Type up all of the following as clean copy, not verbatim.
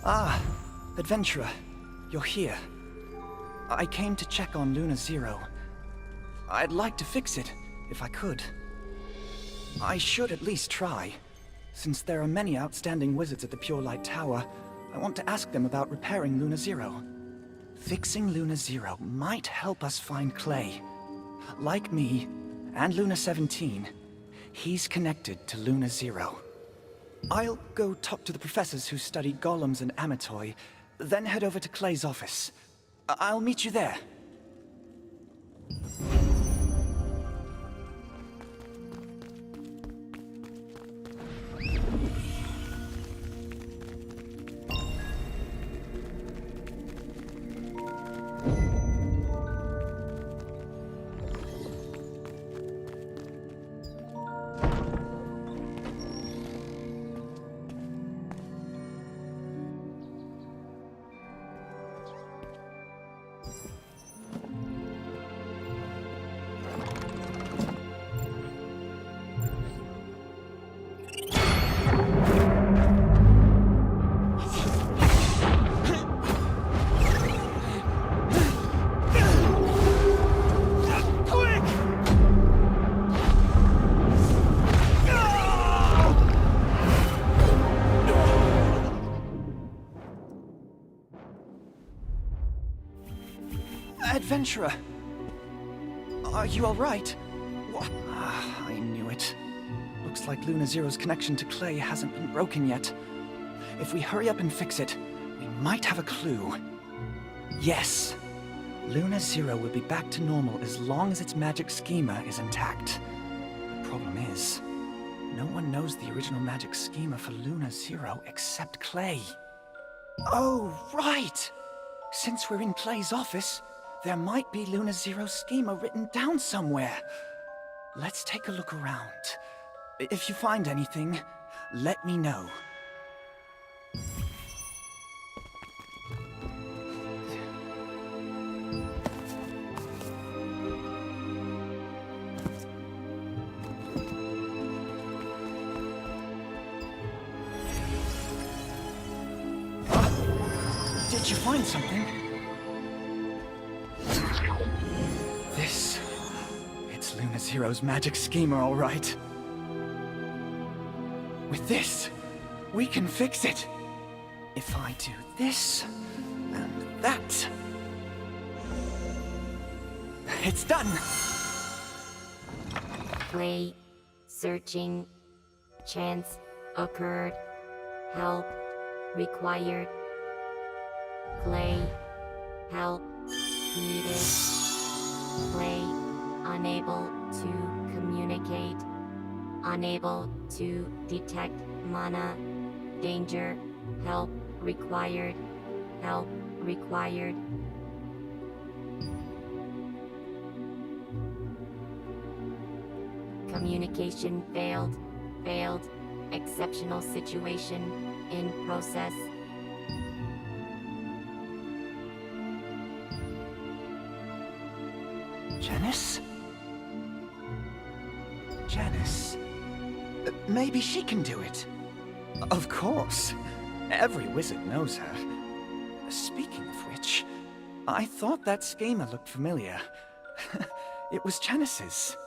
Ah, adventurer, you're here. I came to check on Luna Zero. I'd like to fix it, if I could. I should at least try. Since there are many outstanding wizards at the Pure Light Tower, I want to ask them about repairing Luna Zero. Fixing Luna Zero might help us find Clay. Like me, and Luna 17, he's connected to Luna Zero. I'll go talk to the professors who study golems and amatoi, then head over to Clay's office. I'll meet you there. Adventurer! Are you alright? What? I knew it. Looks like Luna Zero's connection to Clay hasn't been broken yet. If we hurry up and fix it, we might have a clue. Yes! Luna Zero will be back to normal as long as its magic schema is intact. The problem is, no one knows the original magic schema for Luna Zero except Clay. Oh, right! Since we're in Clay's office, there might be Luna Zero's schema written down somewhere. Let's take a look around. If you find anything, let me know. Did you find something? It's Luna Zero's magic schema, all right. With this, we can fix it. If I do this, and that... It's done! Clay, searching, chance occurred, help required. Clay, help needed. Clay, unable to communicate, unable to detect mana, danger, help required, help required. Communication failed, exceptional situation in process. Janice? Janice? Maybe she can do it. Of course. Every wizard knows her. Speaking of which, I thought that schema looked familiar. It was Janice's.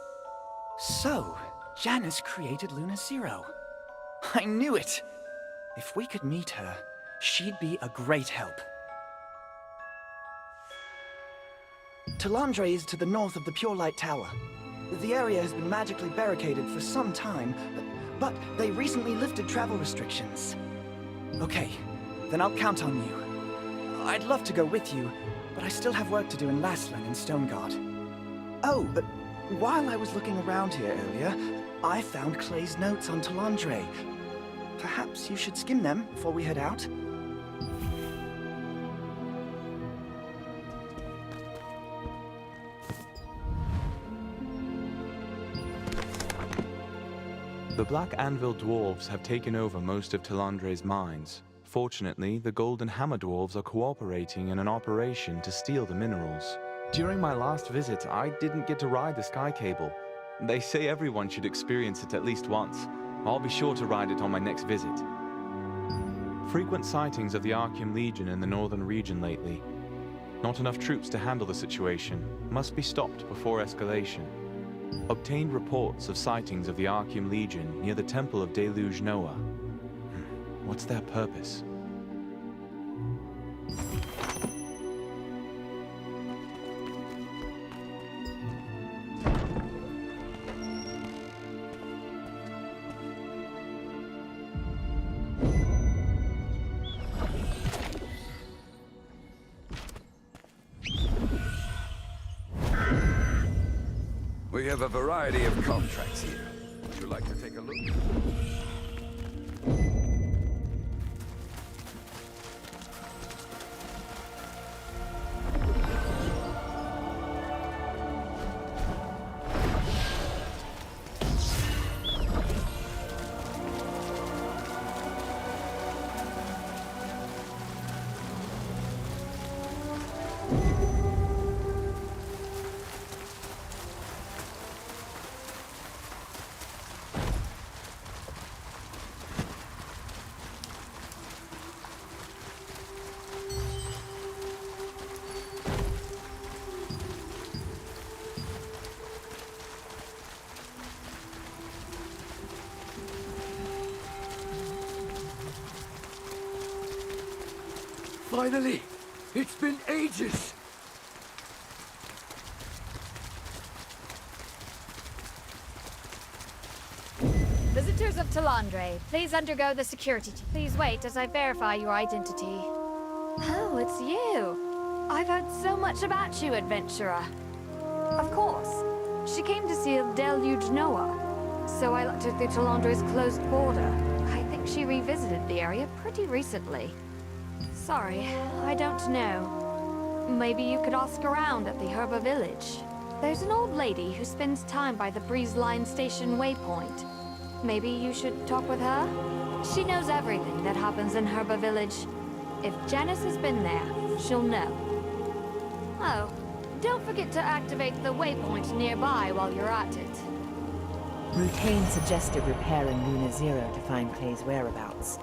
So, Janice created Luna Zero. I knew it! If we could meet her, she'd be a great help. Talandre is to the north of the Pure Light Tower. The area has been magically barricaded for some time, but they recently lifted travel restrictions. Okay, then I'll count on you. I'd love to go with you, but I still have work to do in Laslan and Stoneguard. Oh, but while I was looking around here earlier, I found Clay's notes on Talandre. Perhaps you should skim them before we head out? The Black Anvil Dwarves have taken over most of Talandre's mines. Fortunately, the Golden Hammer Dwarves are cooperating in an operation to steal the minerals. During my last visit, I didn't get to ride the Sky Cable. They say everyone should experience it at least once. I'll be sure to ride it on my next visit. Frequent sightings of the Archeum Legion in the northern region lately. Not enough troops to handle the situation. Must be stopped before escalation. Obtained reports of sightings of the Archeum Legion near the Temple of Deluge Noah. What's their purpose? We have a variety of contracts here. Would you like to take a look? Finally! It's been ages! Visitors of Talandre, please undergo the security. Please wait as I verify your identity. Oh, it's you. I've heard so much about you, adventurer. Of course. She came to see Deluge Noah. So I looked her through Talandre's closed border. I think she revisited the area pretty recently. Sorry, I don't know. Maybe you could ask around at the Herba village. There's an old lady who spends time by the Breeze Line Station waypoint. Maybe you should talk with her? She knows everything that happens in Herba village. If Janice has been there, she'll know. Oh, don't forget to activate the waypoint nearby while you're at it. Rutain suggested repairing Luna Zero to find Clay's whereabouts.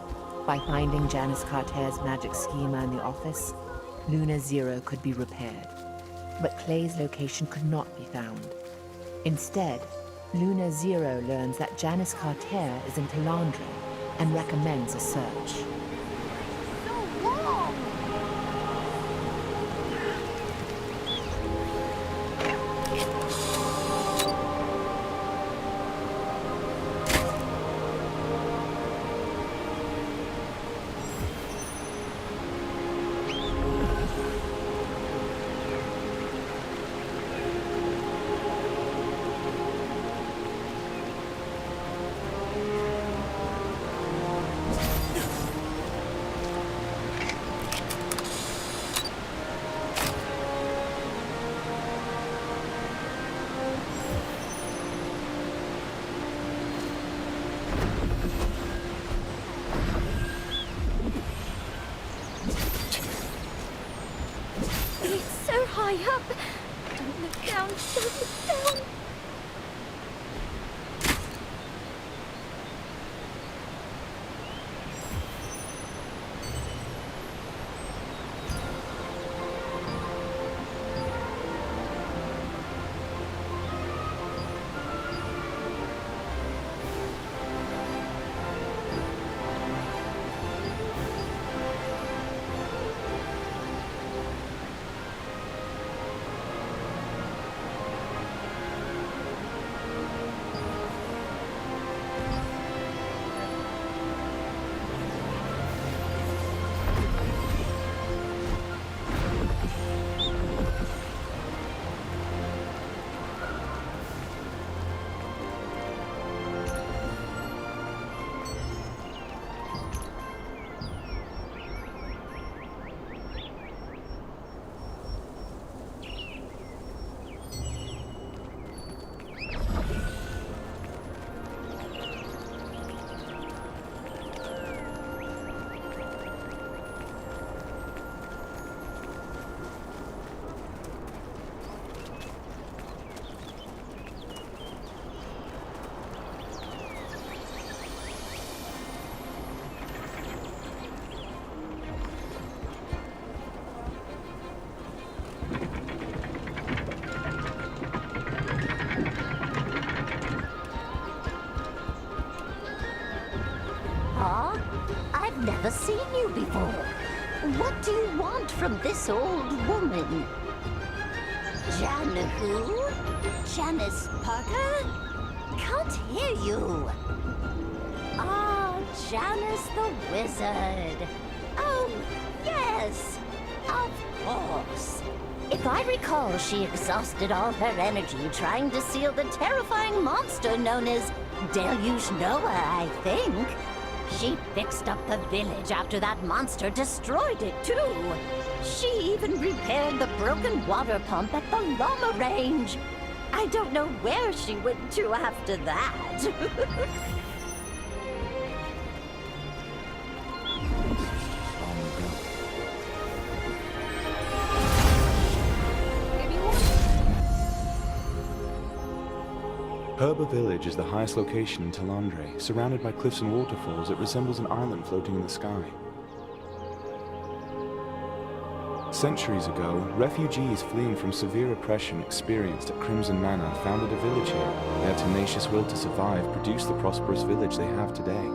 By finding Janice Carter's magic schema in the office, Luna Zero could be repaired. But Clay's location could not be found. Instead, Luna Zero learns that Janice Carter is in Talandre and recommends a search. High up! Don't look down, don't look down! never seen you before. What do you want from this old woman? Jan who? Janice Parker? Can't hear you. Ah, Janice the Wizard. Oh, yes, of course. If I recall, she exhausted all her energy trying to seal the terrifying monster known as Deluge Noah, I think. She fixed up the village after that monster destroyed it, too. She even repaired the broken water pump at the llama range. I don't know where she went to after that. Herba Village is the highest location in Talandre. Surrounded by cliffs and waterfalls, it resembles an island floating in the sky. Centuries ago, refugees fleeing from severe oppression experienced at Crimson Manor founded a village here. Their tenacious will to survive produced the prosperous village they have today.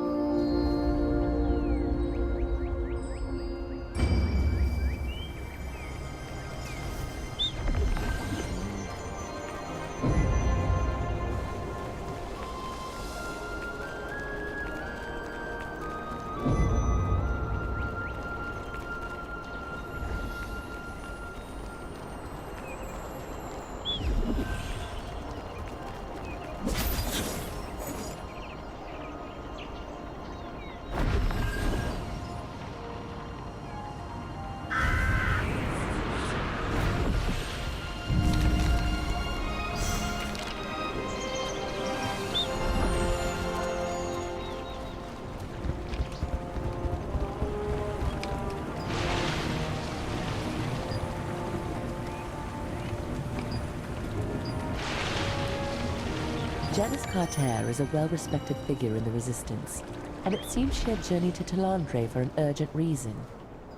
Janice Carter is a well-respected figure in the Resistance, and it seems she had journeyed to Talandre for an urgent reason.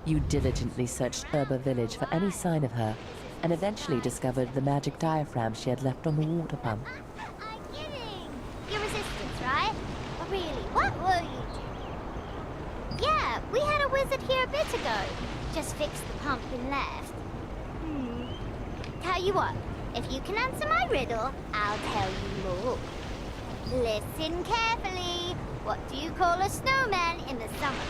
You diligently searched Herba Village for any sign of her, and eventually discovered the magic diaphragm she had left on the water pump. I'm kidding! You're Resistance, right? But really, what were you doing? Yeah, we had a wizard here a bit ago. Just fixed the pump and left. Tell you what, if you can answer my riddle, I'll tell you more. Listen carefully. What do you call a snowman in the summer?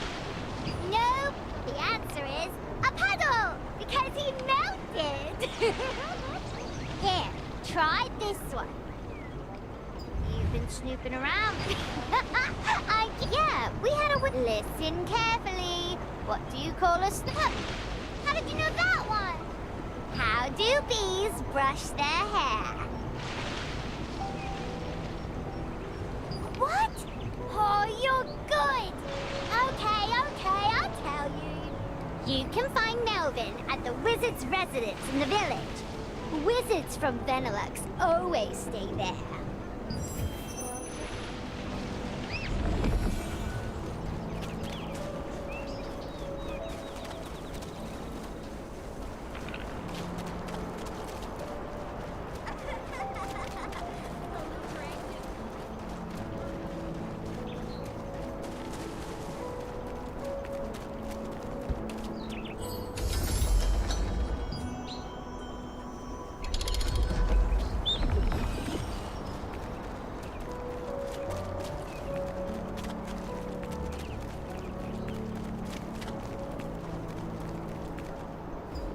No, the answer is a puddle, because he melted. Here, try this one. You've been snooping around. Yeah, we had a... Listen carefully. What do you call a snow... How did you know that one? How do bees brush their hair? What? Oh, you're good. Okay, I'll tell you. You can find Melvin at the wizard's residence in the village. Wizards from Benelux always stay there.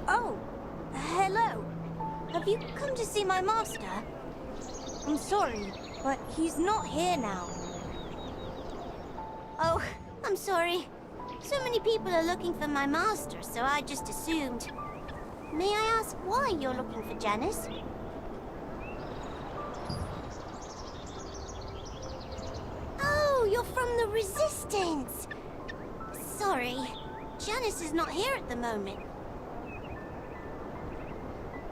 Oh, hello. Have you come to see my master? I'm sorry, but he's not here now. Oh, I'm sorry. So many people are looking for my master, so I just assumed. May I ask why you're looking for Janice? Oh, you're from the Resistance. Sorry, Janice is not here at the moment.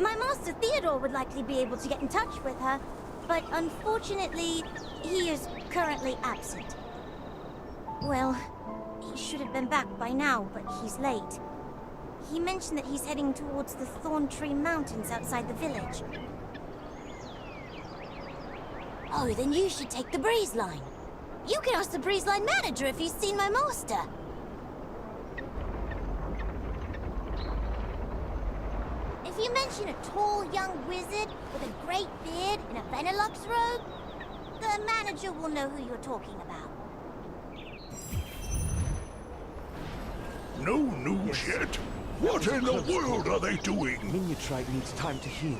My master Theodore would likely be able to get in touch with her, but unfortunately, he is currently absent. Well, he should have been back by now, but he's late. He mentioned that he's heading towards the Thorn Tree Mountains outside the village. Oh, then you should take the breeze line. You can ask the breeze line manager if he's seen my master. you mention a tall young wizard with a great beard and a Benelux robe, the manager will know who you're talking about. No news yet? What in the world are they doing? Miniatrite needs time to heal.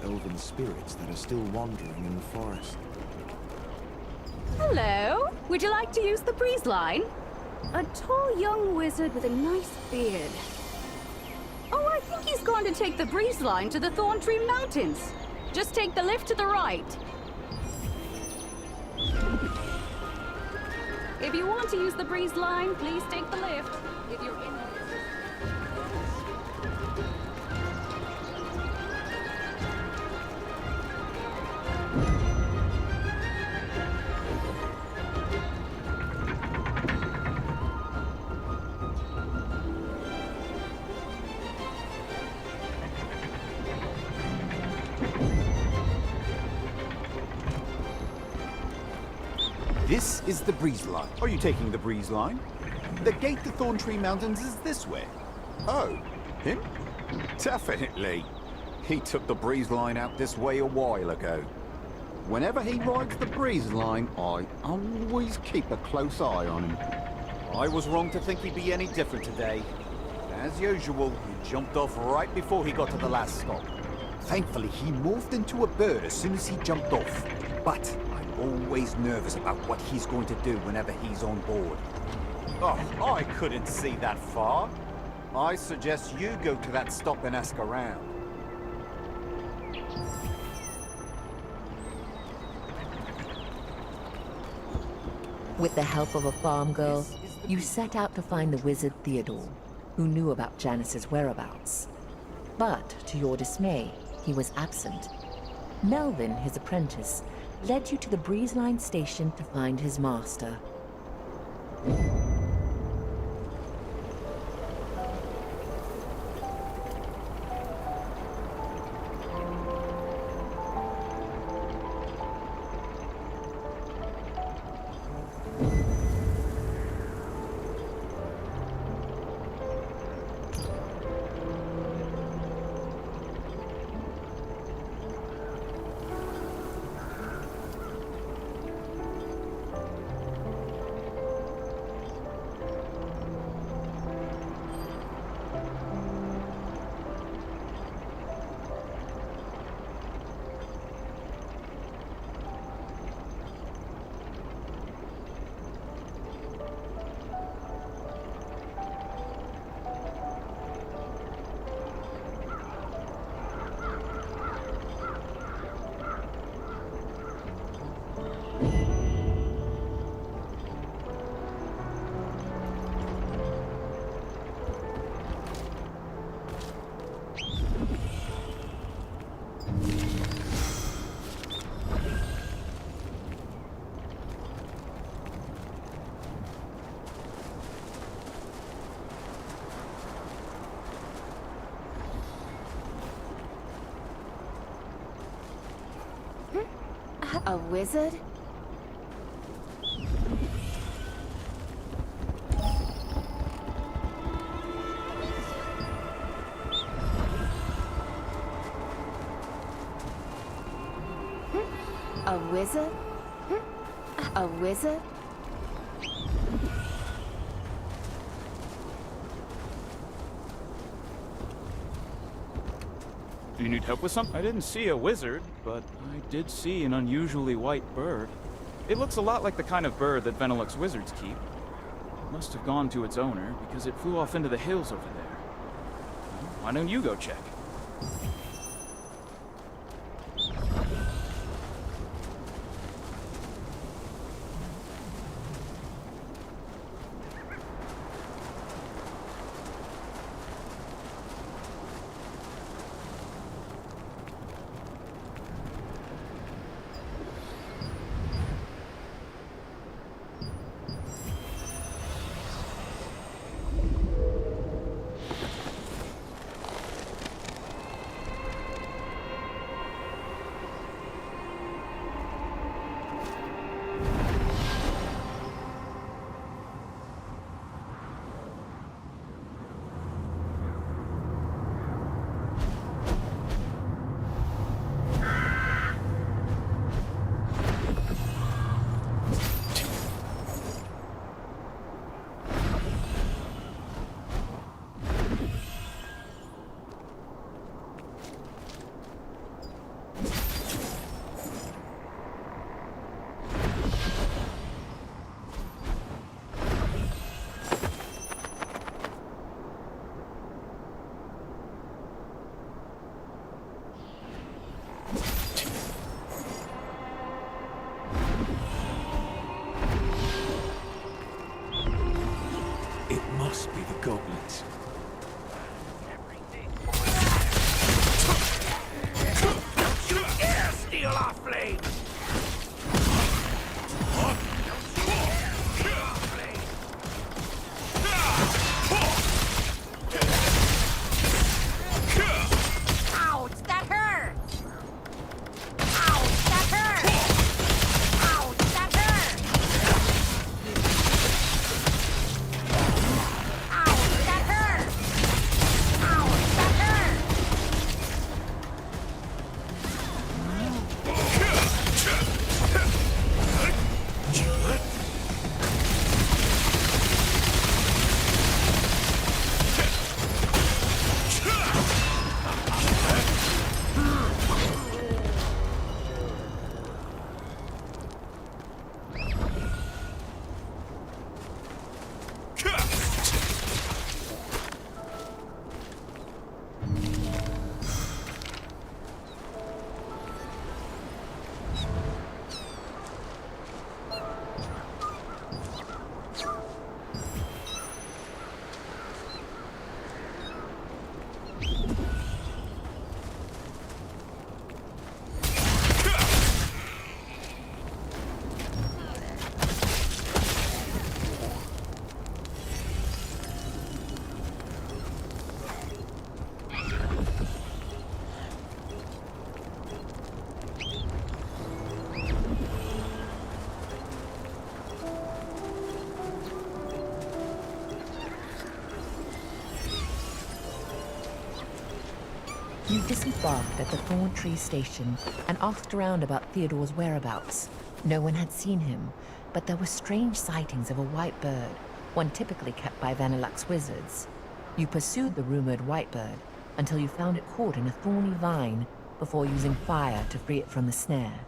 Elven spirits that are still wandering in the forest. Hello? Would you like to use the breeze line? A tall young wizard with a nice beard. Oh, I think he's going to take the breeze line to the Thorntree Mountains. Just take the lift to the right. If you want to use the breeze line, please take the lift. If you're in This is the breeze line. Are you taking the breeze line? The gate to Thorntree Mountains is this way. Oh, him? Definitely. He took the breeze line out this way a while ago. Whenever he rides the breeze line, I always keep a close eye on him. I was wrong to think he'd be any different today. As usual, he jumped off right before he got to the last stop. Thankfully, he morphed into a bird as soon as he jumped off. But I'm always nervous about what he's going to do whenever he's on board. Oh, I couldn't see that far. I suggest you go to that stop and ask around. With the help of a farm girl, you set out to find the wizard Theodore, who knew about Janice's whereabouts. But, to your dismay, he was absent. Melvin, his apprentice, led you to the Breeze Line station to find his master. A wizard? A wizard? A wizard? Do you need help with something? I didn't see a wizard, but I did see an unusually white bird. It looks a lot like the kind of bird that Benelux wizards keep. It must have gone to its owner because it flew off into the hills over there. Well, why don't you go check? must be the goblins. Don't you dare steal our flame! Ouch, that hurts! Ouch, that hurts! Ouch, that hurts! Ouch, that hurts! Ouch, that hurts! You disembarked at the Thorntree station and asked around about Theodore's whereabouts. No one had seen him, but there were strange sightings of a white bird, one typically kept by Venelux wizards. You pursued the rumored white bird until you found it caught in a thorny vine before using fire to free it from the snare.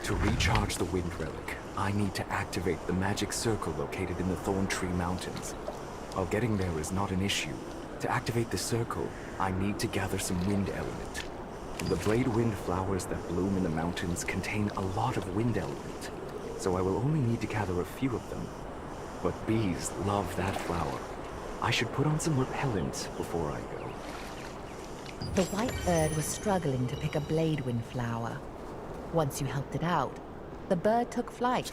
To recharge the Wind Relic, I need to activate the magic circle located in the Thorntree Mountains. While getting there is not an issue, to activate the circle, I need to gather some wind element. The blade wind flowers that bloom in the mountains contain a lot of wind element, so I will only need to gather a few of them. But bees love that flower. I should put on some repellent before I go. The white bird was struggling to pick a bladewind flower. Once you helped it out, the bird took flight,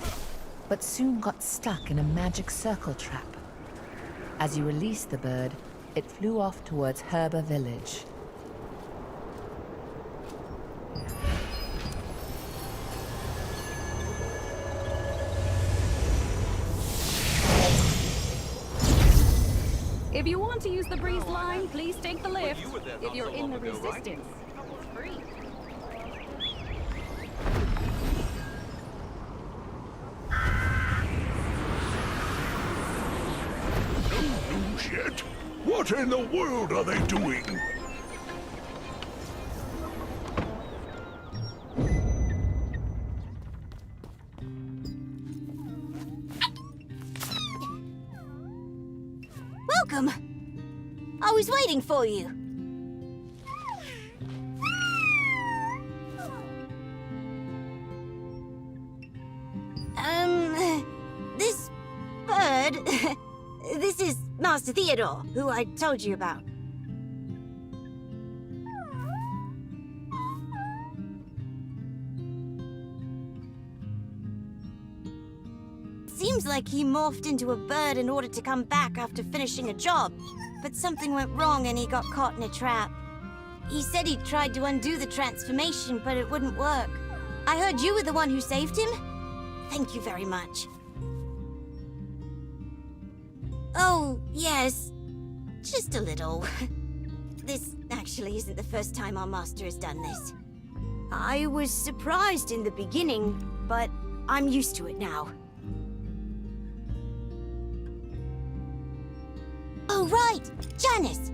but soon got stuck in a magic circle trap. As you released the bird, it flew off towards Herba Village. If you want to use the breeze line, please take the lift. If you're in the resistance, it's free. No news yet? What in the world are they doing? Welcome. I was waiting for you. This bird... This is Master Theodore, who I told you about. Seems like he morphed into a bird in order to come back after finishing a job, but something went wrong and he got caught in a trap. He said he tried to undo the transformation, but it wouldn't work. I heard you were the one who saved him? Thank you very much. Oh, yes. Just a little. This actually isn't the first time our master has done this. I was surprised in the beginning, but I'm used to it now. Oh, right! Janice!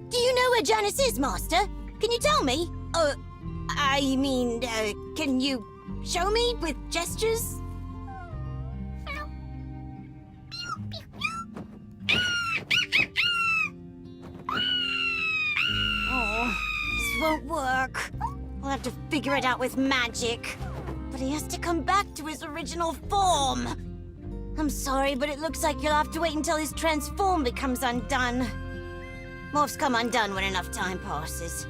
Do you know where Janice is, Master? Can you tell me? Can you show me with gestures? Oh, this won't work. We'll have to figure it out with magic. But he has to come back to his original form. I'm sorry, but it looks like you'll have to wait until his transform becomes undone. Morphs come undone when enough time passes.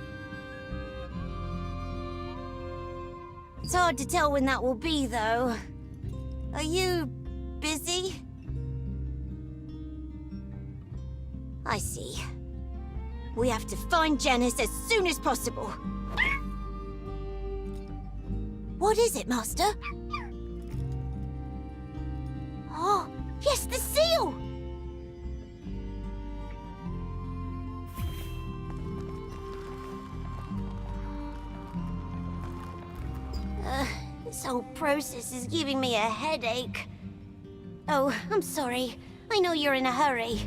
It's hard to tell when that will be, though. Are you busy? I see. We have to find Janice as soon as possible. What is it, Master? Oh, yes, the seal! This whole process is giving me a headache. Oh, I'm sorry. I know you're in a hurry.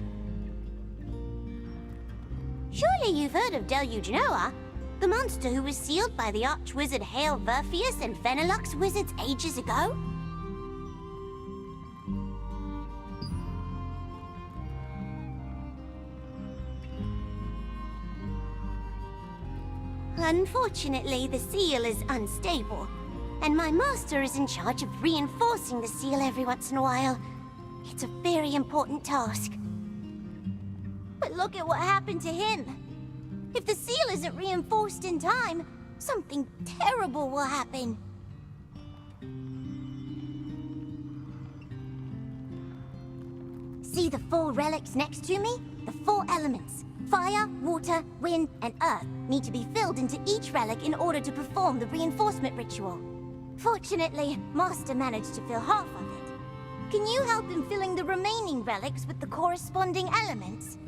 Surely you've heard of Deluge Noah, the monster who was sealed by the arch-wizard Hail Verfius and Venilux wizards ages ago? Unfortunately, the seal is unstable, and my master is in charge of reinforcing the seal every once in a while. It's a very important task. But look at what happened to him. If the seal isn't reinforced in time, something terrible will happen. See the 4 relics next to me? The 4 elements. Fire, water, wind, and earth need to be filled into each relic in order to perform the reinforcement ritual. Fortunately, Master managed to fill half of it. Can you help in filling the remaining relics with the corresponding elements?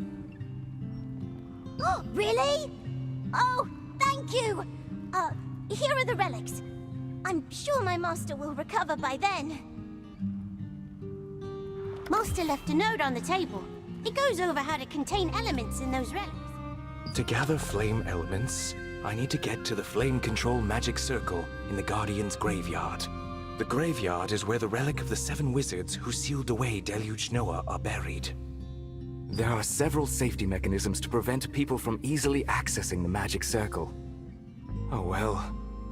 Oh, really? Oh, thank you! Here are the relics. I'm sure my master will recover by then. Master left a note on the table. It goes over how to contain elements in those relics. To gather flame elements, I need to get to the Flame Control Magic Circle in the Guardian's graveyard. The graveyard is where the relic of the 7 wizards who sealed away Deluge Noah are buried. There are several safety mechanisms to prevent people from easily accessing the Magic Circle. Oh well,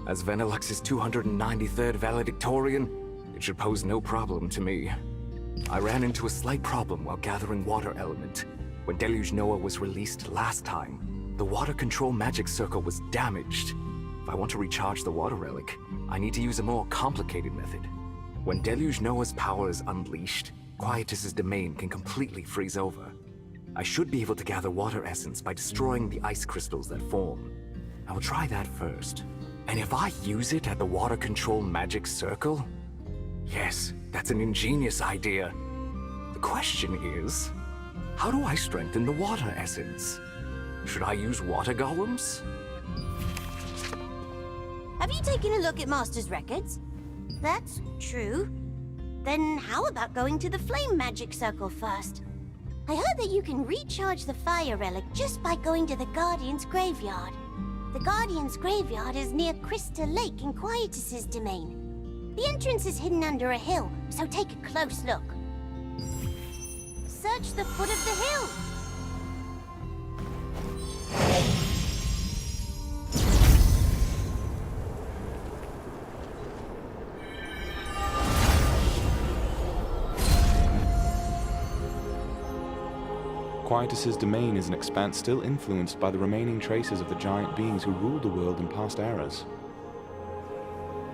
as Venilux's 293rd valedictorian, it should pose no problem to me. I ran into a slight problem while gathering water element. When Deluge Noah was released last time, the water control magic circle was damaged. If I want to recharge the water relic, I need to use a more complicated method. When Deluge Noah's power is unleashed, Quietus's domain can completely freeze over. I should be able to gather water essence by destroying the ice crystals that form. I will try that first. And if I use it at the water control magic circle? Yes, that's an ingenious idea. The question is, How do I strengthen the water essence? Should I use water golems? Have you taken a look at Master's records? That's true. Then how about going to the Flame Magic Circle first? I heard that you can recharge the fire relic just by going to the Guardian's graveyard. The Guardian's graveyard is near Crystal Lake in Quietus's domain. The entrance is hidden under a hill, so take a close look. Search the foot of the hill. Quietus's domain is an expanse still influenced by the remaining traces of the giant beings who ruled the world in past eras.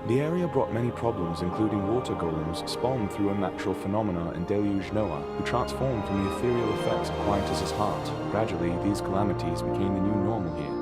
The area brought many problems, including water golems spawned through unnatural phenomena in Deluge Noah, who transformed from the ethereal effects of Quietus's heart. Gradually, these calamities became the new normal here.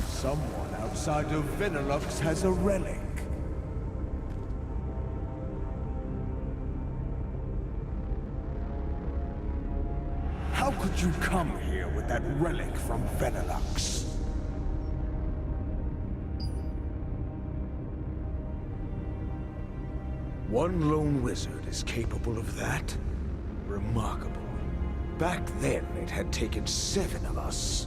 Someone outside of Venilux has a relic. How could you come here with that relic from Venilux? One lone wizard is capable of that? Remarkable. Back then, it had taken 7 of us.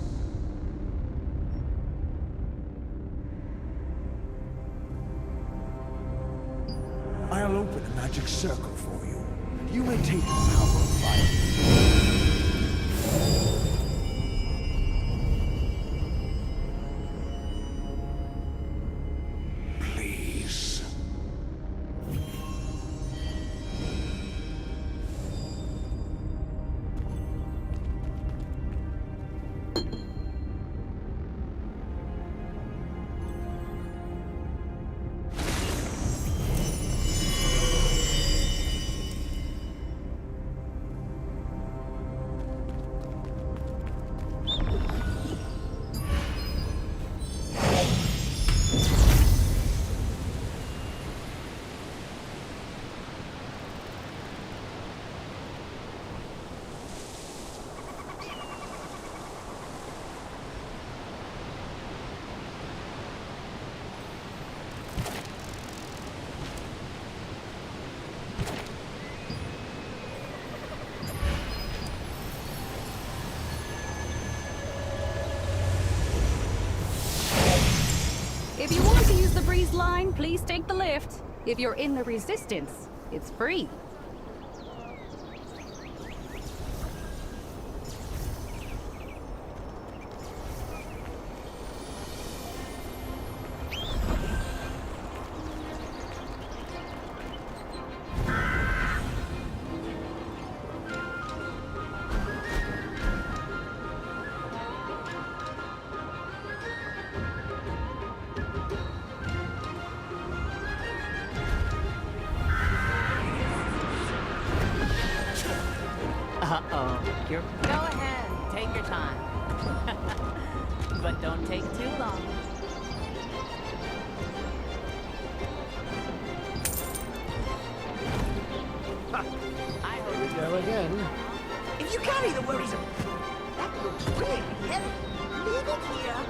I'll open a magic circle for you. You may take the power of fire. Please. If you want to use the breeze line, please take the lift. If you're in the resistance, it's free. Uh-oh. Go ahead. Take your time. But don't take too long. I hope you Go again. If you carry the worries of... That looks really heavy. Leave it here.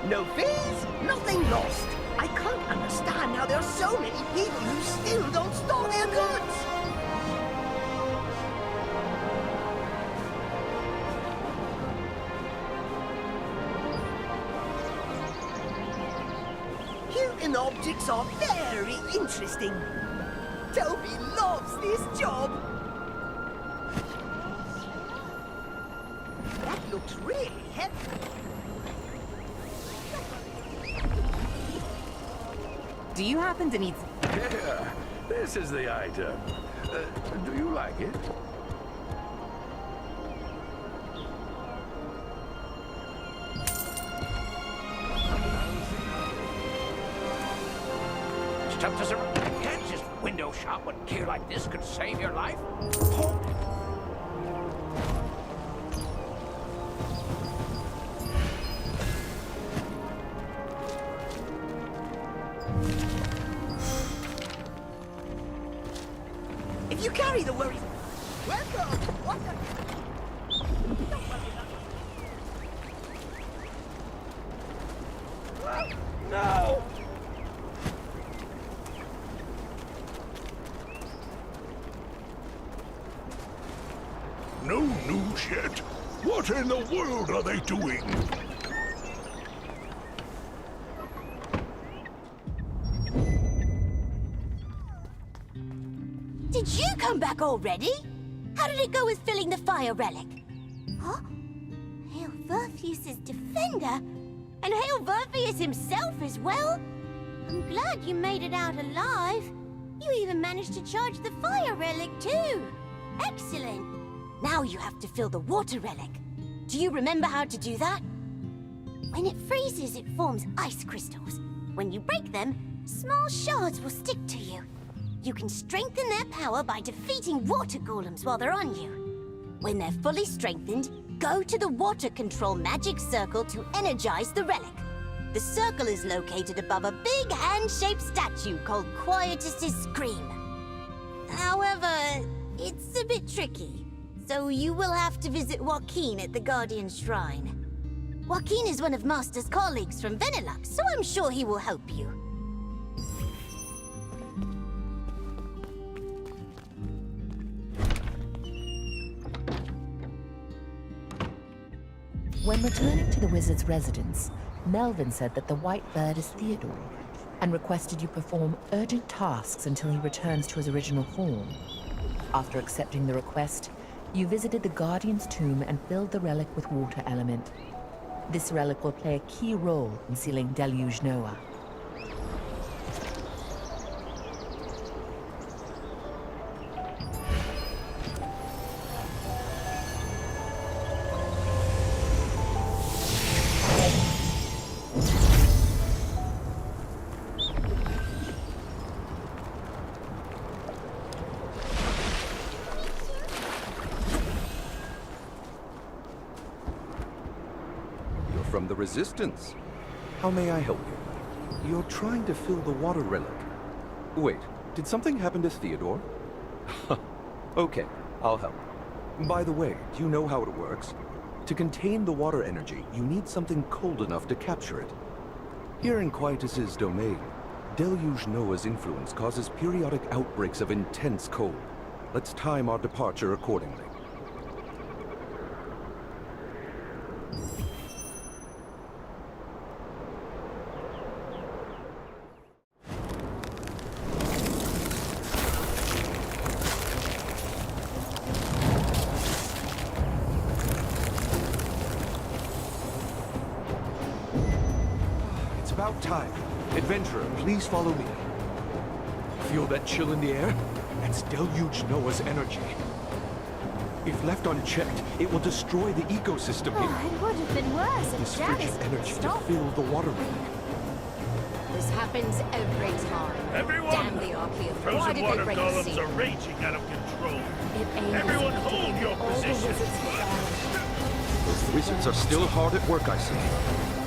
No fees, nothing lost. I can't understand how there are so many people who still don't store their goods. Human objects are very interesting. Toby loves this job. That looks really heavy. Do you happen to need... Yeah, this is the item. Do you like it? Step to some... Can't just window shop when gear like this could save your life. If you carry the worries... Welcome! What the... Don't worry about it. No! Bullshit! What in the world are they doing? Did you come back already? How did it go with filling the fire relic? Huh? Hail Verfius's defender? And Hail Verfius himself as well? I'm glad you made it out alive. You even managed to charge the fire relic too. Excellent. Now you have to fill the water relic. Do you remember how to do that? When it freezes, it forms ice crystals. When you break them, small shards will stick to you. You can strengthen their power by defeating water golems while they're on you. When they're fully strengthened, go to the water control magic circle to energize the relic. The circle is located above a big hand-shaped statue called Quietus's Scream. However, it's a bit tricky, so you will have to visit Joaquin at the Guardian Shrine. Joaquin is one of Master's colleagues from Venilux, so I'm sure he will help you. When returning to the wizard's residence, Melvin said that the white bird is Theodore, and requested you perform urgent tasks until he returns to his original form. After accepting the request, you visited the Guardian's tomb and filled the relic with water element. This relic will play a key role in sealing Deluge Noah. From the Resistance. How may I help you? You're trying to fill the water relic. Wait, did something happen to Theodore? Okay, I'll help. By the way, do you know how it works? To contain the water energy, you need something cold enough to capture it. Here in Quietus's domain, Deluge Noah's influence causes periodic outbreaks of intense cold. Let's time our departure accordingly. About time. Adventurer, please follow me. Feel that chill in the air? That's Deluge Noah's energy. If left unchecked, it will destroy the ecosystem here. It would have been worse if This Janice frigid energy to stopped. fill the water relic. This happens every time. Everyone! Damn the Archaeophiles. Why Frozen did water they break the golems sea? are raging out of control. It angers Everyone me to hold think your all the position. wizards have Those wizards are still hard at work, I see.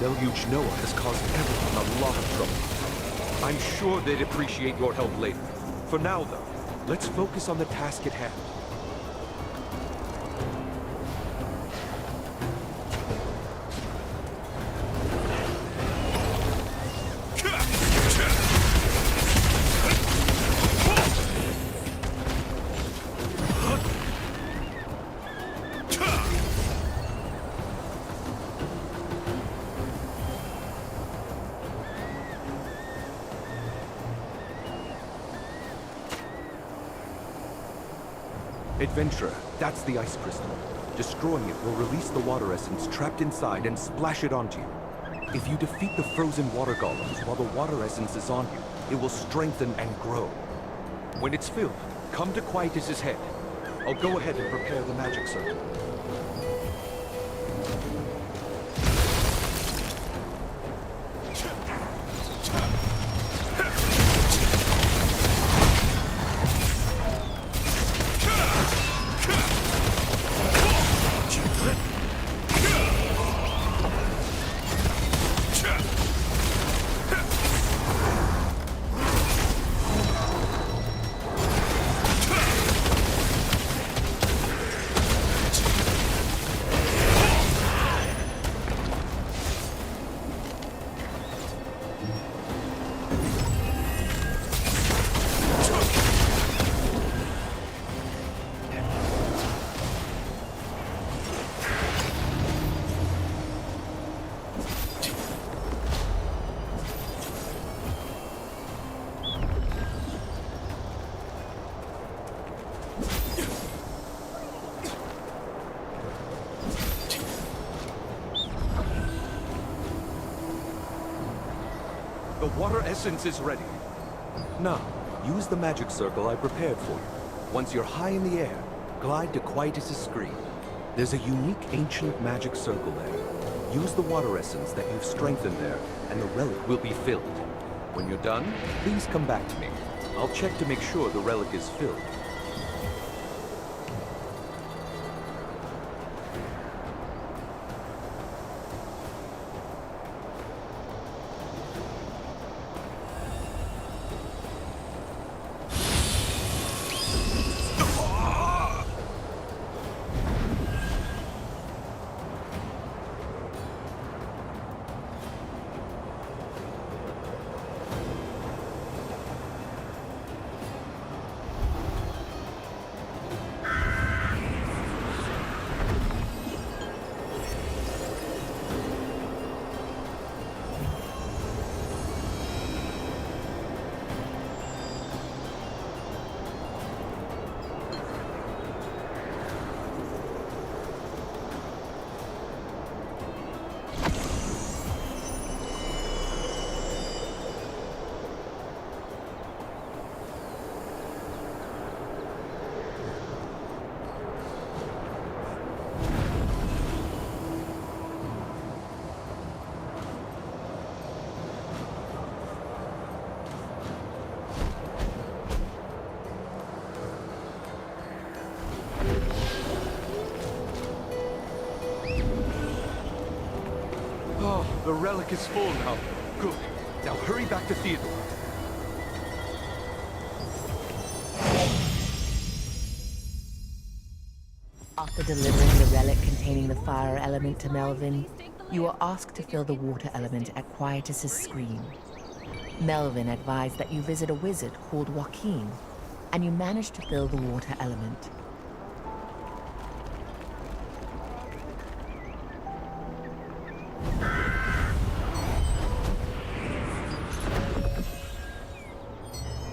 Deluge Noah has caused everyone a lot of trouble. I'm sure they'd appreciate your help later. For now, though, let's focus on the task at hand. Adventurer, that's the ice crystal. Destroying it will release the water essence trapped inside and splash it onto you. If you defeat the frozen water golems while the water essence is on you, it will strengthen and grow. When it's filled, come to Quietus's head. I'll go ahead and prepare the magic circle. essence is ready. Now, use the magic circle I prepared for you. Once you're high in the air, glide to Quietus' screen. There's a unique ancient magic circle there. Use the water essence that you've strengthened there, and the relic will be filled. When you're done, please come back to me. I'll check to make sure the relic is filled. Oh, the relic is full now. Good. Now hurry back to Theodore. After delivering the relic containing the fire element to Melvin, you are asked to fill the water element at Quietus' screen. Melvin advised that you visit a wizard called Joaquin, and you manage to fill the water element.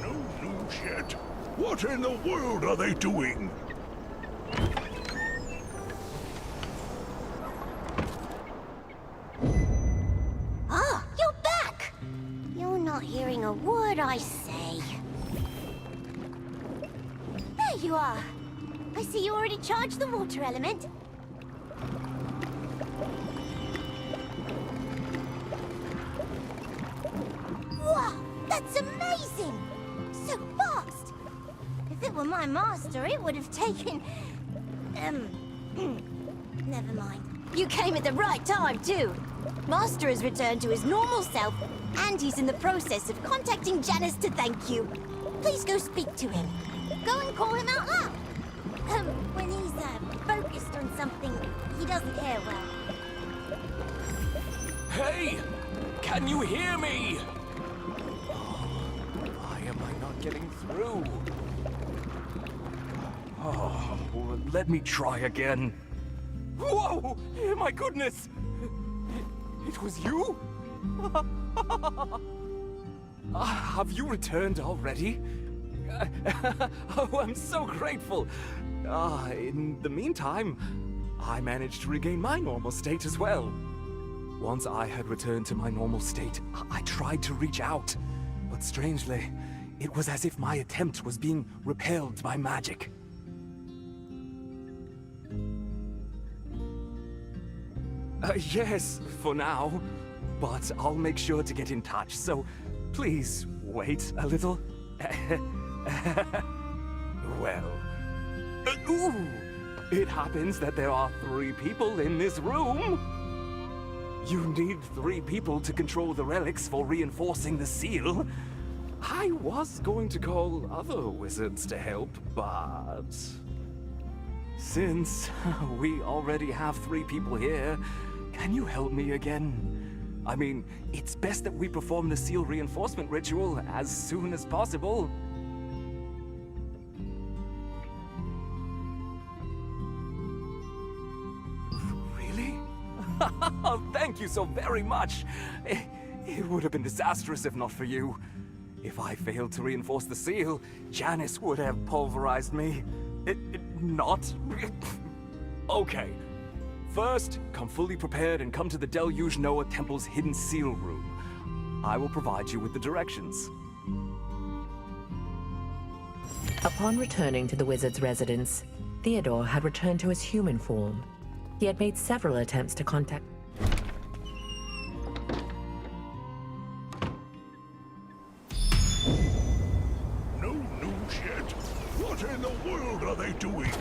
No news yet. What in the world are they doing? Ah, you're back! You're not hearing a word I say. There you are. I see you already charged the water element. Wow, that's amazing! So fast! If it were my master, it would have taken... Never mind. You came at the right time, too. Master has returned to his normal self, and he's in the process of contacting Janice to thank you. Please go speak to him. Go and call him out loud. When he's focused on something he doesn't hear well. Hey! Can you hear me? Why am I not getting through? Oh, let me try again. Whoa! My goodness! It was you? Have you returned already? Oh, I'm so grateful. In the meantime, I managed to regain my normal state as well. Once I had returned to my normal state, I tried to reach out. But strangely, it was as if my attempt was being repelled by magic. Yes, for now. But I'll make sure to get in touch, so please wait a little. Well... ooh! It happens that there are 3 people in this room. You need 3 people to control the relics for reinforcing the seal. I was going to call other wizards to help, but... since we already have 3 people here, can you help me again? I mean, it's best that we perform the seal reinforcement ritual as soon as possible. Really? Thank you so very much. It would have been disastrous if not for you. If I failed to reinforce the seal, Janice would have pulverized me. Not? Okay. First, come fully prepared and come to the Deluge Noah Temple's hidden seal room. I will provide you with the directions. Upon returning to the wizard's residence, Theodore had returned to his human form. He had made several attempts to contact... No news yet? What in the world are they doing?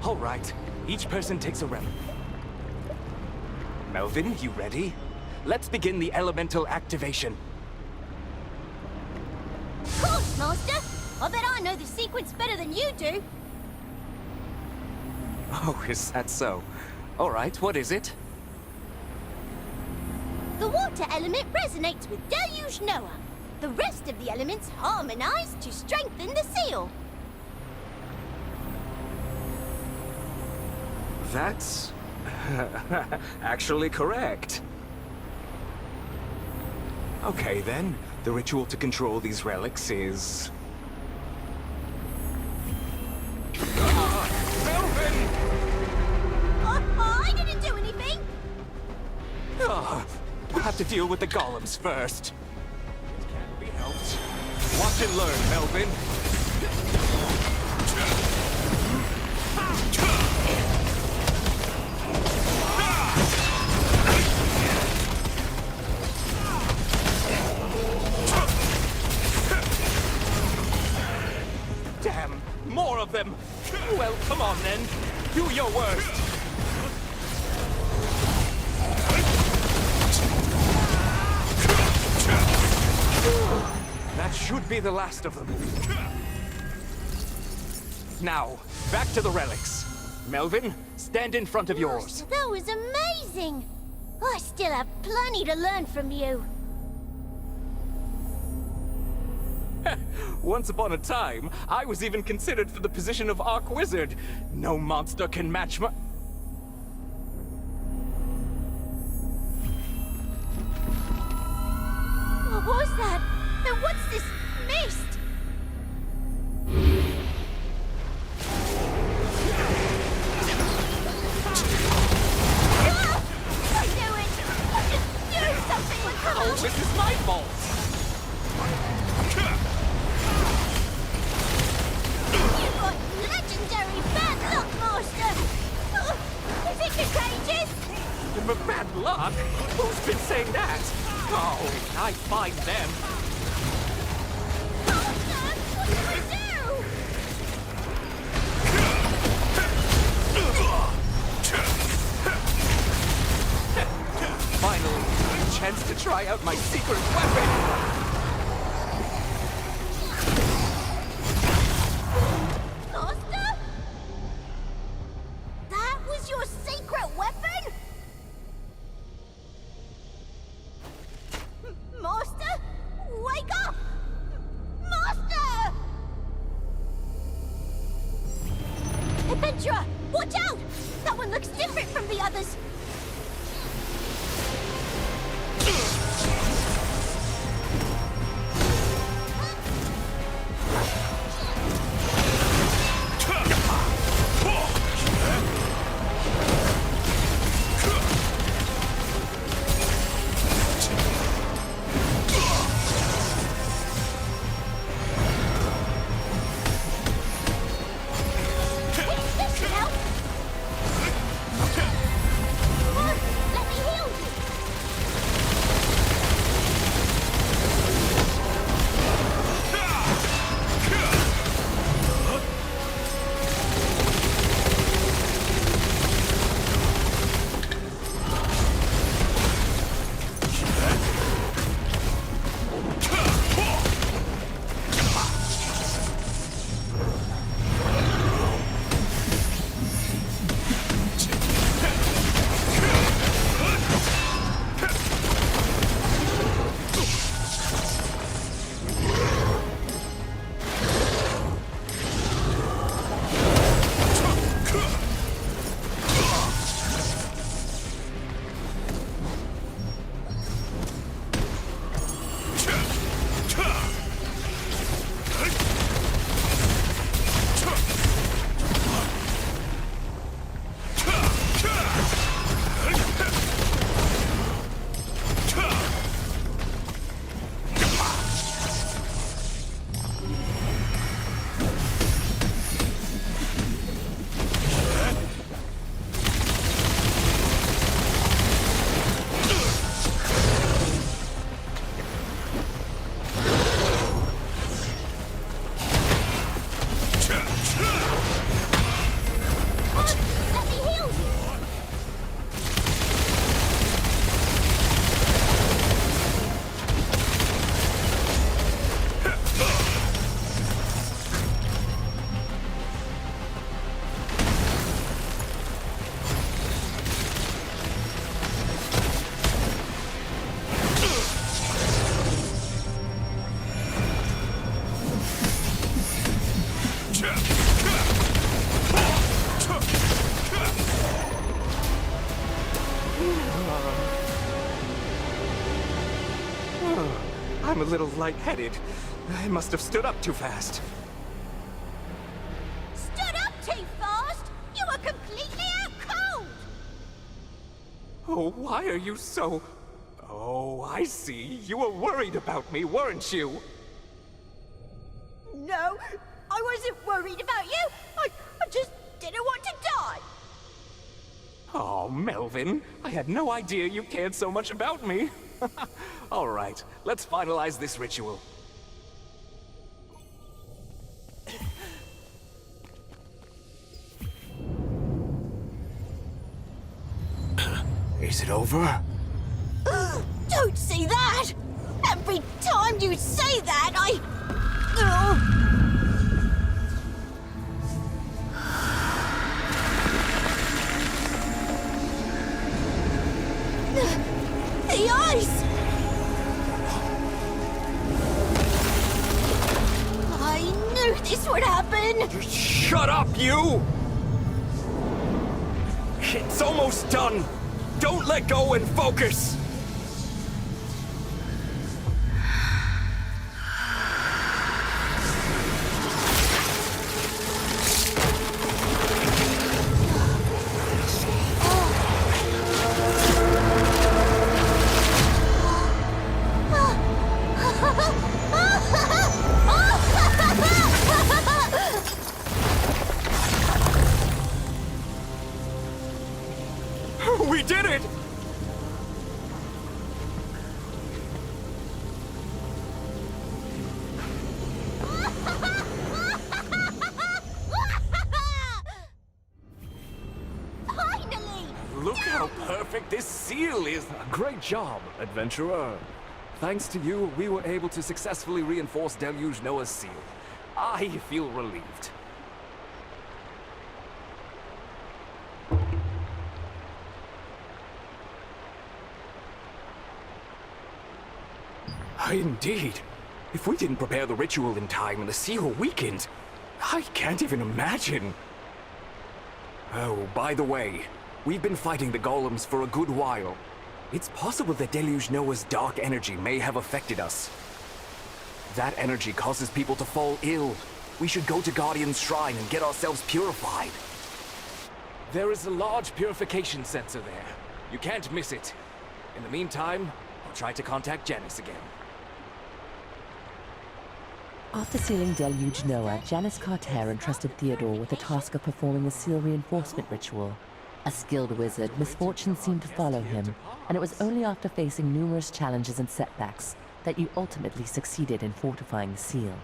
All right, each person takes a relic. Melvin, you ready? Let's begin the elemental activation. Of course, Master. I bet I know the sequence better than you do. Oh, is that so? All right, what is it? The water element resonates with Deluge Noah. The rest of the elements harmonize to strengthen the seal. That's actually correct. Okay, then. The ritual to control these relics is... Melvin! I didn't do anything! Oh, we'll have to deal with the golems first. It can't be helped. Watch and learn, Melvin. Damn, more of them! Well, come on then. Do your worst. That should be the last of them. Now, back to the relics. Melvin, stand in front of yours. That was amazing! I still have plenty to learn from you. Once upon a time, I was even considered for the position of Arc Wizard. No monster can match my... What was that? And what's this mist? Ah! I knew it! I just knew something would come Oh, up! this is my fault! You've got legendary bad luck, Master! Is it contagious? Bad luck? Who's been saying that? Oh, I find them. Master, what do we do? Finally, a chance to try out my secret weapon! Master? That was your secret weapon? Master? Wake up! Master! Adventurer, watch out! That one looks different from the others. I'm a little lightheaded. I must have stood up too fast. Stood up too fast? You were completely out cold! Oh, why are you so... Oh, I see. You were worried about me, weren't you? No, I wasn't worried about you. I just didn't want to die. Oh, Melvin, I had no idea you cared so much about me. All right, let's finalize this ritual. Is it over? Don't say that! Every time you say that, The ice! I knew this would happen! Shut up, you! It's almost done! Don't let go and focus! We did it! Finally! Look how perfect this seal is! Great job, adventurer. Thanks to you, we were able to successfully reinforce Deluge Noah's seal. I feel relieved. Indeed. If we didn't prepare the ritual in time and the seal weakened, I can't even imagine. Oh, by the way, we've been fighting the golems for a good while. It's possible that Deluge Noah's dark energy may have affected us. That energy causes people to fall ill. We should go to Guardian's Shrine and get ourselves purified. There is a large purification sensor there. You can't miss it. In the meantime, I'll try to contact Janice again. After sealing Deluge Noah, Janice Carter entrusted Theodore with the task of performing a seal reinforcement ritual. A skilled wizard, misfortune seemed to follow him, and it was only after facing numerous challenges and setbacks that you ultimately succeeded in fortifying the seal.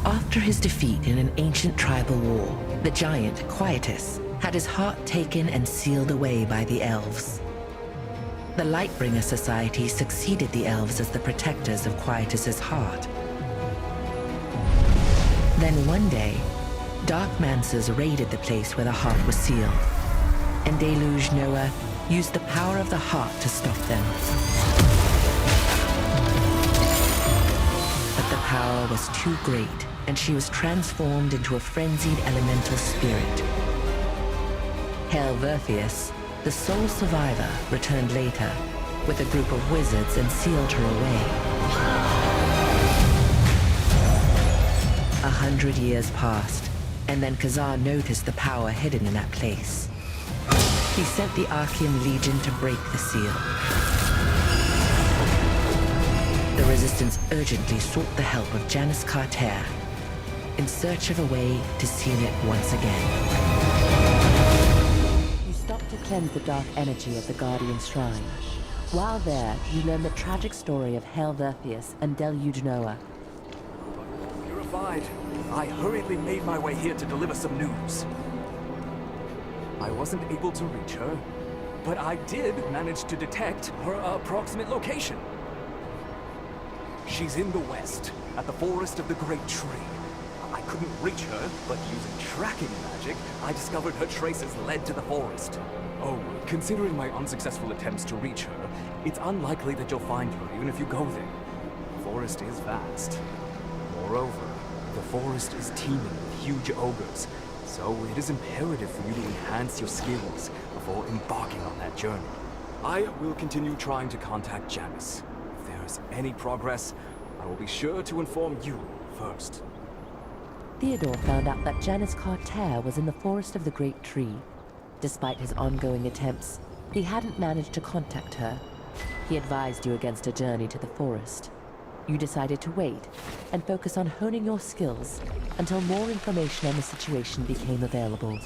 After his defeat in an ancient tribal war, the giant, Quietus, had his heart taken and sealed away by the elves. The Lightbringer Society succeeded the elves as the protectors of Quietus's heart. Then one day, Dark Mancers raided the place where the heart was sealed, and Deluge Noah used the power of the heart to stop them. But the power was too great, and she was transformed into a frenzied elemental spirit. Helverthius, the sole survivor, returned later with a group of wizards and sealed her away. 100 years passed, and then Khazar noticed the power hidden in that place. He sent the Archean Legion to break the seal. The Resistance urgently sought the help of Janus Carter in search of a way to seal it once again. You stop to cleanse the dark energy of the Guardian Shrine. While there, you learn the tragic story of Helverthius and Deluge Noah. Purified, I hurriedly made my way here to deliver some news. I wasn't able to reach her, but I did manage to detect her approximate location. She's in the west, at the forest of the Great Tree. I couldn't reach her, but using tracking magic, I discovered her traces led to the forest. Oh, considering my unsuccessful attempts to reach her, it's unlikely that you'll find her even if you go there. The forest is vast. Moreover, the forest is teeming with huge ogres, so it is imperative for you to enhance your skills before embarking on that journey. I will continue trying to contact Janus. If there is any progress, I will be sure to inform you first. Theodore found out that Janus Carter was in the forest of the Great Tree. Despite his ongoing attempts, he hadn't managed to contact her. He advised you against a journey to the forest. You decided to wait and focus on honing your skills until more information on the situation became available.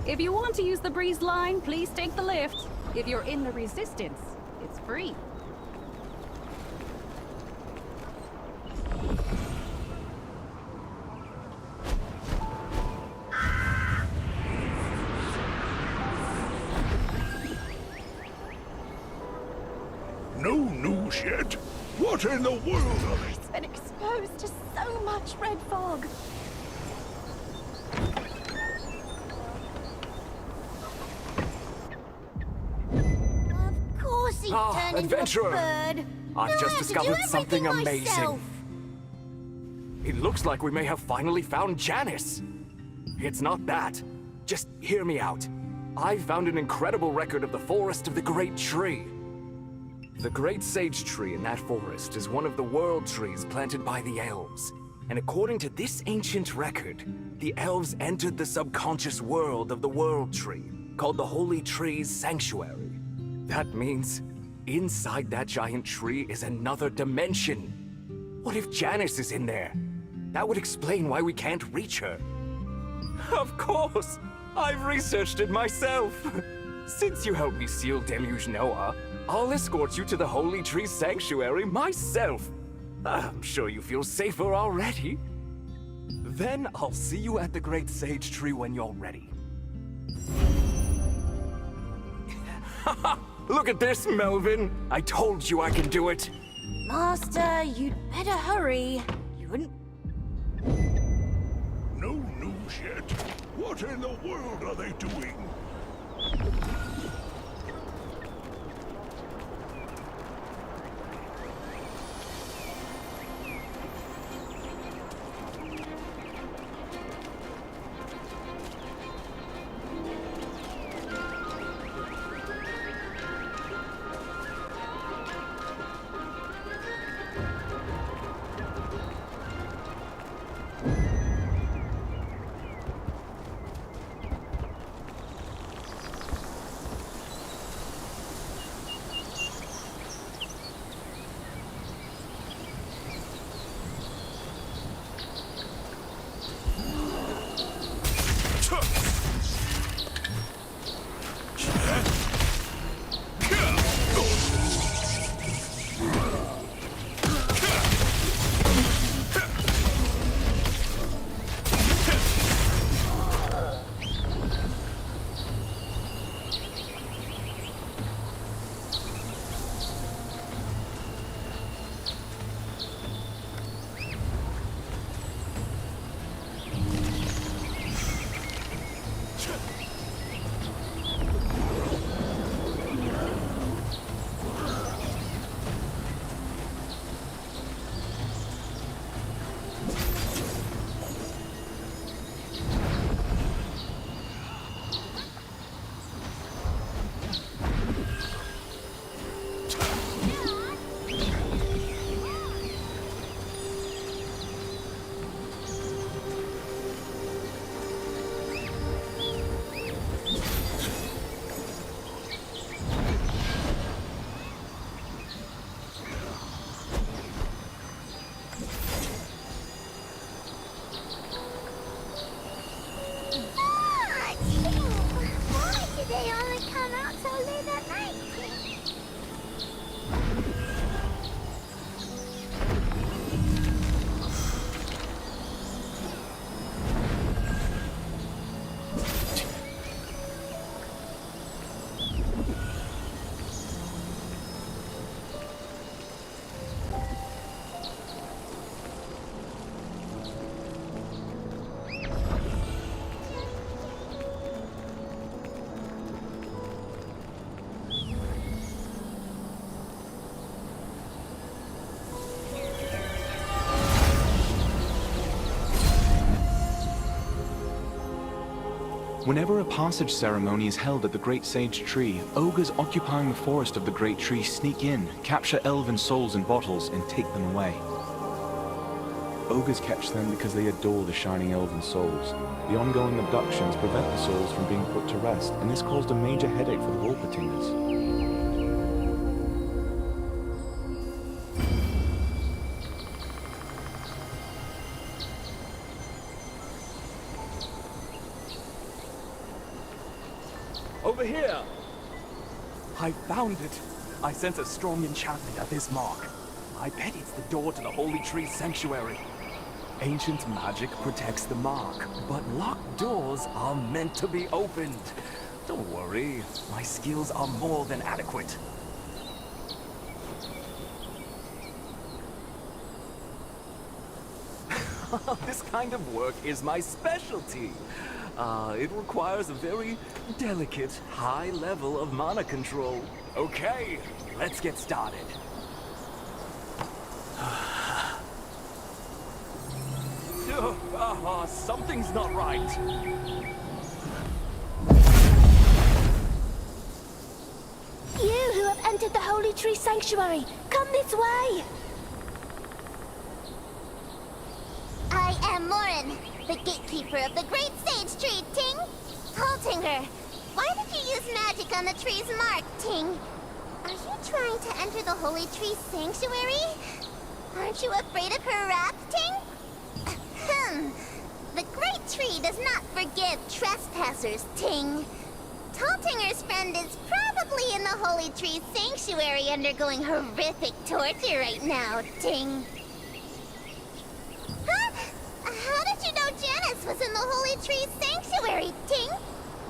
If you want to use the breeze line, please take the lift. If you're in the Resistance, it's free. No news yet? What in the world are they? It's been exposed to so much red fog. Of course he turned adventurer! into a bird. I've just discovered something amazing. Myself. It looks like we may have finally found Janus. It's not that. Just hear me out. I found an incredible record of the forest of the Great Tree. The Great Sage Tree in that forest is one of the world trees planted by the elves. And according to this ancient record, the elves entered the subconscious world of the world tree, called the Holy Tree's Sanctuary. That means inside that giant tree is another dimension. What if Janus is in there? That would explain why we can't reach her. Of course! I've researched it myself! Since you helped me seal Deluge Noah, I'll escort you to the Holy Tree Sanctuary myself. I'm sure you feel safer already. Then I'll see you at the Great Sage Tree when you're ready. Look at this, Melvin! I told you I can do it! Master, you'd better hurry. You wouldn't... No news yet? What in the world are they doing? Whenever a passage ceremony is held at the Great Sage Tree, ogres occupying the forest of the Great Tree sneak in, capture elven souls in bottles, and take them away. Ogres catch them because they adore the shining elven souls. The ongoing abductions prevent the souls from being put to rest, and this caused a major headache for the Wolpertingers. Over here! I found it. I sense a strong enchantment at this mark. I bet it's the door to the Holy Tree Sanctuary. Ancient magic protects the mark, but locked doors are meant to be opened. Don't worry, my skills are more than adequate. This kind of work is my specialty. It requires a very delicate, high level of mana control. Okay, let's get started. Something's not right. You who have entered the Holy Tree Sanctuary, come this way! I am Morin, the gatekeeper of the Great Sage Tree, Ting. Taltinger, why did you use magic on the tree's mark, Ting? Are you trying to enter the Holy Tree Sanctuary? Aren't you afraid of her wrath, Ting? The Great Tree does not forgive trespassers, Ting. Taltinger's friend is probably in the Holy Tree Sanctuary undergoing horrific torture right now, Ting. Huh? How did you know Janice was in the Holy Tree Sanctuary, Ting?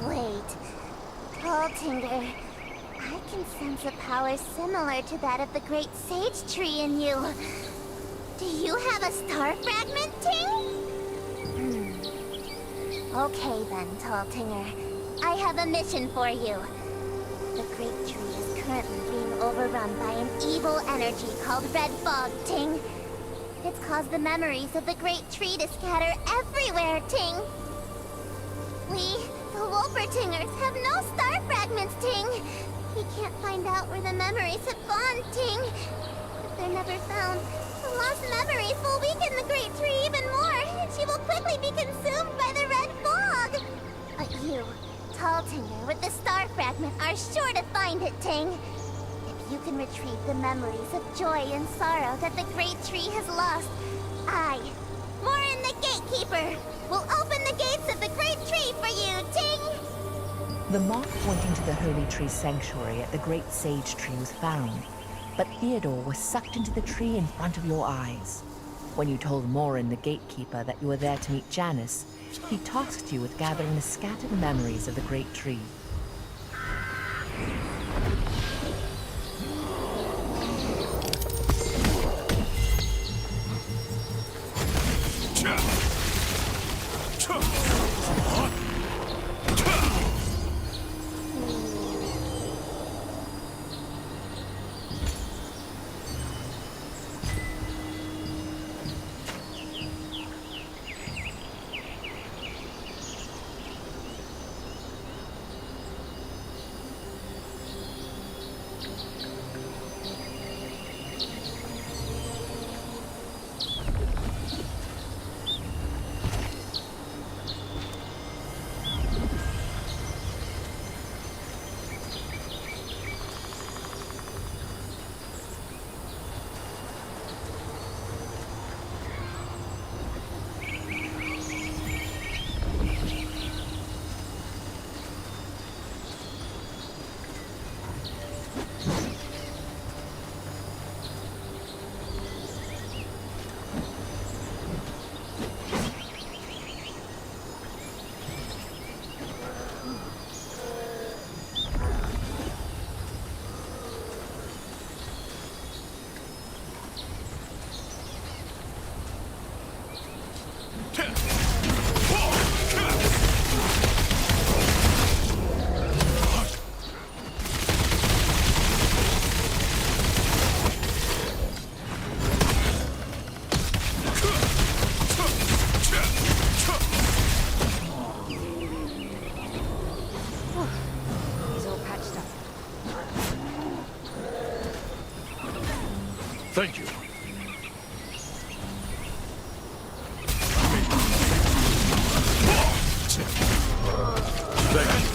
Wait. Taltinger, I can sense a power similar to that of the Great Sage Tree in you. Do you have a star fragment, Ting? Okay then, Taltinger. I have a mission for you. The Great Tree is currently being overrun by an evil energy called Red Fog, Ting. It's caused the memories of the Great Tree to scatter everywhere, Ting. We, the Wolpertingers, have no star fragments, Ting. We can't find out where the memories have gone, Ting. If they're never found, the lost memories will weaken the Great Tree even more, and she will quickly be consumed by the Red Fog. But you, Taltinger, with the star fragment, are sure to find it, Ting. If you can retrieve the memories of joy and sorrow that the Great Tree has lost, I, Morin the Gatekeeper, will open the gates of the Great Tree for you, Ting! The mark pointing to the Holy Tree Sanctuary at the Great Sage Tree was found, but Theodore was sucked into the tree in front of your eyes. When you told Morin the Gatekeeper that you were there to meet Janice, he tasked you with gathering the scattered memories of the Great Tree. Thank you. Thank you.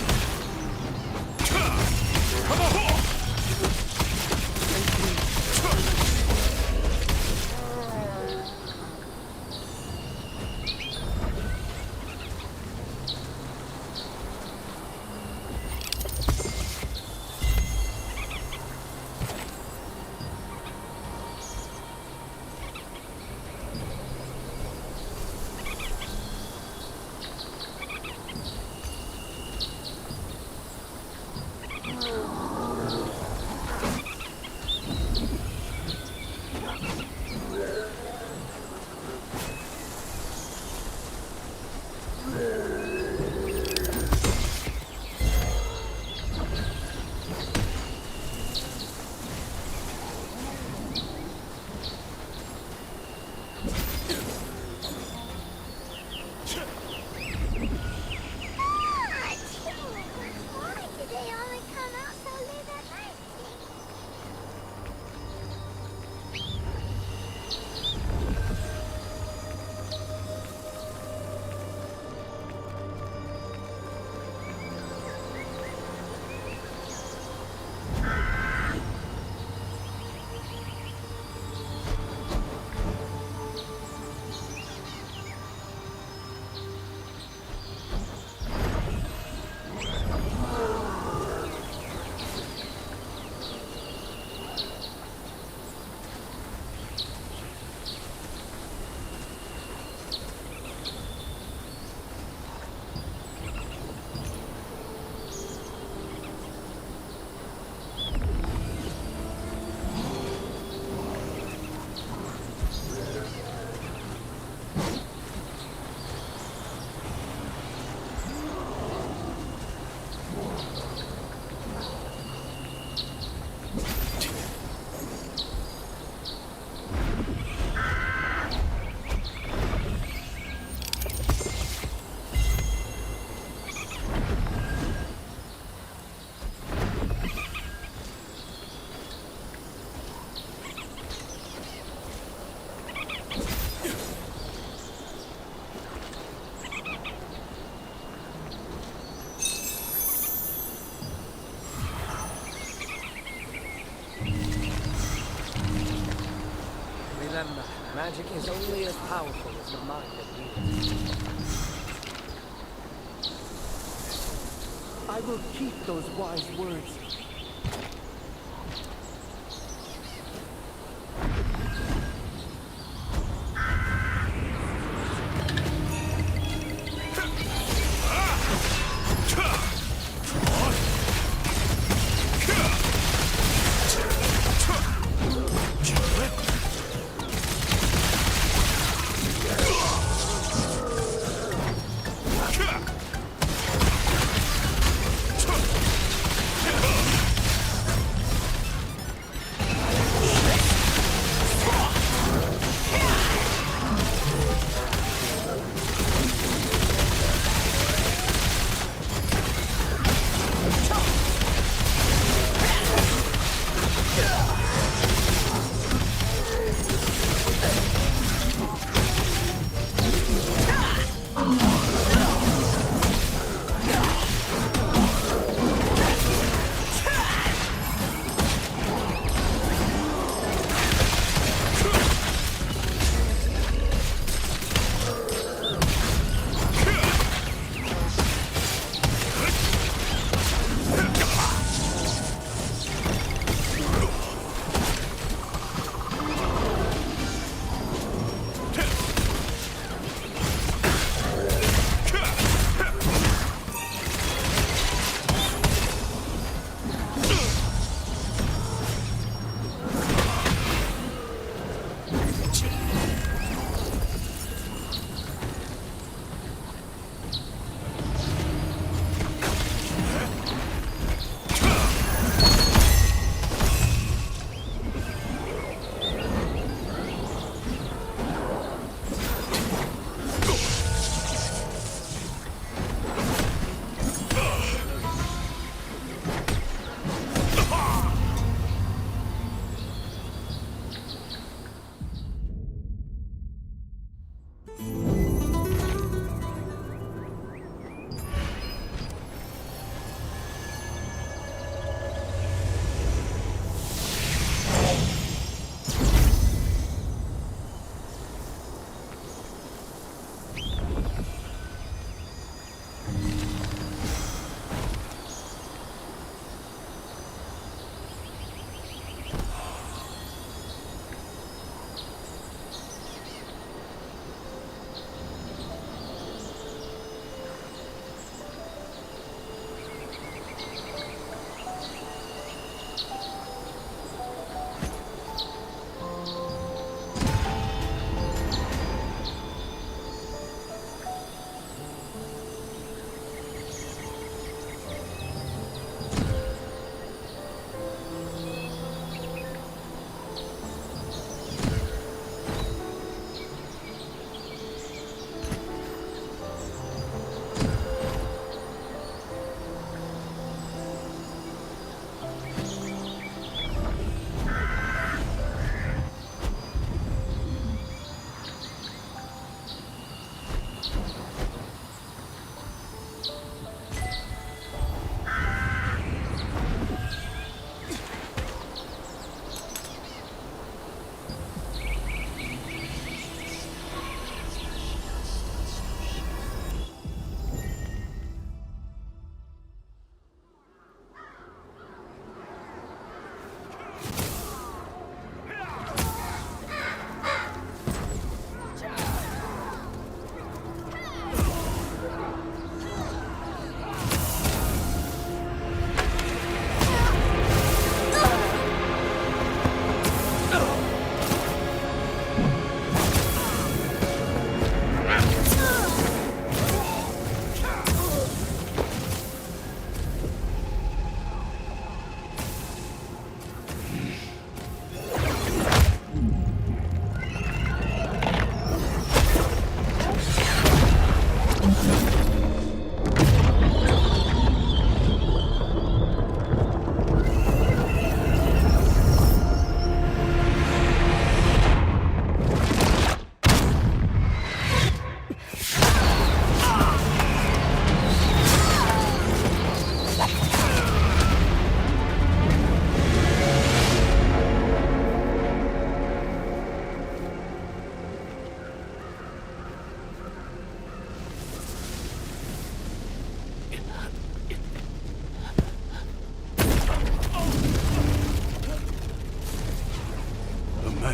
Remember, magic is only as powerful as the mind that wields it. I will keep those wise words.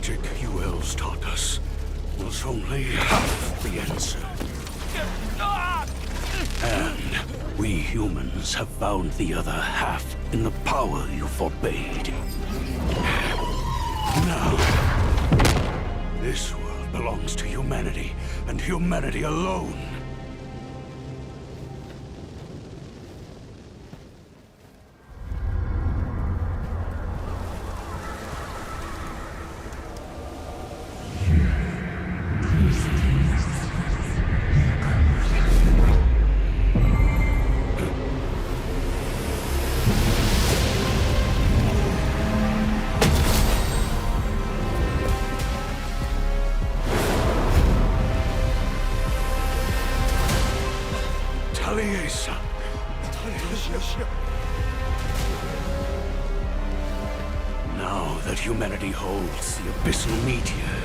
magic you elves taught us was only half the answer. And we humans have found the other half in the power you forbade. Now, this world belongs to humanity, and humanity alone. Now that humanity holds the abyssal meteor,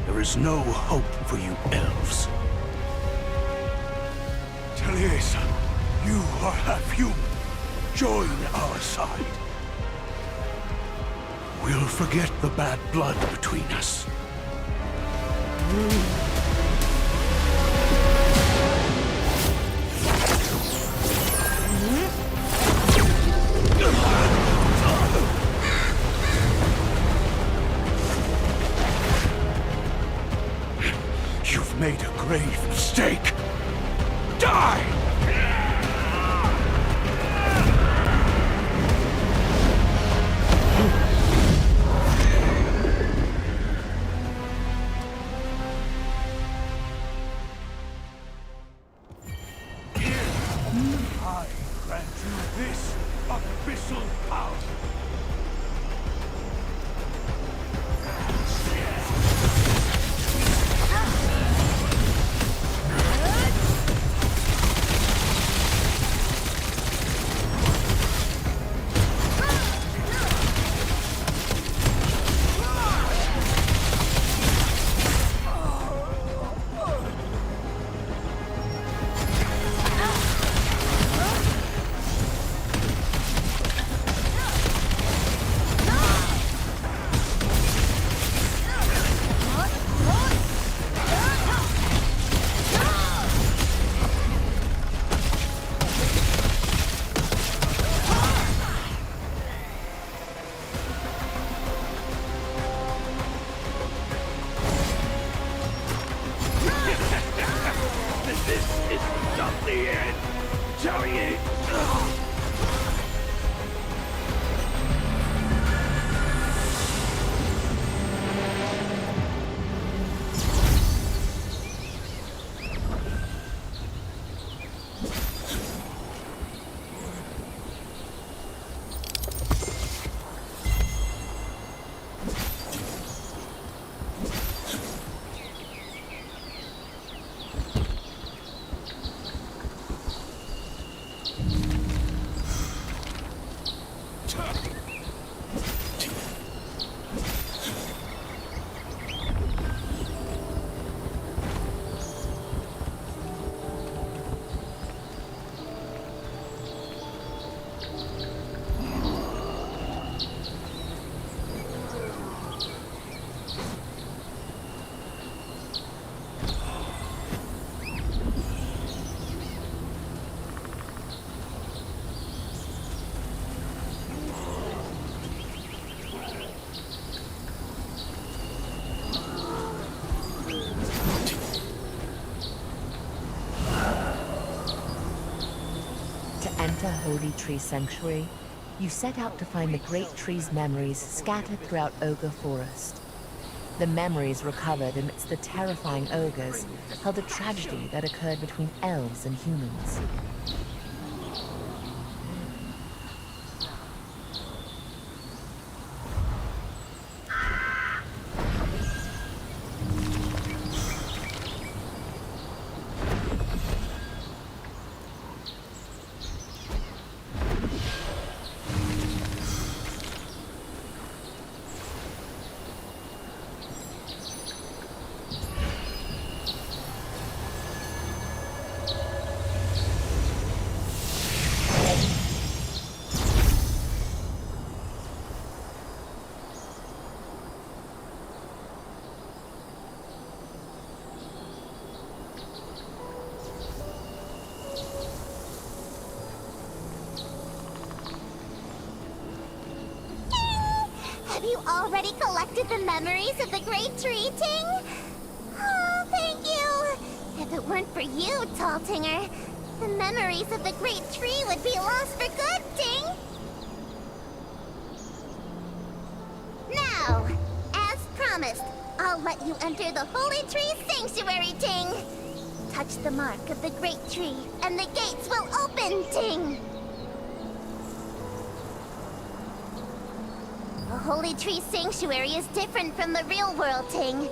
there is no hope for you elves. Taliesin, you are half human. Join our side. We'll forget the bad blood between us. You've made a grave mistake. Die! I grant you this abyssal power. enter Holy Tree Sanctuary, you set out to find the Great Tree's memories scattered throughout Ogre Forest. The memories recovered amidst the terrifying ogres held a tragedy that occurred between elves and humans. Have you already collected the memories of the Great Tree, Ting? Oh, thank you! If it weren't for you, Taltinger, the memories of the Great Tree would be lost for good, Ting! Now, as promised, I'll let you enter the Holy Tree Sanctuary, Ting! Touch the mark of the Great Tree, and the gates will open, Ting! The Holy Tree Sanctuary is different from the real world, Ting.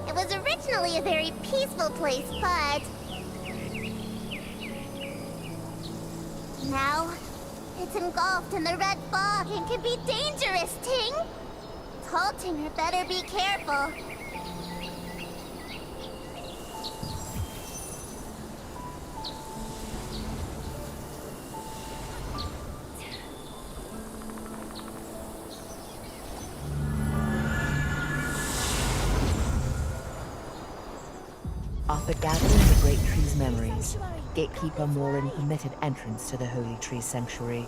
It was originally a very peaceful place, but... now, it's engulfed in the red fog and can be dangerous, Ting! Taltinger better be careful. After gathering the Great Tree's memories, Gatekeeper Morin permitted entrance to the Holy Tree Sanctuary.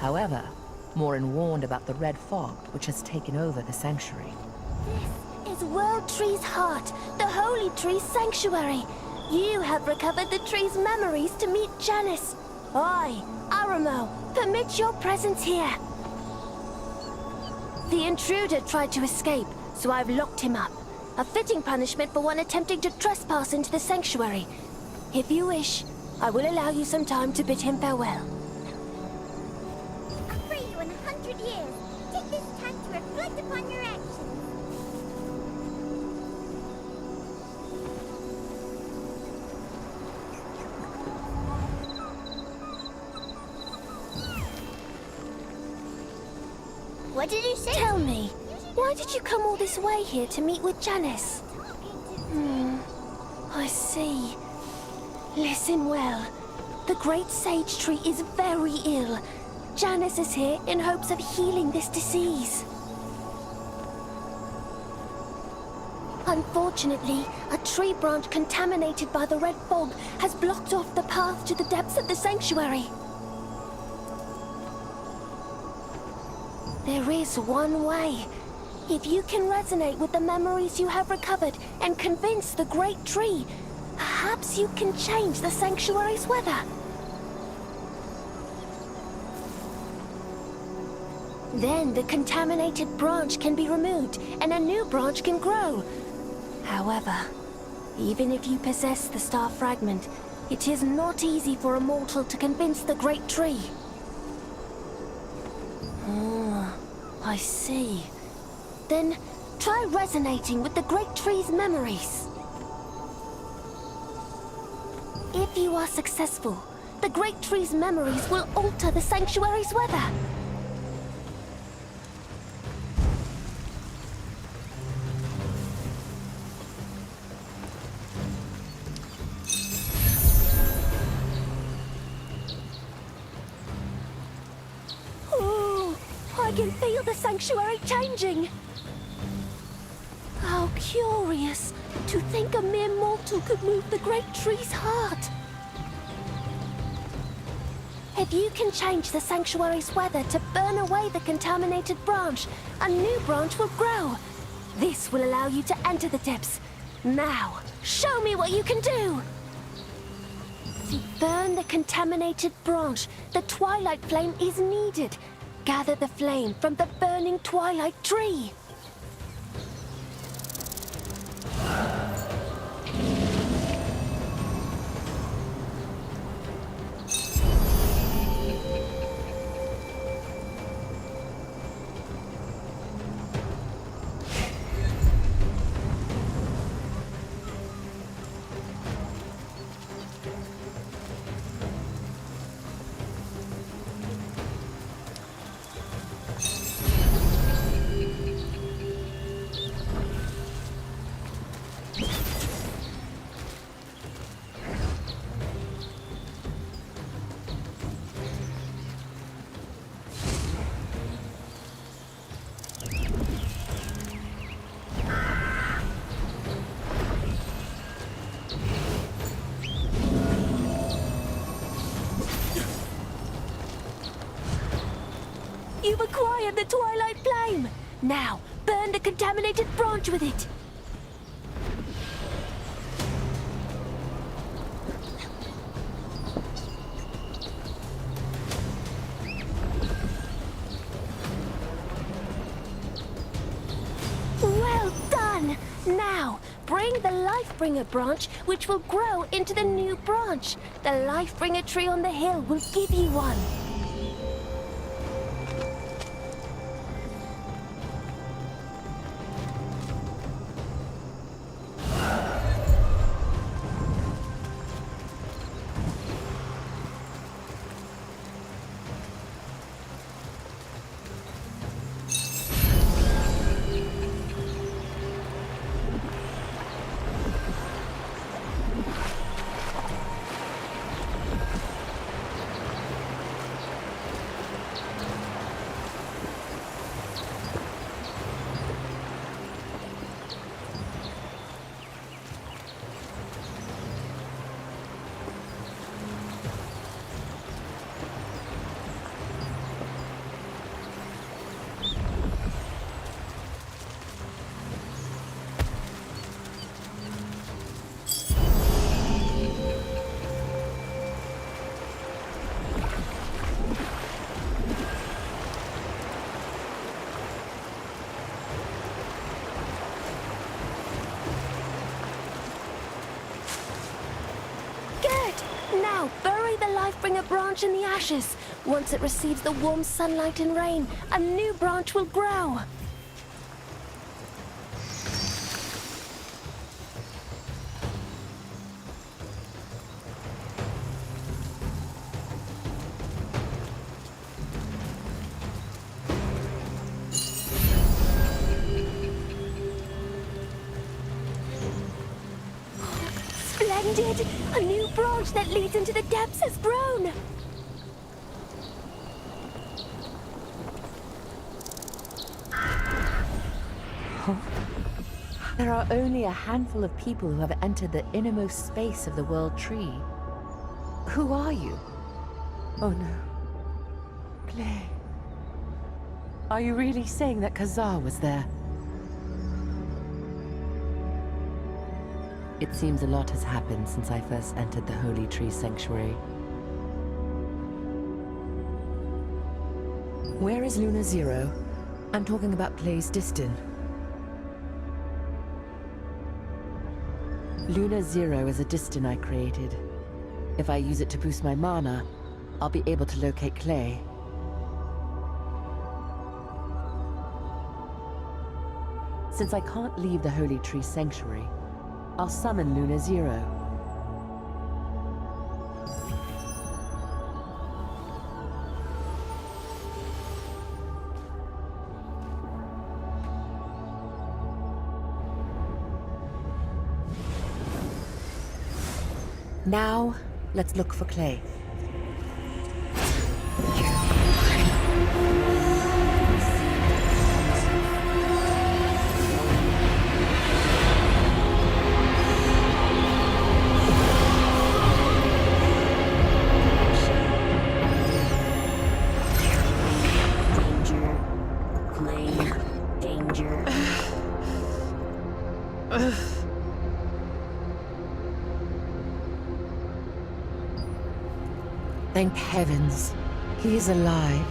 However, Morin warned about the red fog which has taken over the sanctuary. This is World Tree's heart, the Holy Tree Sanctuary. You have recovered the tree's memories to meet Janice. I, Aramo, permit your presence here. The intruder tried to escape, so I've locked him up. A fitting punishment for one attempting to trespass into the sanctuary. If you wish, I will allow you some time to bid him farewell. I'll free you in 100 years. Take this time to reflect upon your actions. What did you say? Tell me, why did you come all this way here to meet with Janice? I see. Listen well. The Great Sage Tree is very ill. Janice is here in hopes of healing this disease. Unfortunately, a tree branch contaminated by the red fog has blocked off the path to the depths of the sanctuary. There is one way. If you can resonate with the memories you have recovered and convince the Great Tree, perhaps you can change the sanctuary's weather. Then the contaminated branch can be removed and a new branch can grow. However, even if you possess the star fragment, it is not easy for a mortal to convince the Great Tree. I see. Then try resonating with the Great Tree's memories. If you are successful, the Great Tree's memories will alter the sanctuary's weather. I can feel the sanctuary changing. How curious to think a mere mortal could move the Great Tree's heart. If you can change the sanctuary's weather to burn away the contaminated branch, a new branch will grow. This will allow you to enter the depths. Now, show me what you can do! Burn the contaminated branch. The twilight flame is needed. Gather the flame from the burning twilight tree. You've acquired the twilight flame. Now, burn the contaminated branch with it. Well done! Now, bring the Lifebringer branch, which will grow into the new branch. The Lifebringer tree on the hill will give you one. Now, bury the Lifebringer branch in the ashes. Once it receives the warm sunlight and rain, a new branch will grow. Splendid! A new branch that leads into the depths has grown! There are only a handful of people who have entered the innermost space of the World Tree. Who are you? Oh no. Clay. Are you really saying that Kazar was there? It seems a lot has happened since I first entered the Holy Tree Sanctuary. Where is Luna Zero? I'm talking about Clay's Distin. Luna Zero is a Distin I created. If I use it to boost my mana, I'll be able to locate Clay. Since I can't leave the Holy Tree Sanctuary, I'll summon Luna Zero. Now, let's look for Clay. Thank heavens. He is alive.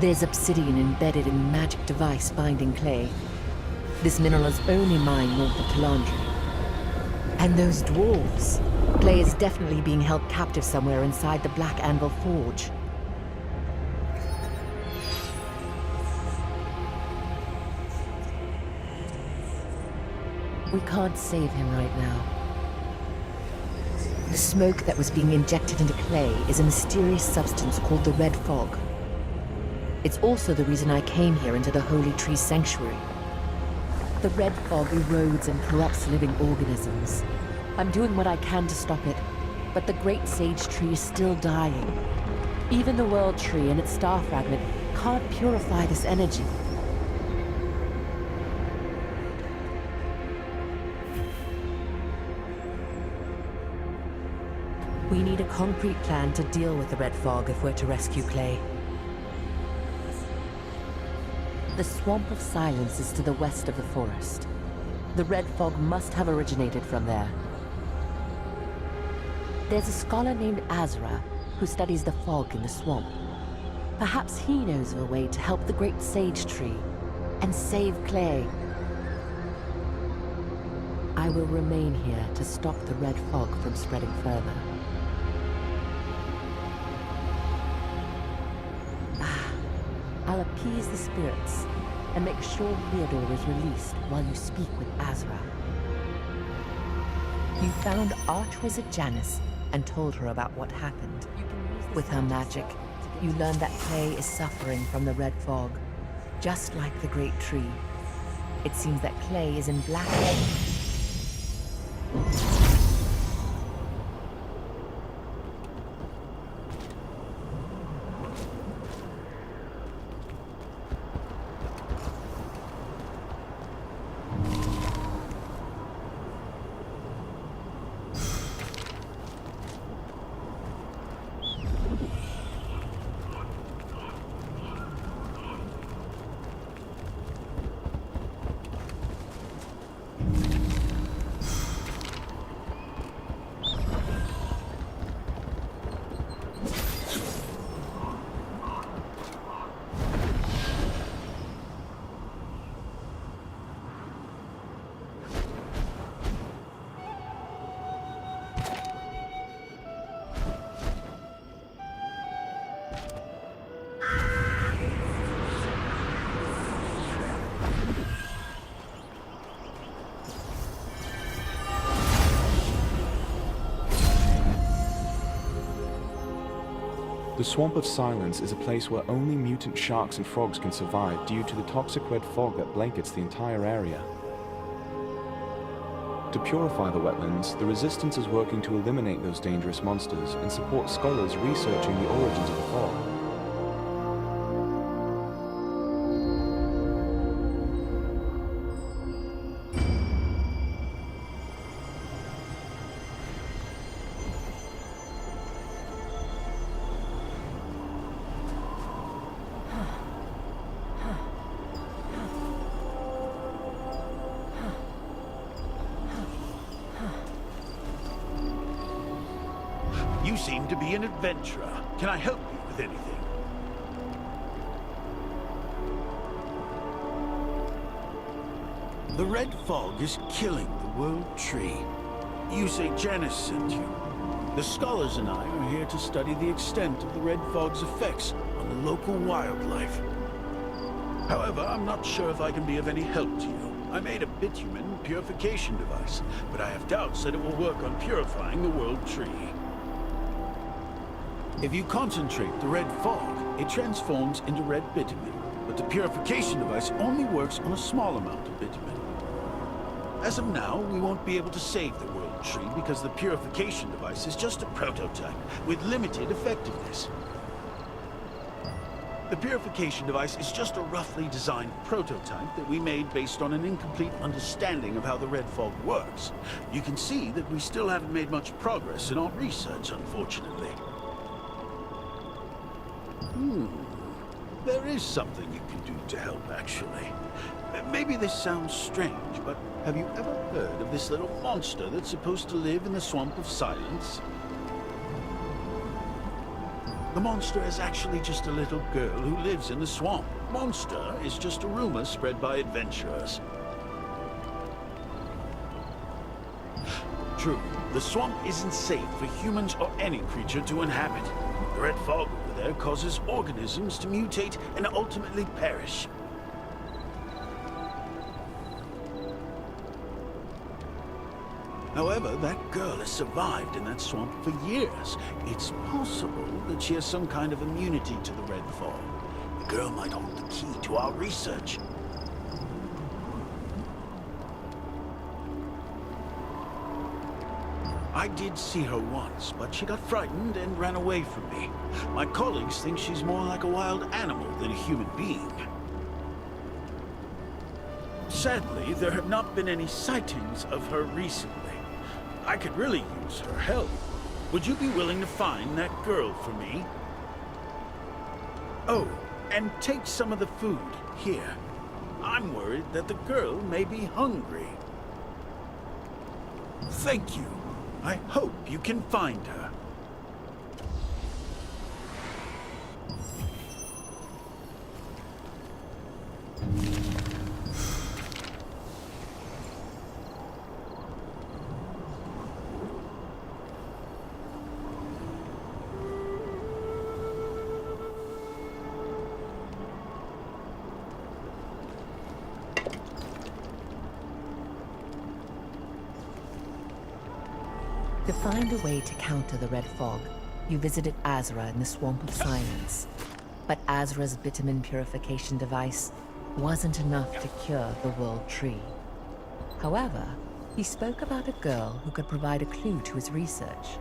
There's obsidian embedded in the magic device binding clay. This mineral is only mined north of Talandre. And those dwarves. Clay is definitely being held captive somewhere inside the Black Anvil Forge. We can't save him right now. The smoke that was being injected into Clay is a mysterious substance called the Red Fog. It's also the reason I came here into the Holy Tree Sanctuary. The Red Fog erodes and corrupts living organisms. I'm doing what I can to stop it, but the Great Sage Tree is still dying. Even the World Tree and its star fragment can't purify this energy. We need a concrete plan to deal with the Red Fog if we're to rescue Clay. The Swamp of Silence is to the west of the forest. The Red Fog must have originated from there. There's a scholar named Azra who studies the fog in the swamp. Perhaps he knows of a way to help the Great Sage Tree and save Clay. I will remain here to stop the Red Fog from spreading further. I'll appease the spirits and make sure Theodore is released while you speak with Azra. You found Archwizard Janice and told her about what happened. With her magic, you learned that Clay is suffering from the Red Fog, just like the Great Tree. It seems that Clay is in black. The Swamp of Silence is a place where only mutant sharks and frogs can survive due to the toxic red fog that blankets the entire area. To purify the wetlands, the Resistance is working to eliminate those dangerous monsters and support scholars researching the origins of the fog. You seem to be an adventurer. Can I help you with anything? The red fog is killing the World Tree. You say Janice sent you. The scholars and I are here to study the extent of the red fog's effects on the local wildlife. However, I'm not sure if I can be of any help to you. I made a bitumen purification device, but I have doubts that it will work on purifying the World Tree. If you concentrate the red fog, it transforms into red bitumen, but the purification device only works on a small amount of bitumen. As of now, we won't be able to save the World Tree because the purification device is just a prototype with limited effectiveness. The purification device is just a roughly designed prototype that we made based on an incomplete understanding of how the red fog works. You can see that we still haven't made much progress in our research, unfortunately. There is something you can do to help, actually. Maybe this sounds strange, but have you ever heard of this little monster that's supposed to live in the Swamp of Silence? The monster is actually just a little girl who lives in the swamp. Monster is just a rumor spread by adventurers. True, the swamp isn't safe for humans or any creature to inhabit. The red fog over there causes organisms to mutate and ultimately perish. However, that girl has survived in that swamp for years. It's possible that she has some kind of immunity to the red fog. The girl might hold the key to our research. I did see her once, but she got frightened and ran away from me. My colleagues think she's more like a wild animal than a human being. Sadly, there have not been any sightings of her recently. I could really use her help. Would you be willing to find that girl for me? Oh, and take some of the food here. I'm worried that the girl may be hungry. Thank you. I hope you can find her. To find a way to counter the red fog, you visited Azra in the Swamp of Silence. But Azra's bitumen purification device wasn't enough to cure the world tree. However, he spoke about a girl who could provide a clue to his research.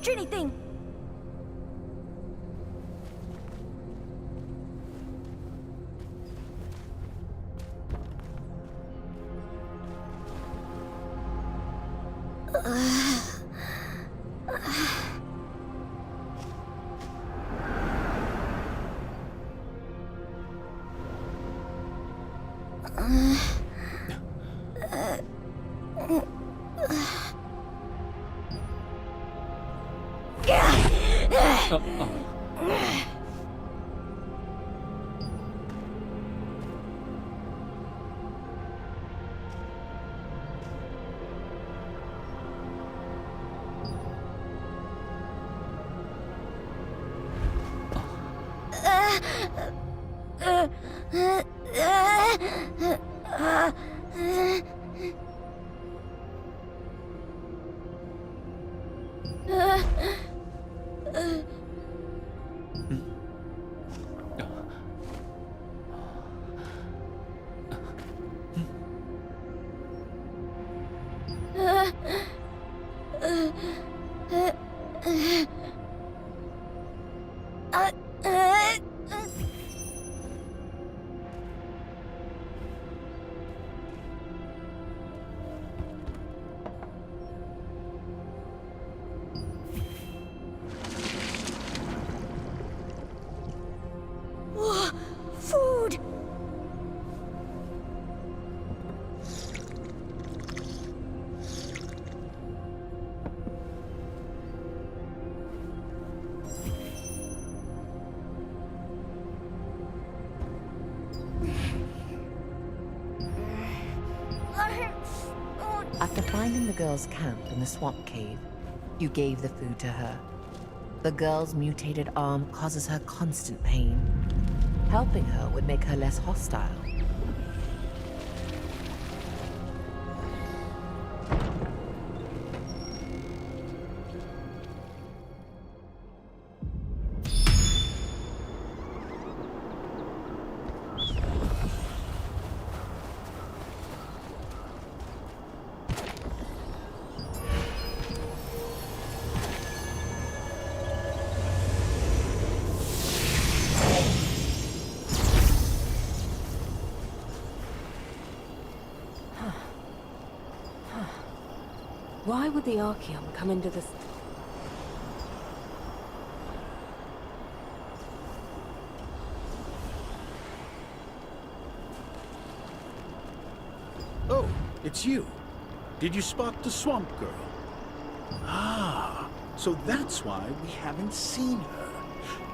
touch anything! Food! After finding the girl's camp in the swamp cave, you gave the food to her. The girl's mutated arm causes her constant pain. Helping her would make her less hostile. Why would the Archeon come into this? Oh, it's you. Did you spot the swamp girl? Ah, so that's why we haven't seen her.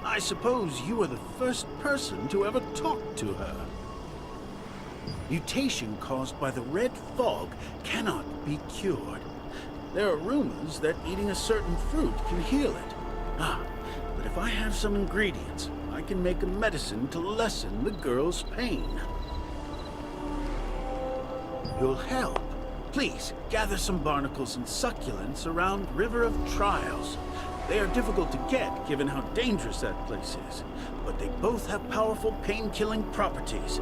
I suppose you are the first person to ever talk to her. Mutation caused by the red fog cannot be cured. There are rumors that eating a certain fruit can heal it. But if I have some ingredients, I can make a medicine to lessen the girl's pain. You'll help. Please, gather some barnacles and succulents around River of Trials. They are difficult to get, given how dangerous that place is, but they both have powerful pain-killing properties.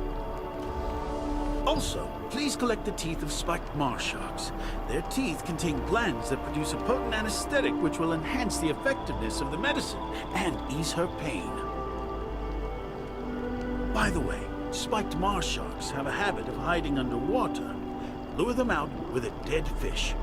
Also, please collect the teeth of spiked marsharks. Their teeth contain glands that produce a potent anesthetic which will enhance the effectiveness of the medicine and ease her pain. By the way, spiked marsharks have a habit of hiding underwater. Lure them out with a dead fish.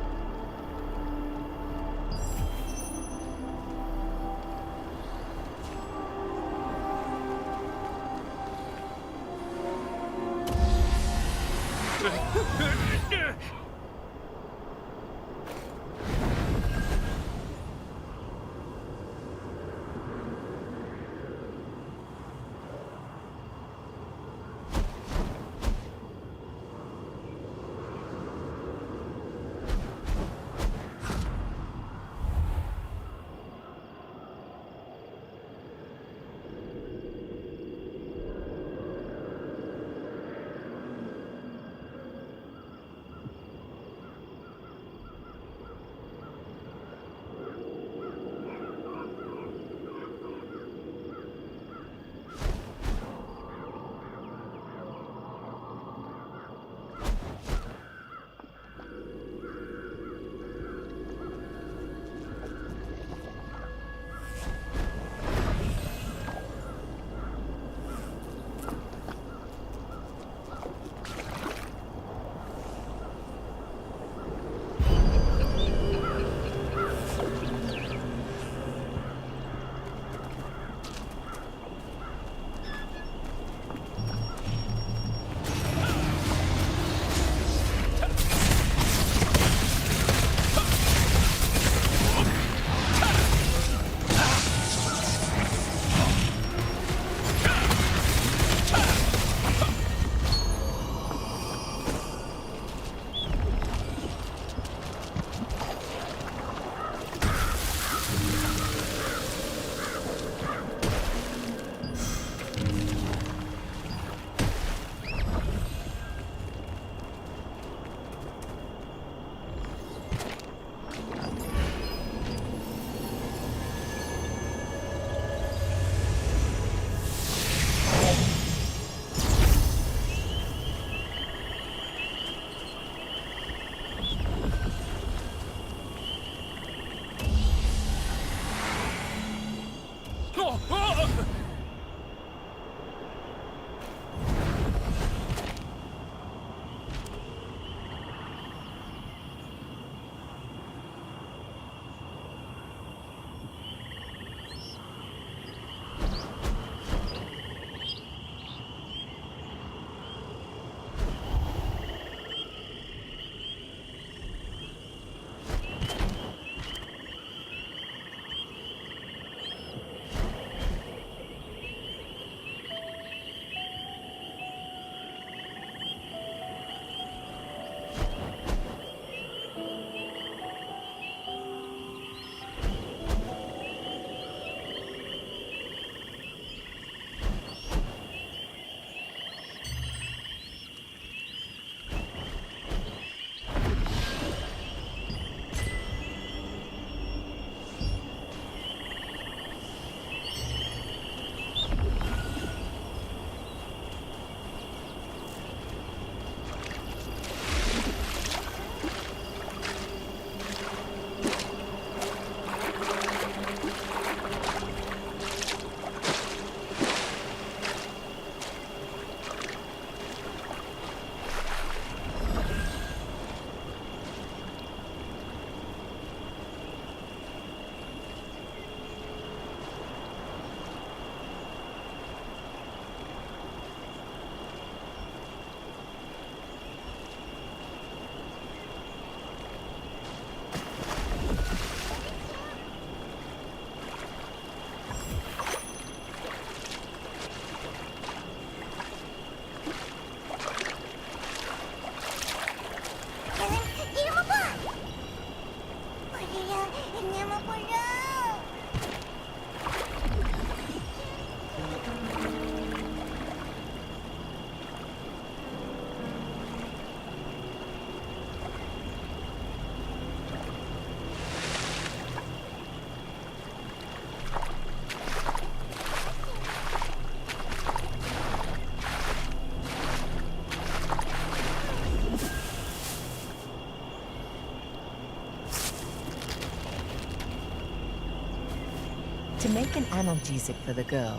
make an analgesic for the girl,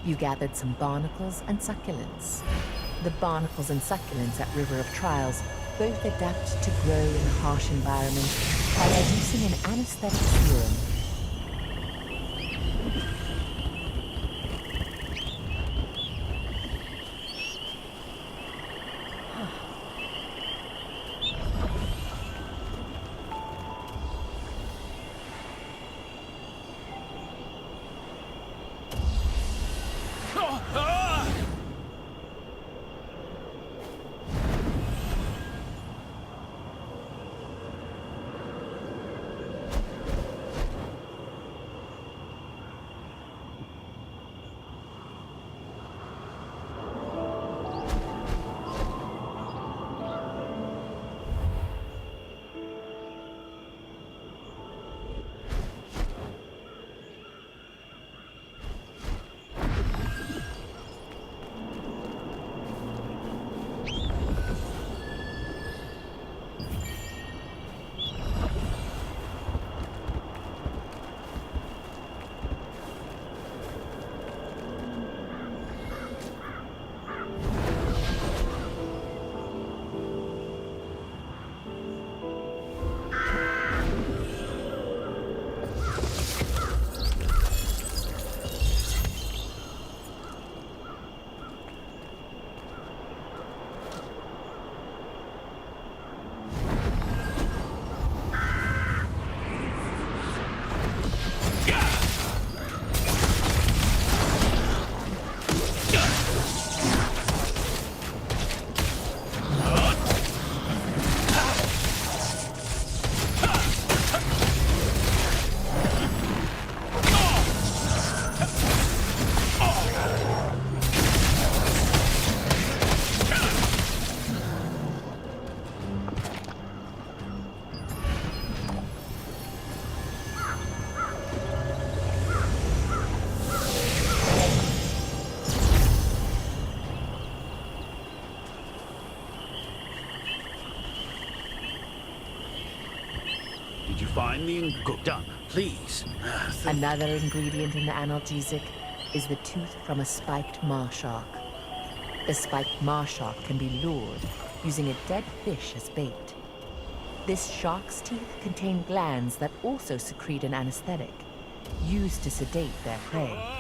you gathered some barnacles and succulents. The barnacles and succulents at River of Trials both adapt to grow in a harsh environment by producing an anesthetic serum. Did you find the Go done, please. Another ingredient in the analgesic is the tooth from a spiked marshark. The spiked marshark can be lured using a dead fish as bait. This shark's teeth contain glands that also secrete an anesthetic, used to sedate their prey.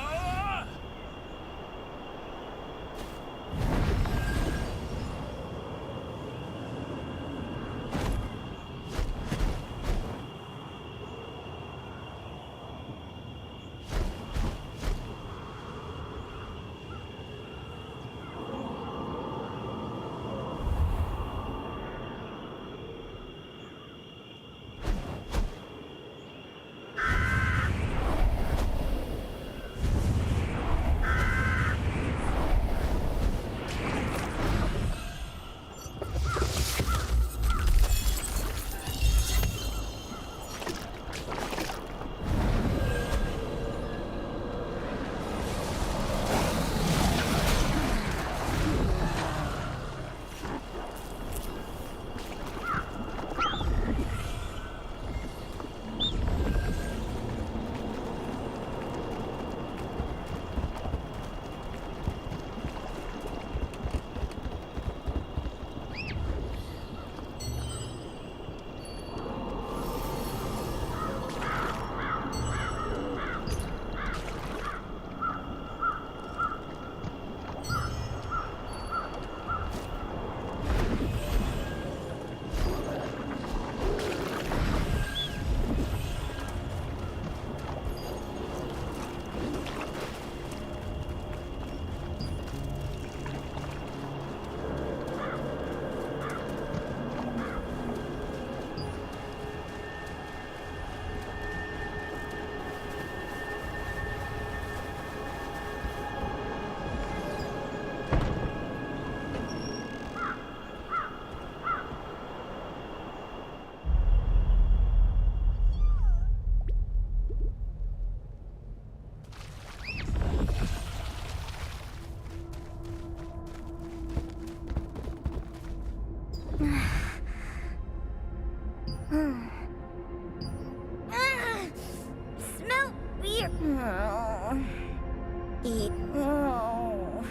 Eat. Oh.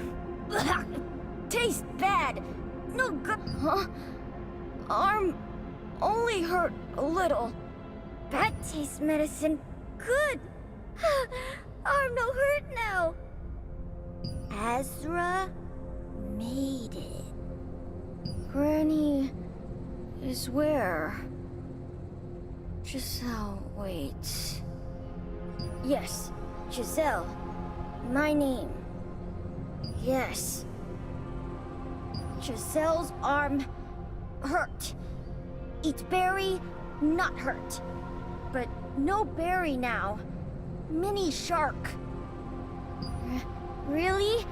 Tastes bad. No good. Huh? Arm only hurt a little. Bad taste medicine. Good. Arm no hurt now. Azra made it. Granny is where? Giselle, wait. Yes, Giselle. My name. Yes. Giselle's arm hurt. Eat berry, not hurt. But no berry now. Mini shark. Really?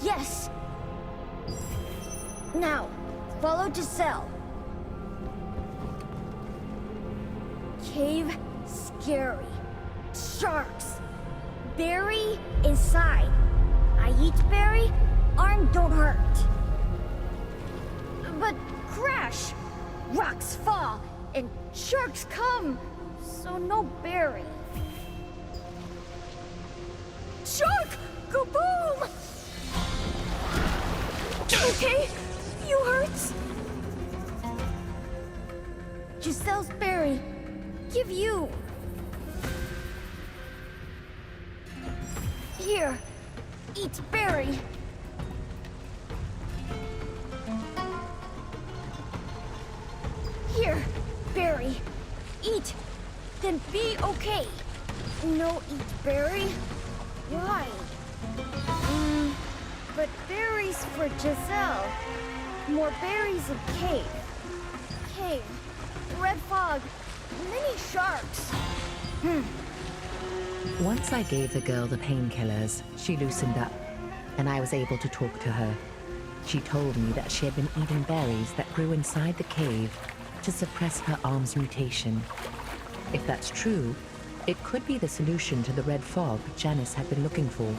Yes. Now, follow Giselle. Cave scary. Sharks. Berry inside. I eat berry, arm don't hurt. But crash. Rocks fall and sharks come. So no berry. Shark! Kaboom! Okay, you hurt? Giselle's berry. Give you. Here, eat berry. Here, berry. Eat, then be okay. No eat berry? Why? But berries for Giselle. More berries in cave. Cave. Red fog. Many sharks. Once I gave the girl the painkillers, she loosened up, and I was able to talk to her. She told me that she had been eating berries that grew inside the cave to suppress her arm's mutation. If that's true, it could be the solution to the red fog Janice had been looking for.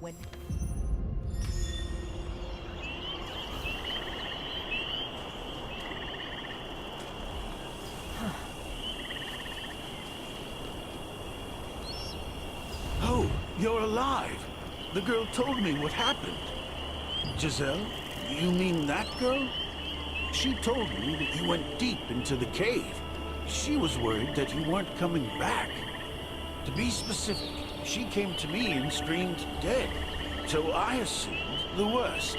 when... Oh, you're alive. The girl told me what happened. Giselle? You mean that girl? She told me that you went deep into the cave. She was worried that you weren't coming back. To be specific, she came to me and screamed dead. So I assumed the worst.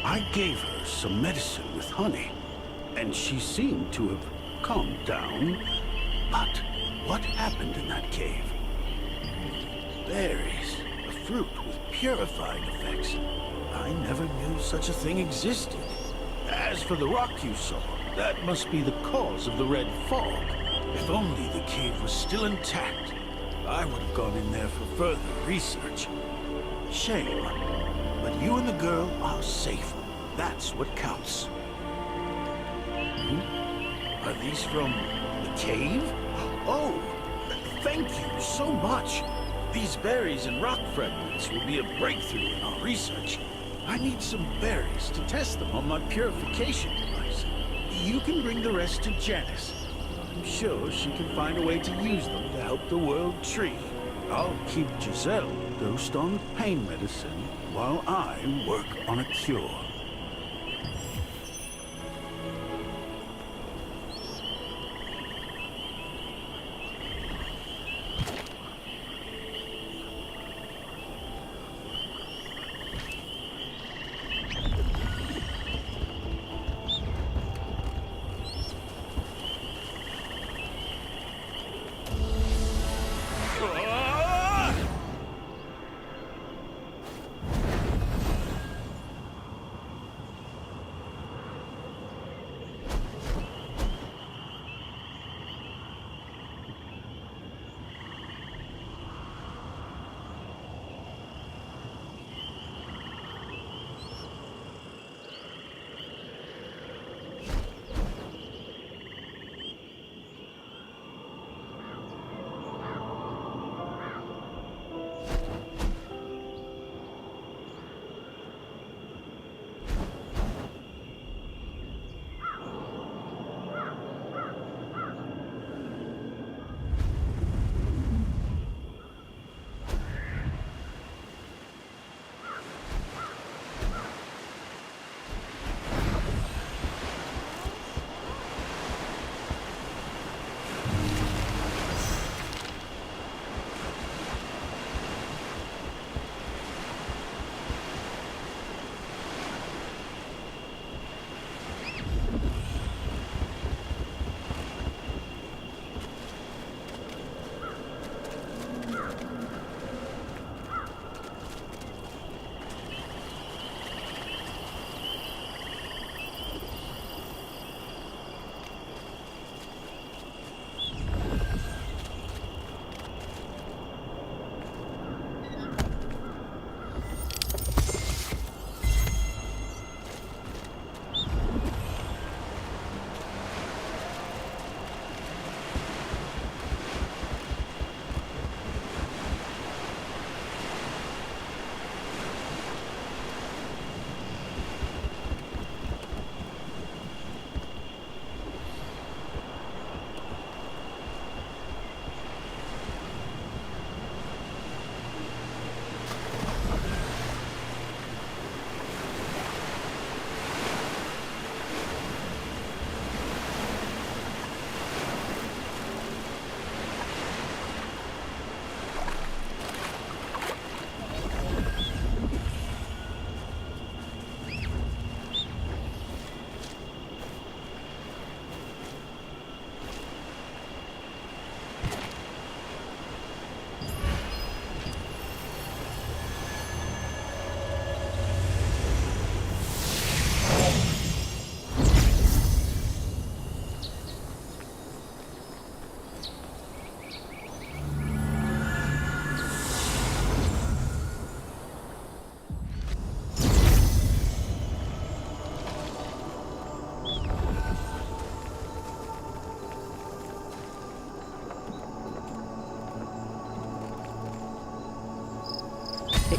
I gave her some medicine with honey, and she seemed to have calmed down. But what happened in that cave? Berries, a fruit with purifying effects. I never knew such a thing existed. As for the rock you saw, that must be the cause of the red fog. If only the cave was still intact, I would have gone in there for further research. Shame. But you and the girl are safe. That's what counts. Are these from the cave? Oh, thank you so much. These berries and rock fragments will be a breakthrough in our research. I need some berries to test them on my purification device. You can bring the rest to Janice. I'm sure she can find a way to use them to help the world tree. I'll keep Giselle dosed on pain medicine while I work on a cure.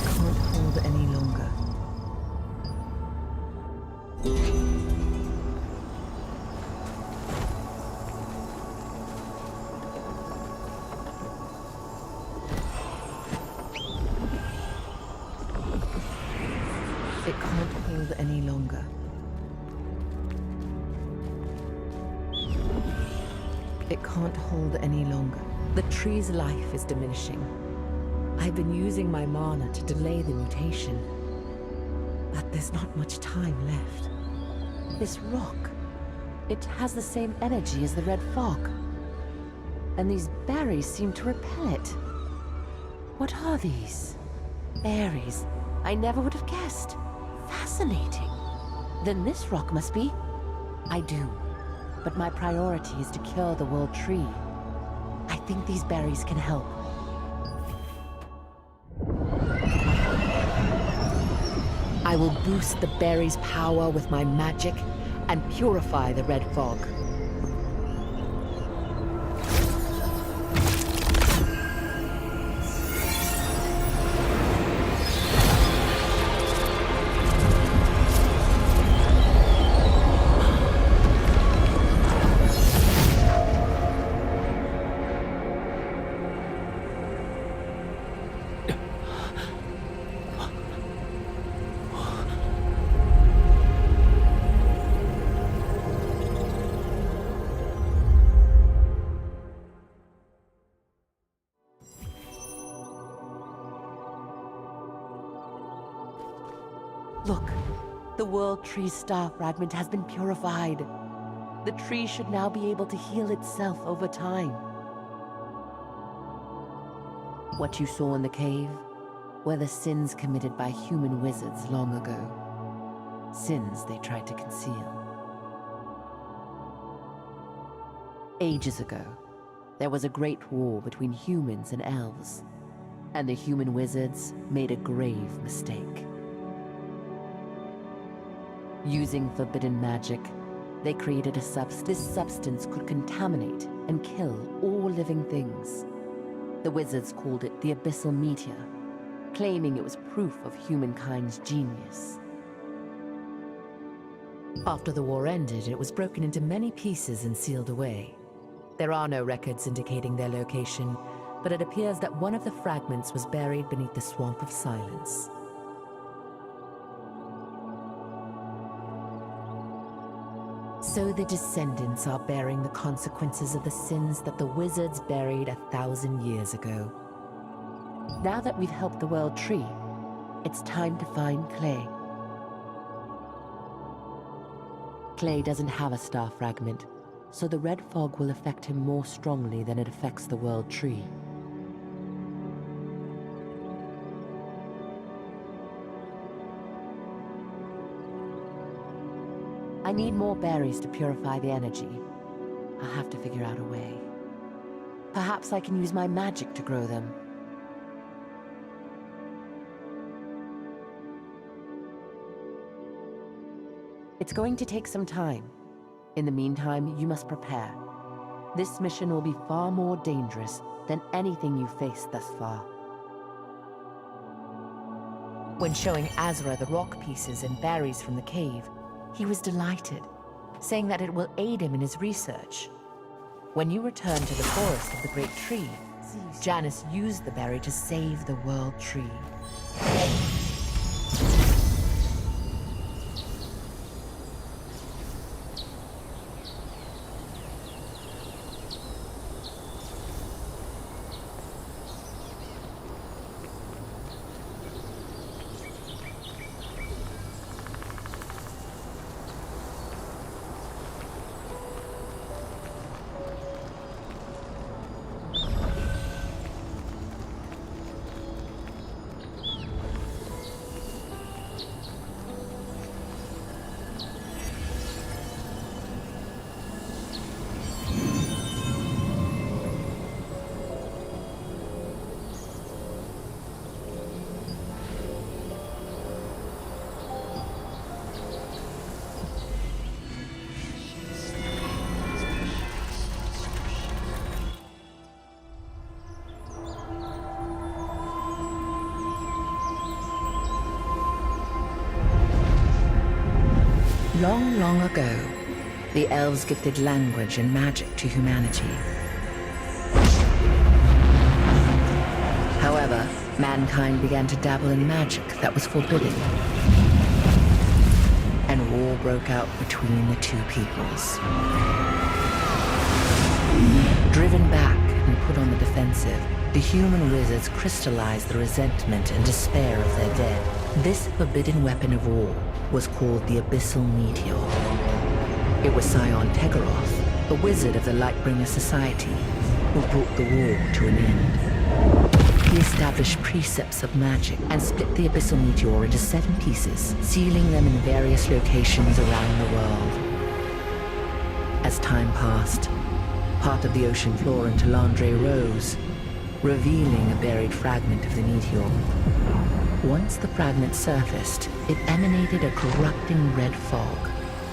can't hold any longer. It can't hold any longer. It can't hold any longer. The tree's life is diminishing. I've been using my mana to delay the mutation, but there's not much time left. This rock, it has the same energy as the red fog, and these berries seem to repel it. What are these? Berries. I never would have guessed. Fascinating. Then this rock must be... I do, but my priority is to cure the world tree. I think these berries can help. I will boost the berry's power with my magic and purify the red fog. Look, the World Tree's star fragment has been purified. The tree should now be able to heal itself over time. What you saw in the cave were the sins committed by human wizards long ago. Sins they tried to conceal. Ages ago, there was a great war between humans and elves, and the human wizards made a grave mistake. Using forbidden magic, they created a substance. This substance could contaminate and kill all living things. The wizards called it the Abyssal Meteor, claiming it was proof of humankind's genius. After the war ended, it was broken into many pieces and sealed away. There are no records indicating their location, but it appears that one of the fragments was buried beneath the Swamp of Silence. So the descendants are bearing the consequences of the sins that the wizards buried 1,000 years ago. Now that we've helped the World Tree, it's time to find Clay. Clay doesn't have a star fragment, so the red fog will affect him more strongly than it affects the World Tree. I need more berries to purify the energy. I'll have to figure out a way. Perhaps I can use my magic to grow them. It's going to take some time. In the meantime, you must prepare. This mission will be far more dangerous than anything you've faced thus far. When showing Azra the rock pieces and berries from the cave, he was delighted, saying that it will aid him in his research. When you return to the forest of the Great Tree, Janice used the berry to save the World Tree. Long, long ago, the elves gifted language and magic to humanity. However, mankind began to dabble in magic that was forbidden. And war broke out between the two peoples. Driven back and put on the defensive, the human wizards crystallized the resentment and despair of their dead. This forbidden weapon of war was called the Abyssal Meteor. It was Scion Tegaroth, a wizard of the Lightbringer Society, who brought the war to an end. He established precepts of magic and split the Abyssal Meteor into 7 pieces, sealing them in various locations around the world. As time passed, part of the ocean floor in Talandre rose, revealing a buried fragment of the meteor. Once the fragment surfaced, it emanated a corrupting red fog,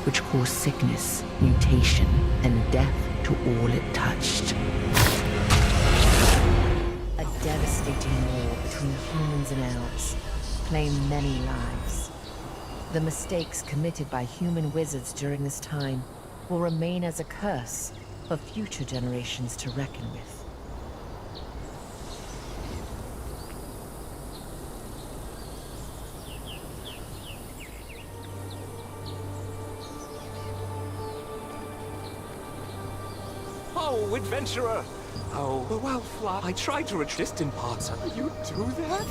which caused sickness, mutation, and death to all it touched. A devastating war between humans and elves claimed many lives. The mistakes committed by human wizards during this time will remain as a curse for future generations to reckon with. Oh, adventurer! Oh, well, Flat, I tried to reach distant parts. You do that?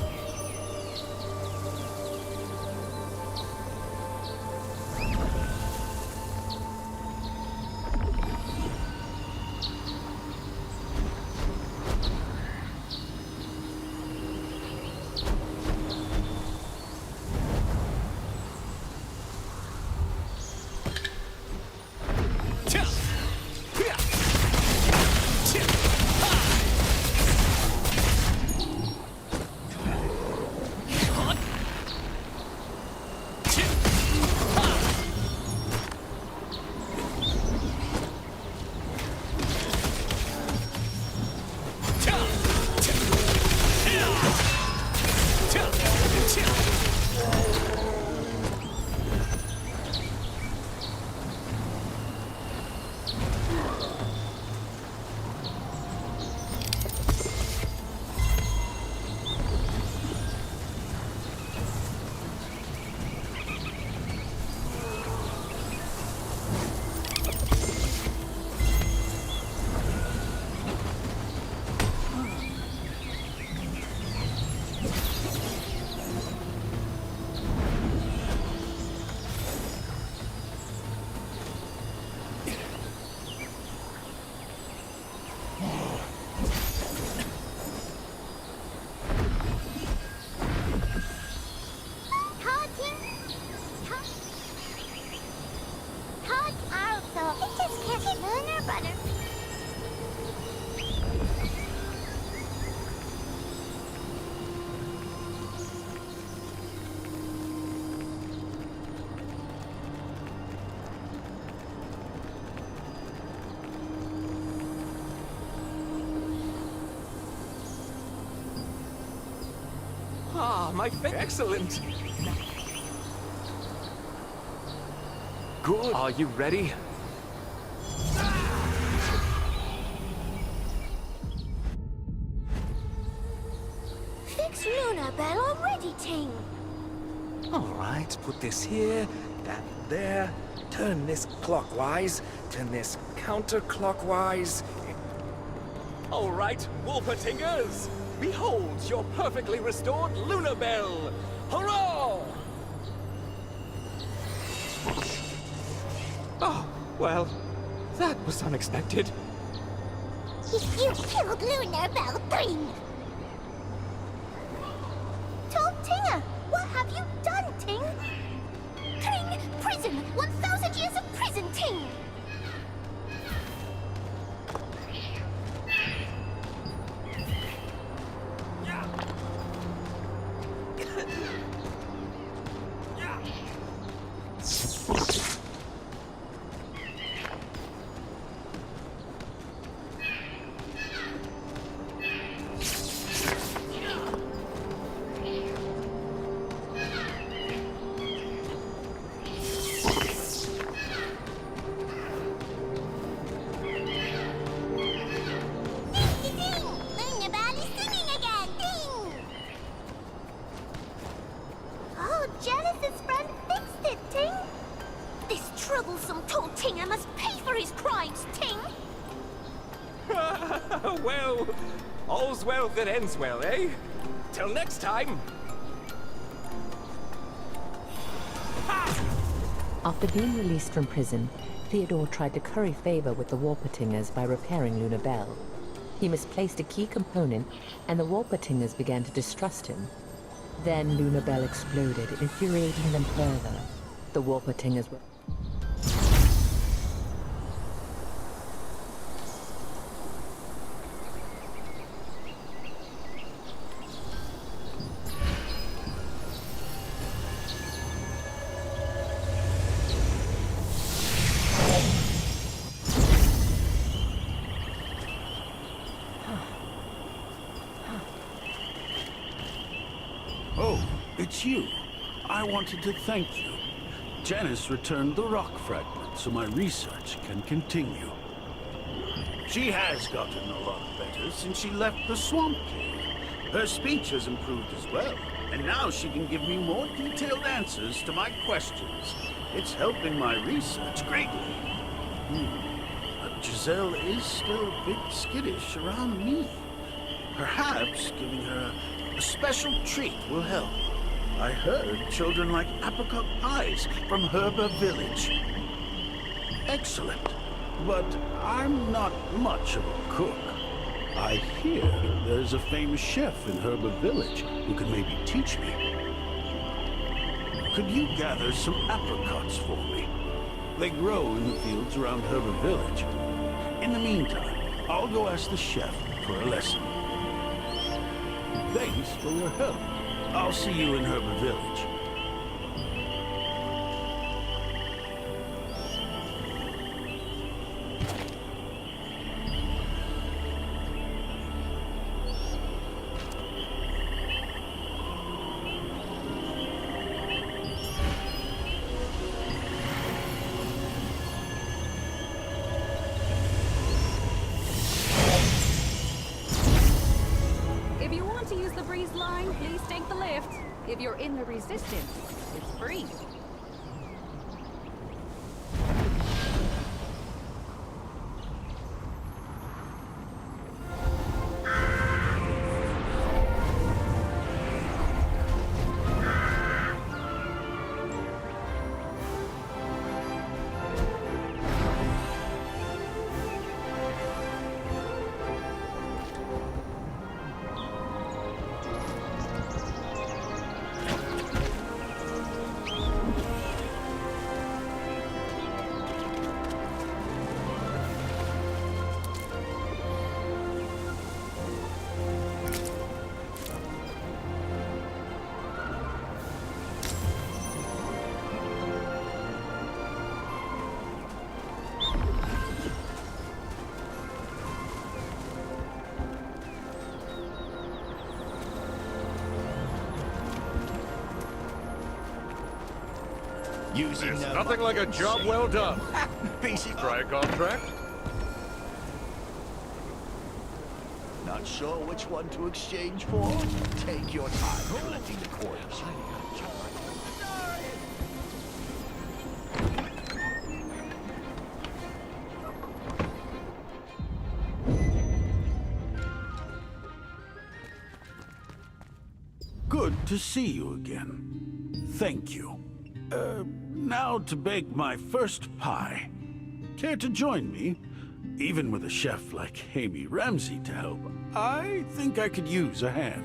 Ah, excellent! Good. Are you ready? Fix Luna Bell already, Ting. All right, put this here, that there. Turn this clockwise, turn this counterclockwise. All right, Wolpertingers! Behold your perfectly restored Luna Bell! Hurrah! Oh, well, that was unexpected. You killed Luna Bell, Ting! Told Tinger, what have you done, Ting? Ting, prison! 1,000 years of prison, Ting! longsome tall Tinger must pay for his crimes, Ting! Well, all's well that ends well, eh? Till next time! After being released from prison, Theodore tried to curry favor with the Warpatingers by repairing Luna Bell. He misplaced a key component, and the Warpatingers began to distrust him. Then Luna Bell exploded, infuriating them further. The Warpatingers were... Oh, it's you. I wanted to thank you. Janice returned the rock fragment so my research can continue. She has gotten a lot better since she left the swamp cave. Her speech has improved as well, and now she can give me more detailed answers to my questions. It's helping my research greatly. But Giselle is still a bit skittish around me. Perhaps giving her a special treat will help. I heard children like apricot pies from Herba Village. Excellent. But I'm not much of a cook. I hear there's a famous chef in Herba Village who could maybe teach me. Could you gather some apricots for me? They grow in the fields around Herba Village. In the meantime, I'll go ask the chef for a lesson. Thanks for your help. I'll see you in Herba Village. If you want to use the breeze line, please take the lift. If you're in the resistance, it's free. There's nothing like a job well done. Try a contract? Not sure which one to exchange for? Take your time collecting the coins. Good to see you again. Thank you. Now to bake my first pie. Care to join me? Even with a chef like Amy Ramsey to help, I think I could use a hand.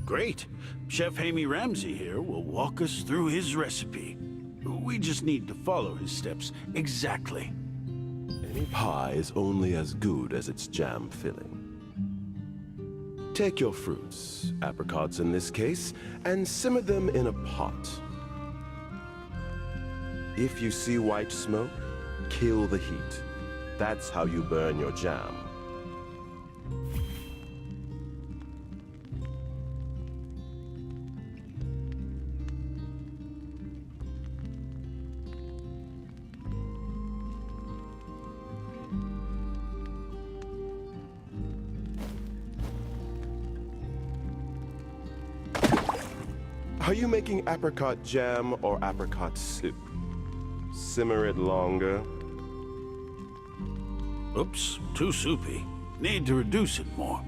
Great. Chef Amy Ramsey here will walk us through his recipe. We just need to follow his steps exactly. Any pie is only as good as its jam filling. Take your fruits, apricots in this case, and simmer them in a pot. If you see white smoke, kill the heat. That's how you burn your jam. Are you making apricot jam or apricot soup? Simmer it longer. Oops, too soupy. Need to reduce it more.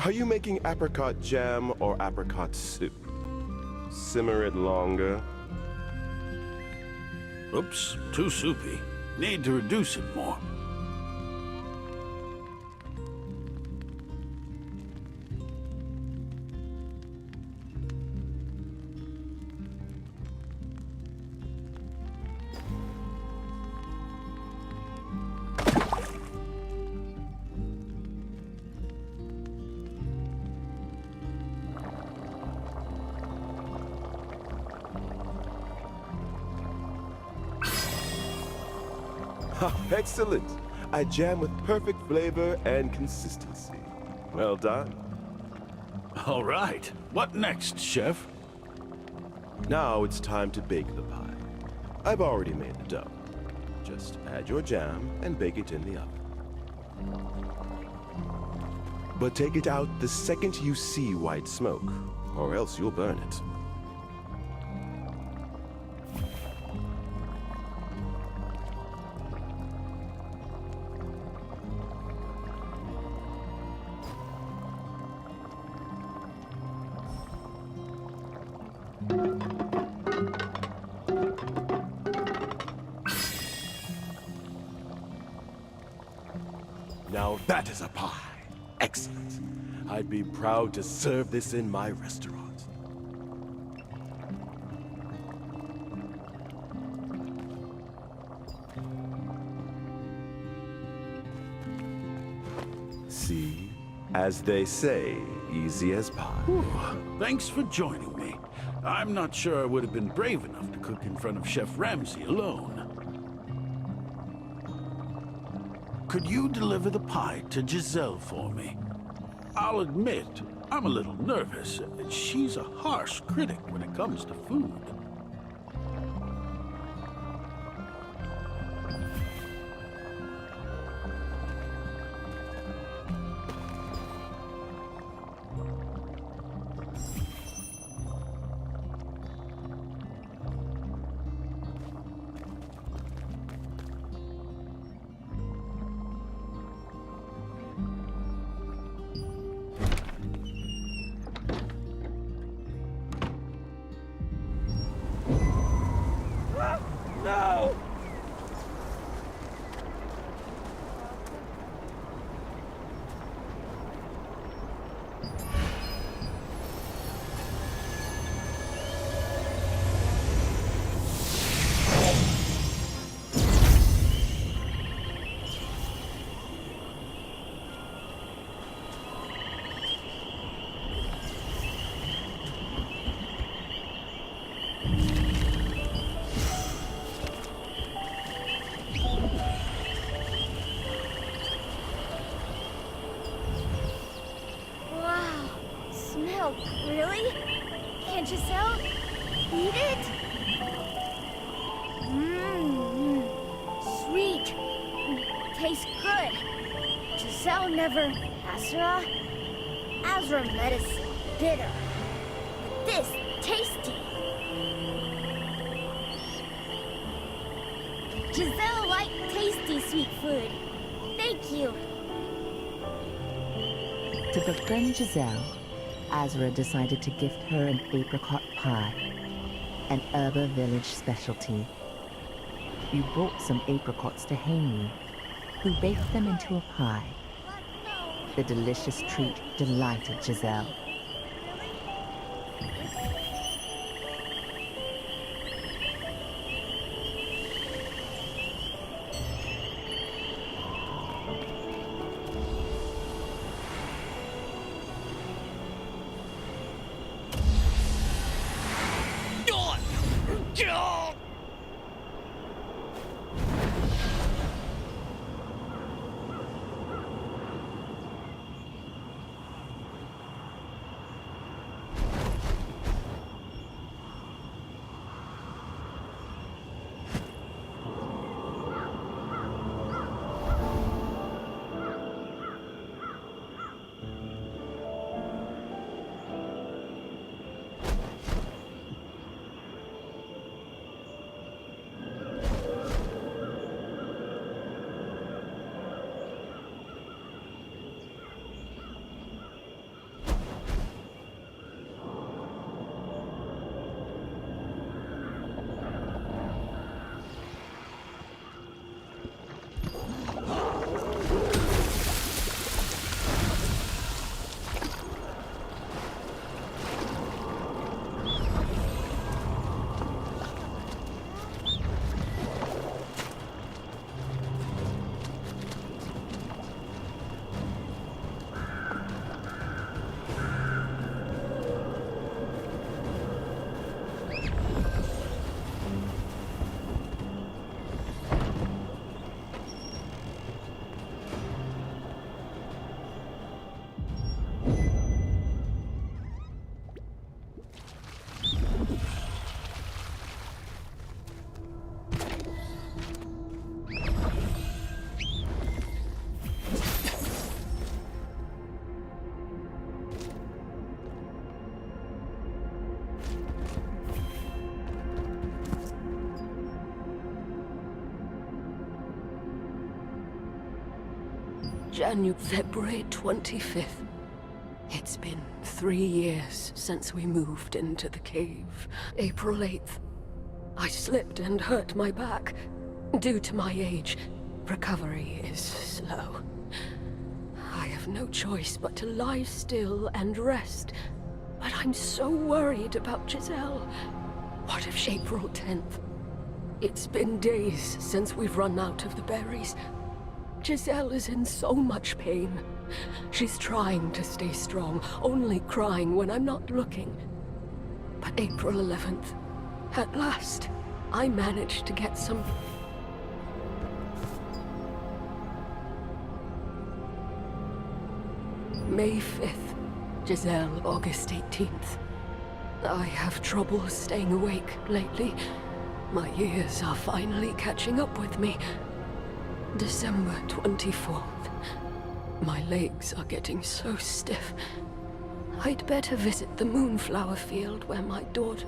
Are you making apricot jam or apricot soup? Simmer it longer. Oops, too soupy. Need to reduce it more. Excellent. A jam with perfect flavor and consistency. Well done. All right. What next, Chef? Now it's time to bake the pie. I've already made the dough. Just add your jam and bake it in the oven. But take it out the second you see white smoke, or else you'll burn it. Now that is a pie. Excellent. I'd be proud to serve this in my restaurant. See? As they say, easy as pie. Whew. Thanks for joining me. I'm not sure I would have been brave enough to cook in front of Chef Ramsay alone. Could you deliver the pie to Giselle for me? I'll admit, I'm a little nervous. She's a harsh critic when it comes to food. No! Really? Can't Giselle eat it? Sweet. Tastes good. Giselle never... Azra? Azra medicine. Bitter. But this, tasty. Giselle liked tasty sweet food. Thank you. To befriend Giselle, Azra decided to gift her an apricot pie, an Erba village specialty. You brought some apricots to Haney, who baked them into a pie. The delicious treat delighted Giselle. February 25th. It's been 3 years since we moved into the cave. April 8th. I slipped and hurt my back. Due to my age, recovery is slow. I have no choice but to lie still and rest. But I'm so worried about Giselle. What if April 10th? It's been days since we've run out of the berries. Giselle is in so much pain. She's trying to stay strong, only crying when I'm not looking. But April 11th, at last, I managed to get some... May 5th, Giselle, August 18th. I have trouble staying awake lately. My years are finally catching up with me. December 24th. My legs are getting so stiff. I'd better visit the moonflower field where my daughter...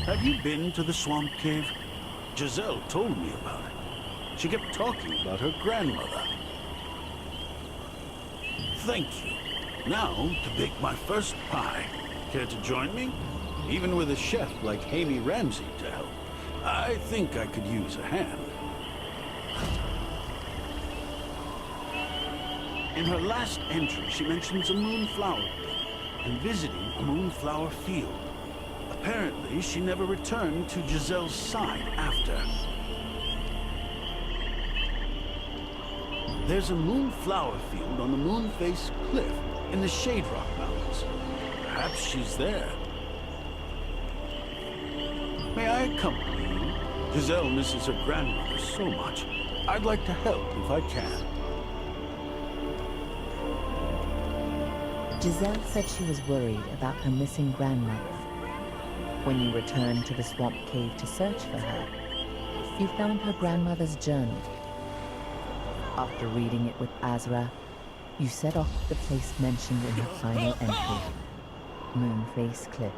Have you been to the swamp cave? Giselle told me about it. She kept talking about her grandmother. Thank you. Now, to bake my first pie. Care to join me? Even with a chef like Amy Ramsey to help, I think I could use a hand. In her last entry, she mentions a moonflower and visiting a moonflower field. Apparently, she never returned to Giselle's side after. There's a moonflower field on the Moonface Cliff in the Shade Rock Mountains. Perhaps she's there. May I accompany you? Giselle misses her grandmother so much. I'd like to help if I can. Giselle said she was worried about her missing grandmother. When you returned to the swamp cave to search for her, you found her grandmother's journal. After reading it with Azra, you set off to the place mentioned in her final entry, Moonface Cliff.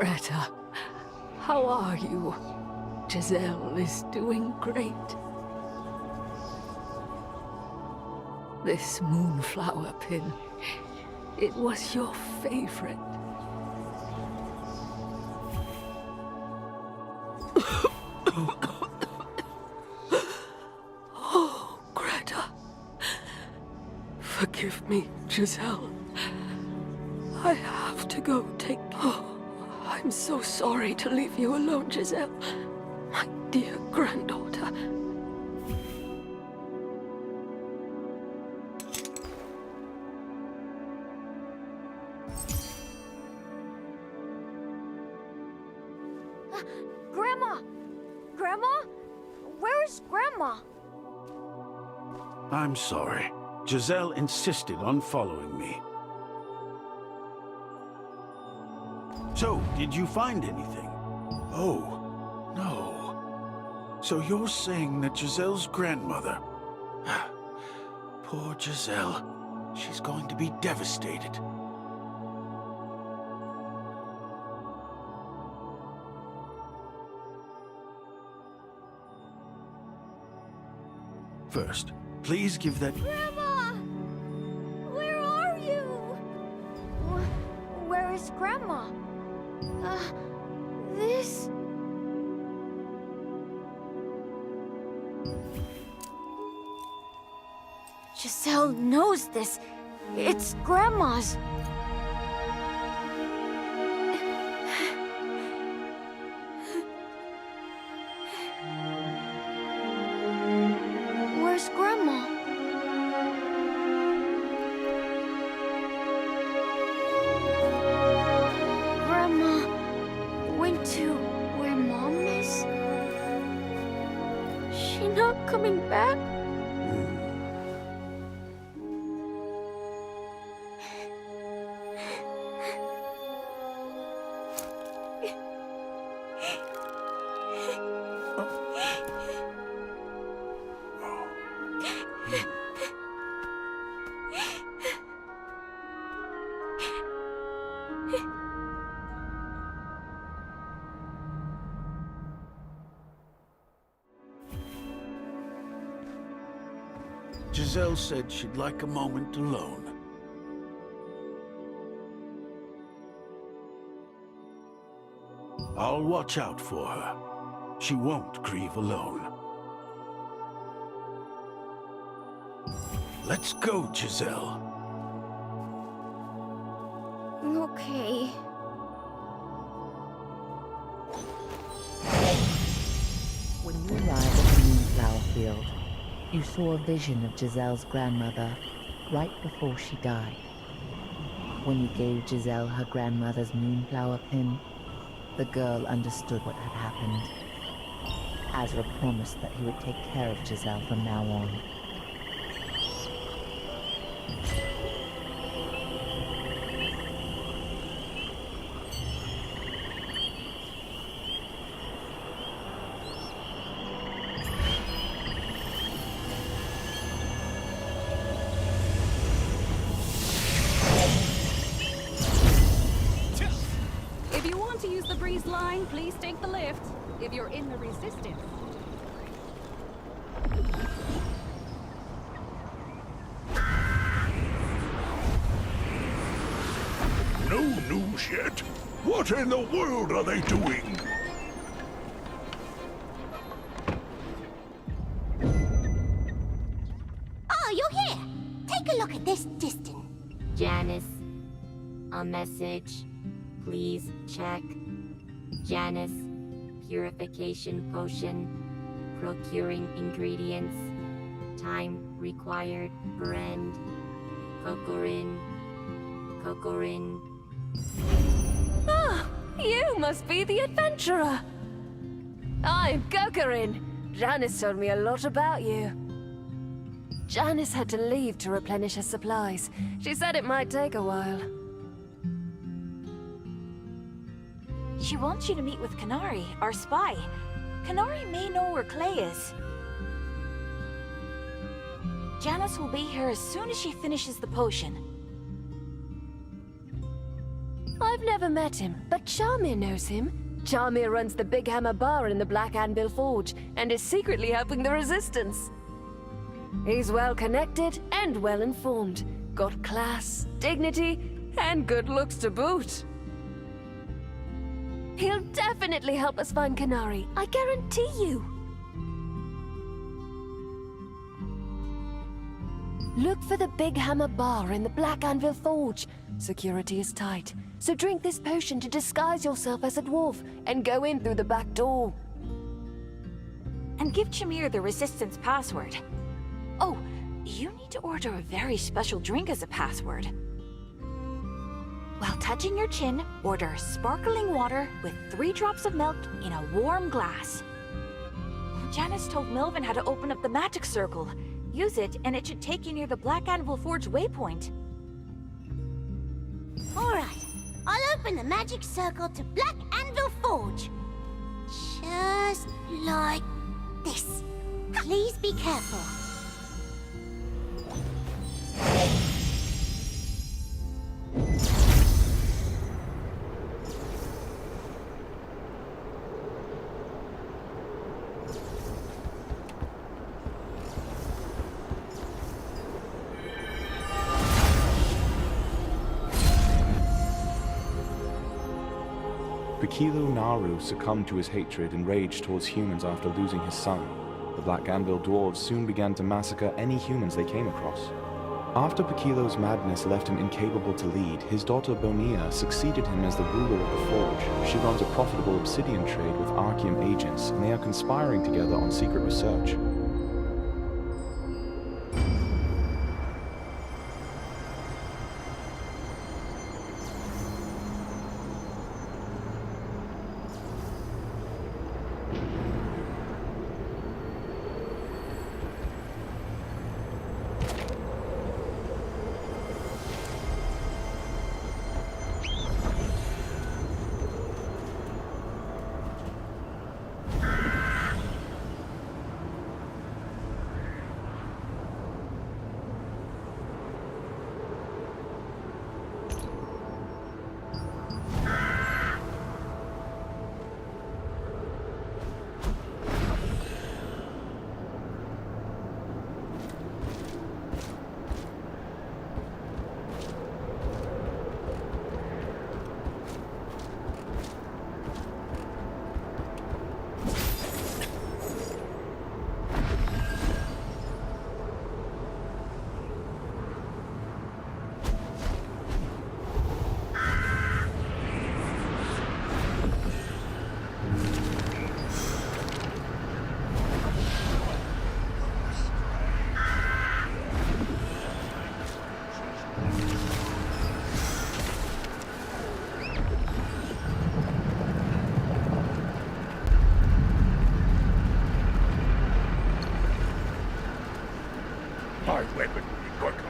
Greta, how are you? Giselle is doing great. This moonflower pin, it was your favorite. Oh, Greta. Forgive me, Giselle. I have to go take... Oh, I'm so sorry to leave you alone, Giselle. My dear granddaughter. Grandma! Grandma? Where is Grandma? I'm sorry. Giselle insisted on following me. So, did you find anything? Oh, no. So you're saying that Giselle's grandmother... Poor Giselle. She's going to be devastated. First, please give that... Grandma! Where are you? Where is Grandma? This... Giselle knows this. It's Grandma's. Where's Grandma? Grandma went to where Mom is? She not coming back? Giselle said she'd like a moment alone. I'll watch out for her. She won't grieve alone. Let's go, Giselle. Okay. When you arrived at the Moonflower Field, you saw a vision of Giselle's grandmother right before she died. When you gave Giselle her grandmother's moonflower pin, the girl understood what had happened. Azra promised that he would take care of Giselle from now on. If you want to use the breeze line, please take the lift. If you're in the resistance. No news yet? What in the world are they doing? Oh, you're here! Take a look at this distance. Janice, a message. Please check. Janice, purification potion. Procuring ingredients. Time required. Brand. Kokorin. Kokorin. Ah, you must be the adventurer. I'm Kokorin. Janice told me a lot about you. Janice had to leave to replenish her supplies. She said it might take a while. She wants you to meet with Kanari, our spy. Kanari may know where Clay is. Janice will be here as soon as she finishes the potion. I've never met him, but Charmir knows him. Charmir runs the Big Hammer Bar in the Black Anvil Forge and is secretly helping the Resistance. He's well connected and well informed. Got class, dignity, and good looks to boot. He'll definitely help us find Canary, I guarantee you. Look for the Big Hammer Bar in the Black Anvil Forge. Security is tight, so drink this potion to disguise yourself as a dwarf and go in through the back door. And give Chamir the Resistance password. Oh, you need to order a very special drink as a password. While touching your chin, order sparkling water with 3 drops of milk in a warm glass. Janice told Melvin how to open up the magic circle. Use it, and it should take you near the Black Anvil Forge waypoint. Alright, I'll open the magic circle to Black Anvil Forge. Just like this. Please be careful. Bakilo Naru succumbed to his hatred and rage towards humans after losing his son. The Black Anvil dwarves soon began to massacre any humans they came across. After Bakilo's madness left him incapable to lead, his daughter Bonia succeeded him as the ruler of the forge. She runs a profitable obsidian trade with Archeum agents, and they are conspiring together on secret research. My weapon, quickly.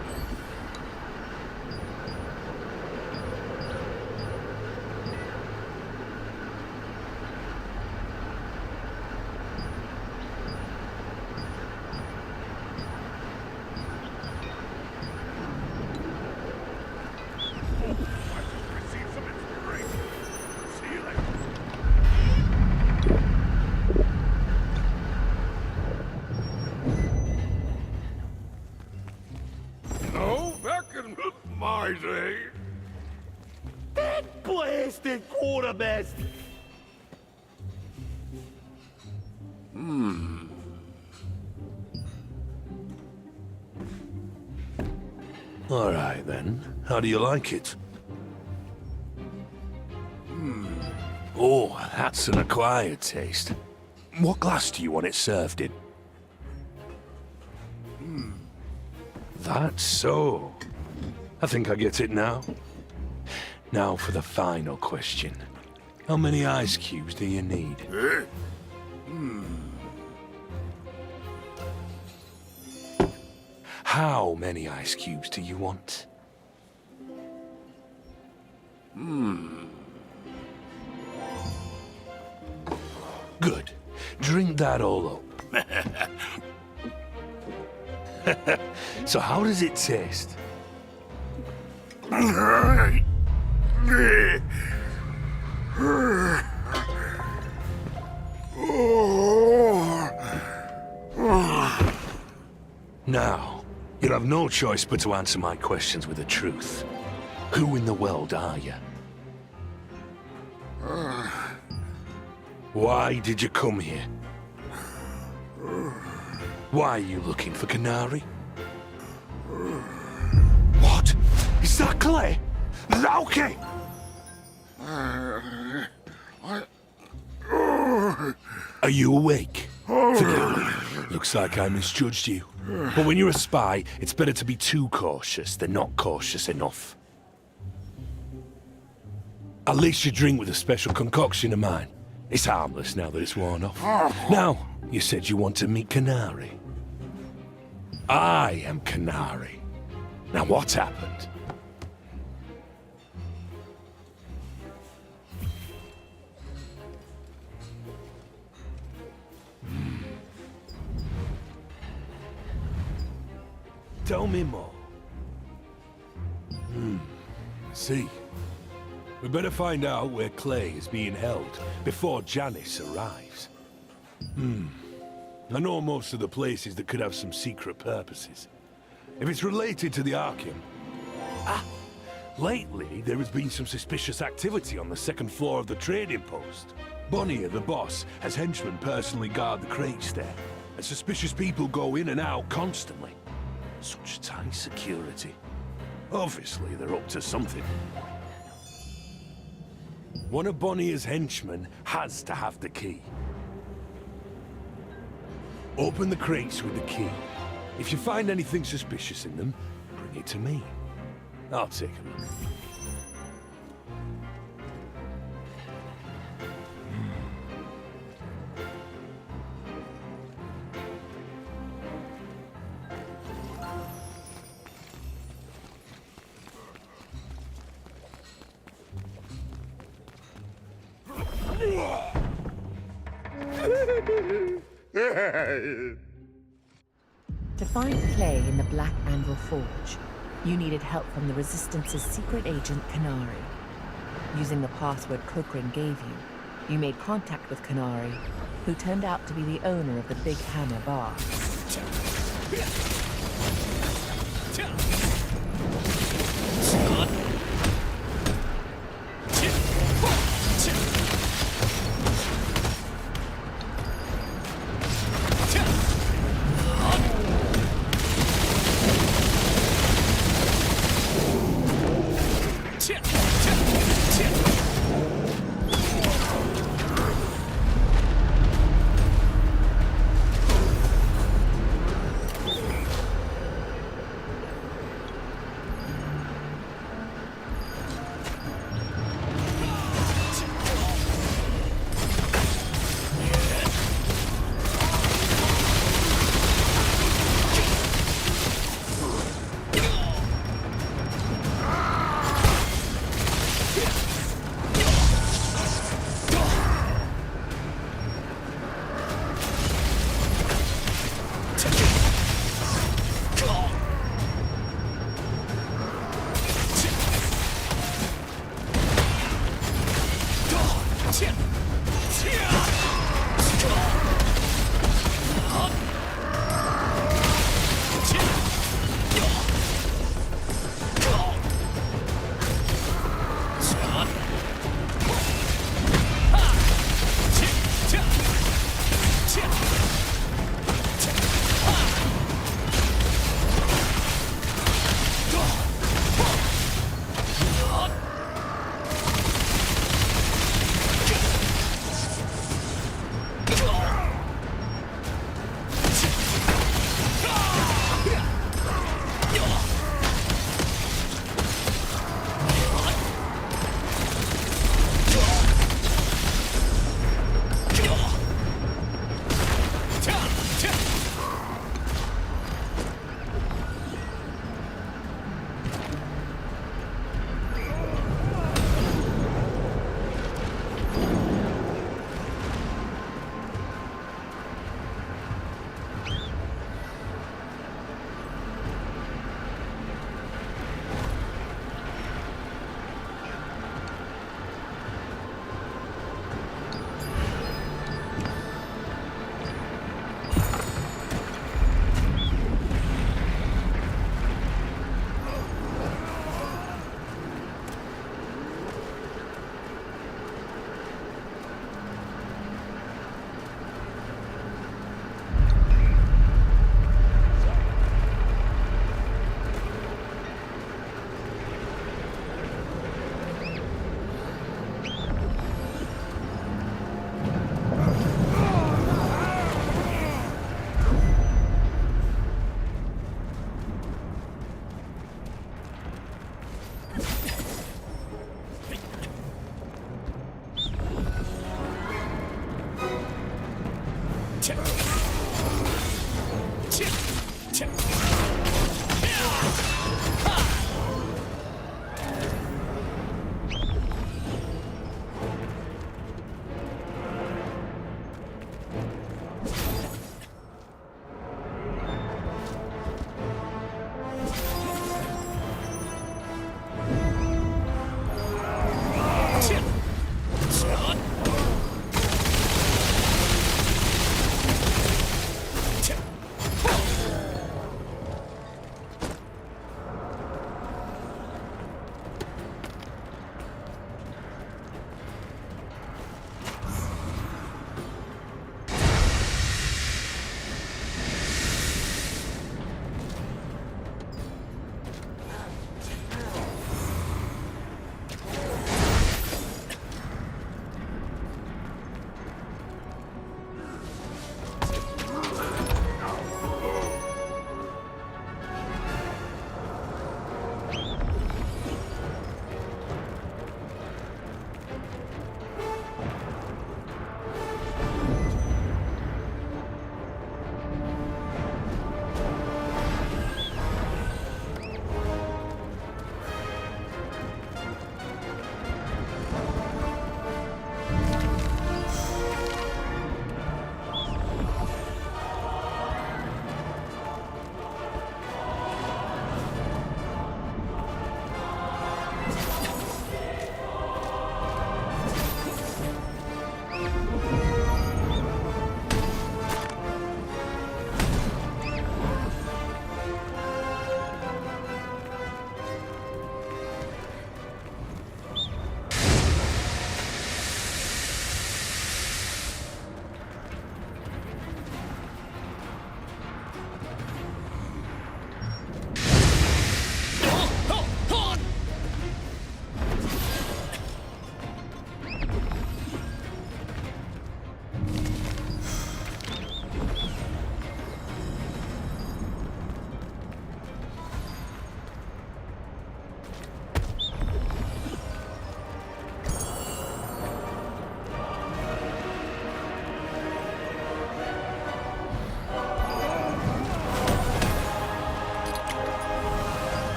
That blasted quartermaster! All right, then. How do you like it? Oh, that's an acquired taste. What glass do you want it served in? That's so. I think I get it now. Now for the final question. How many ice cubes do you need? How many ice cubes do you want? Good. Drink that all up. So how does it taste? Now, you'll have no choice but to answer my questions with the truth. Who in the world are you? Why did you come here? Why are you looking for Canary? What? Is that Clay? Lauke! Are you awake? Forgive me. Looks like I misjudged you. But when you're a spy, it's better to be too cautious than not cautious enough. At least you drink with a special concoction of mine. It's harmless now that it's worn off. Now, you said you want to meet Canary. I am Canary. Now what's happened? Tell me more. See. We better find out where Clay is being held before Janice arrives. I know most of the places that could have some secret purposes. If it's related to the Arkham... lately there has been some suspicious activity on the second floor of the trading post. Bonnier, the boss, has henchmen personally guard the crates there, and suspicious people go in and out constantly. Such tight security. Obviously, they're up to something. One of Bonnier's henchmen has to have the key. Open the crates with the key. If you find anything suspicious in them, bring it to me. I'll take a look. To find Clay in the Black Anvil Forge, you needed help from the Resistance's secret agent, Canary. Using the password Kokrin gave you, you made contact with Canary, who turned out to be the owner of the Big Hammer Bar.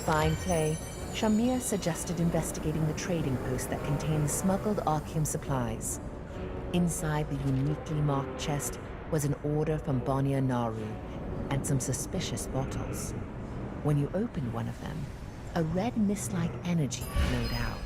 find Clay, Shamir suggested investigating the trading post that contained smuggled Archeum supplies. Inside the uniquely marked chest was an order from Bonnier Naru and some suspicious bottles. When you opened one of them, a red mist-like energy flowed out.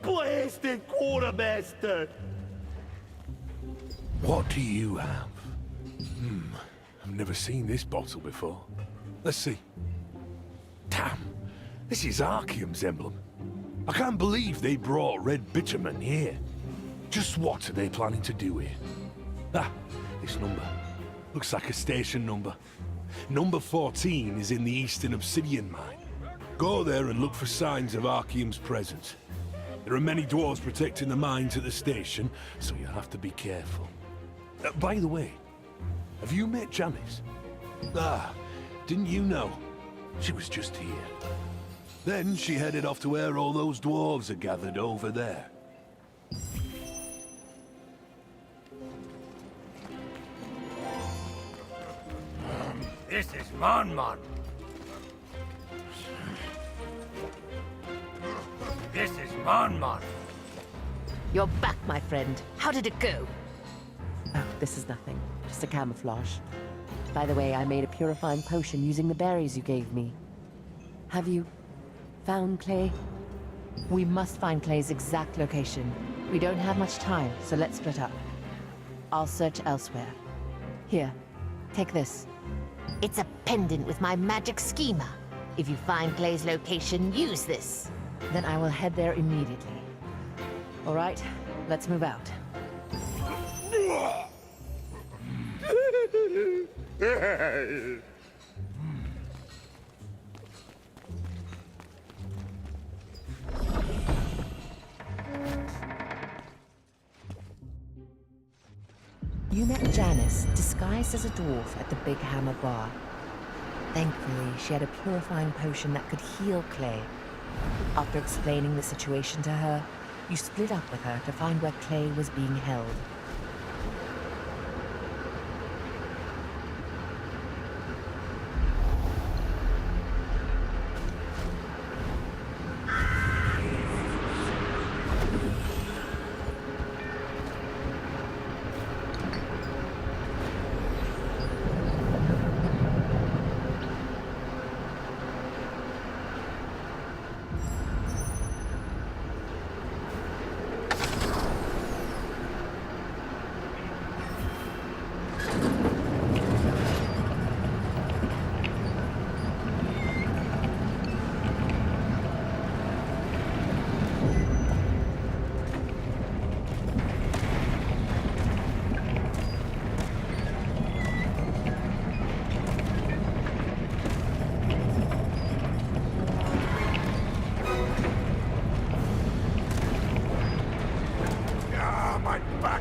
Blasted quartermaster! What do you have? I've never seen this bottle before. Let's see. Damn, this is Archeum's emblem. I can't believe they brought red bitumen here. Just what are they planning to do here? Ah, this number. Looks like a station number. Number 14 is in the Eastern Obsidian Mine. Go there and look for signs of Archeum's presence. There are many dwarves protecting the mines at the station, so you'll have to be careful. By the way, have you met Janice? Ah, didn't you know? She was just here. Then she headed off to where all those dwarves are gathered over there. This is Mon. This is Mon. You're back, my friend. How did it go? Oh, this is nothing. Just a camouflage. By the way, I made a purifying potion using the berries you gave me. Have you found Clay? We must find Clay's exact location. We don't have much time, so let's split up. I'll search elsewhere. Here, take this. It's a pendant with my magic schema. If you find Clay's location, use this. Then I will head there immediately. All right, let's move out. You met Janice, disguised as a dwarf, at the Big Hammer Bar. Thankfully, she had a purifying potion that could heal Clay. After explaining the situation to her, you split up with her to find where Clay was being held.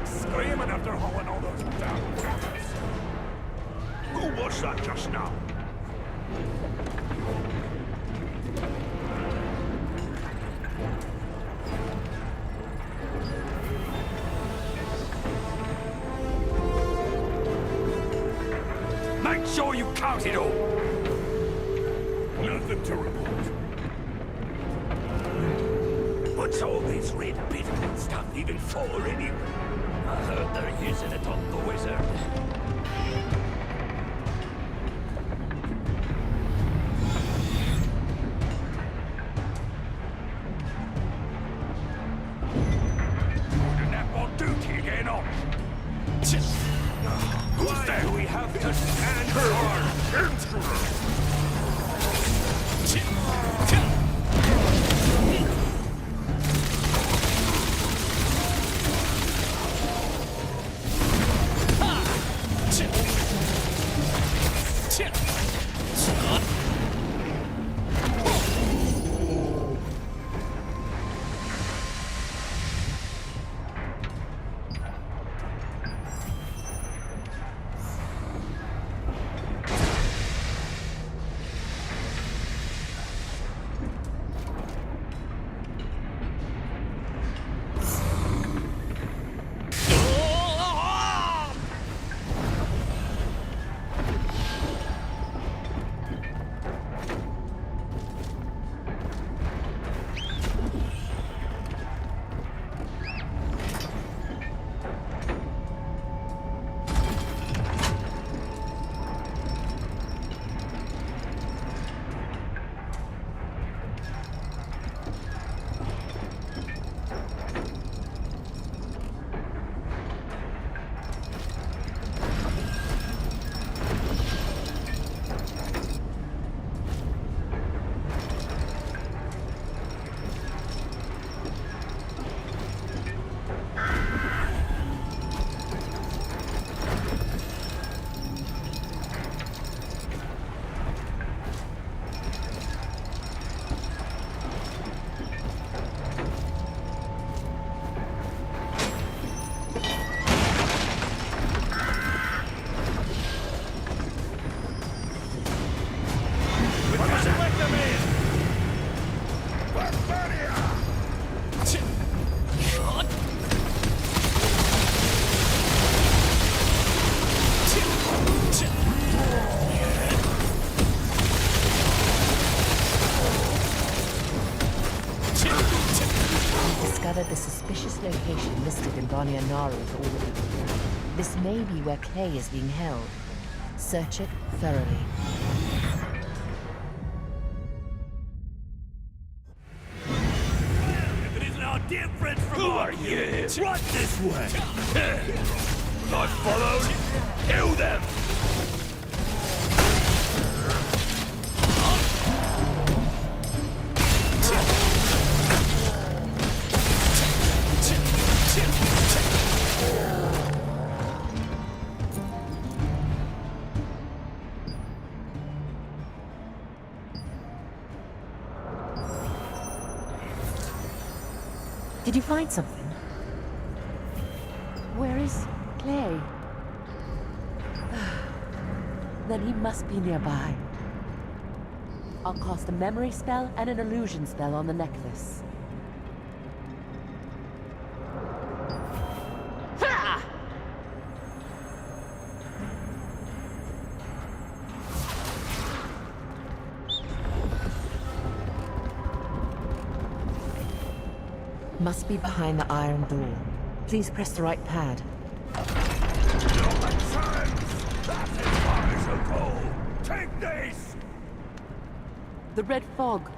Screaming after hauling all those damn cats. Who was that just now? Make sure you count it all. Nothing to report. What's all this red bit and stuff even for, anyway? I heard they're using it on the wizard. Wouldn't that on duty again on? Why do we have to stand guard? The suspicious location listed in Naru's order. This may be where Clay is being held. Search it thoroughly. If it isn't our dear friends from Who are you? Right this way! Not followed! Kill them! Did you find something? Where is Clay? Then he must be nearby. I'll cast a memory spell and an illusion spell on the necklace. Must be behind the iron door. Please press the right pad. Not a chance! That's as far as you'll go! Take this! The red fog.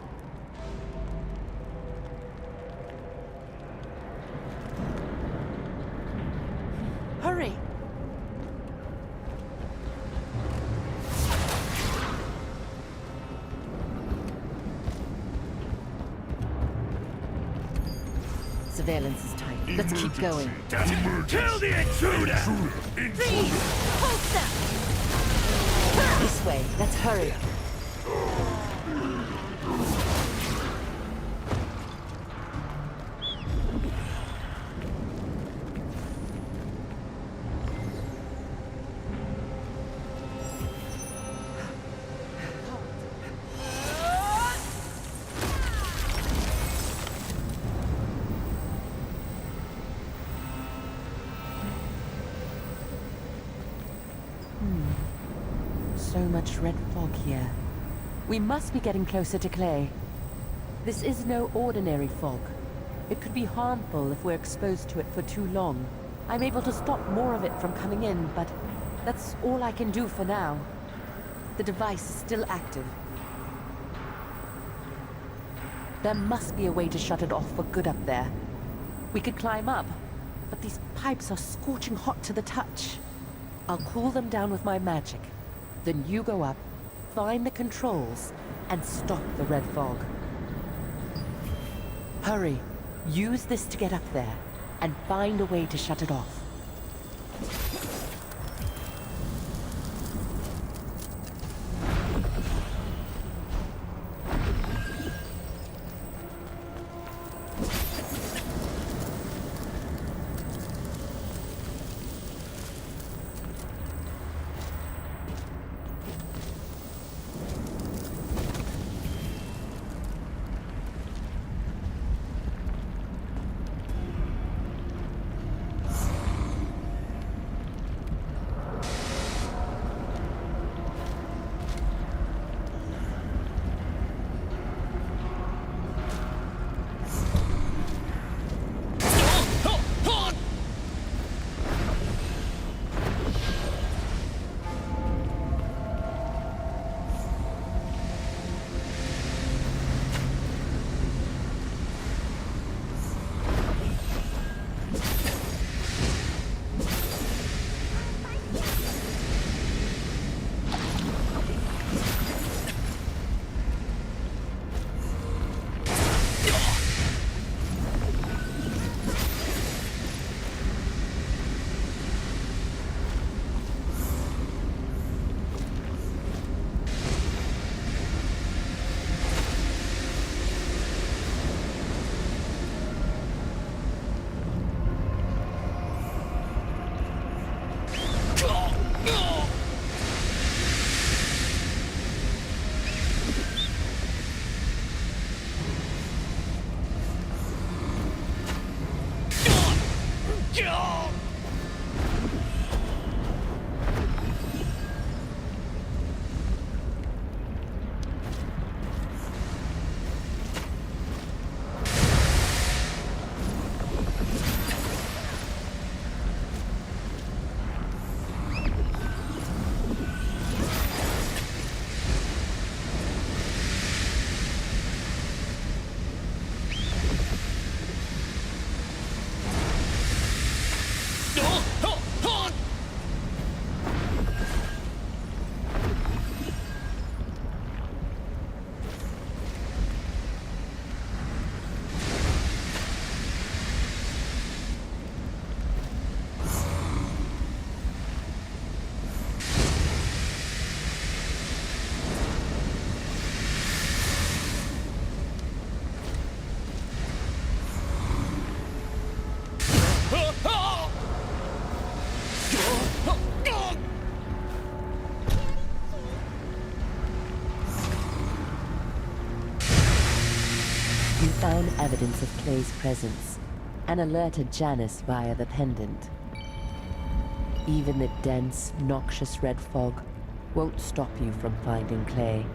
Hurry! Surveillance is tight. Let's keep going. Kill the intruder! Freeze! Hold them! This way. Let's hurry. So much red fog here. We must be getting closer to Clay. This is no ordinary fog. It could be harmful if we're exposed to it for too long. I'm able to stop more of it from coming in, but that's all I can do for now. The device is still active. There must be a way to shut it off for good up there. We could climb up, but these pipes are scorching hot to the touch. I'll cool them down with my magic. Then you go up, find the controls, and stop the red fog. Hurry. Use this to get up there, and find a way to shut it off. Found evidence of Clay's presence and alerted Janice via the pendant. Even the dense, noxious red fog won't stop you from finding Clay.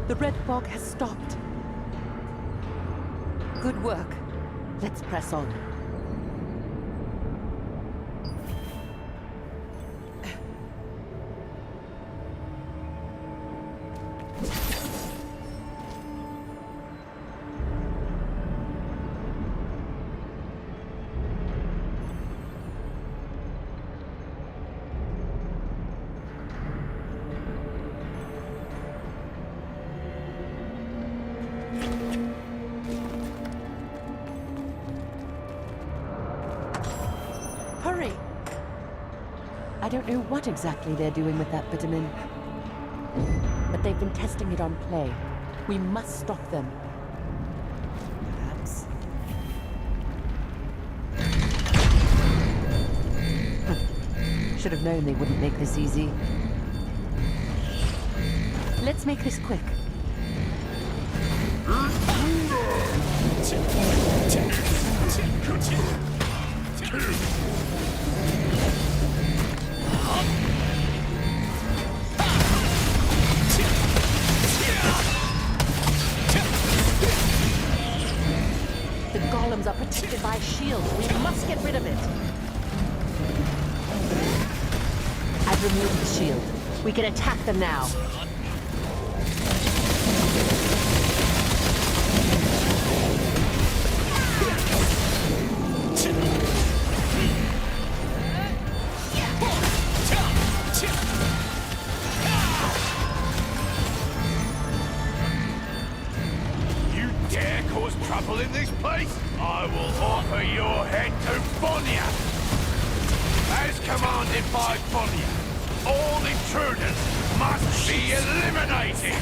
The red fog has stopped. Good work. Let's press on. Hurry! I don't know what exactly they're doing with that vitamin, but they've been testing it on Clay. We must stop them. Perhaps. Should have known they wouldn't make this easy. Let's make this quick. The golems are protected by a shield. We must get rid of it. I've removed the shield. We can attack them now. You dare cause trouble in this place? I will offer your head to Bonia. As commanded by Bonia, all intruders must be eliminated.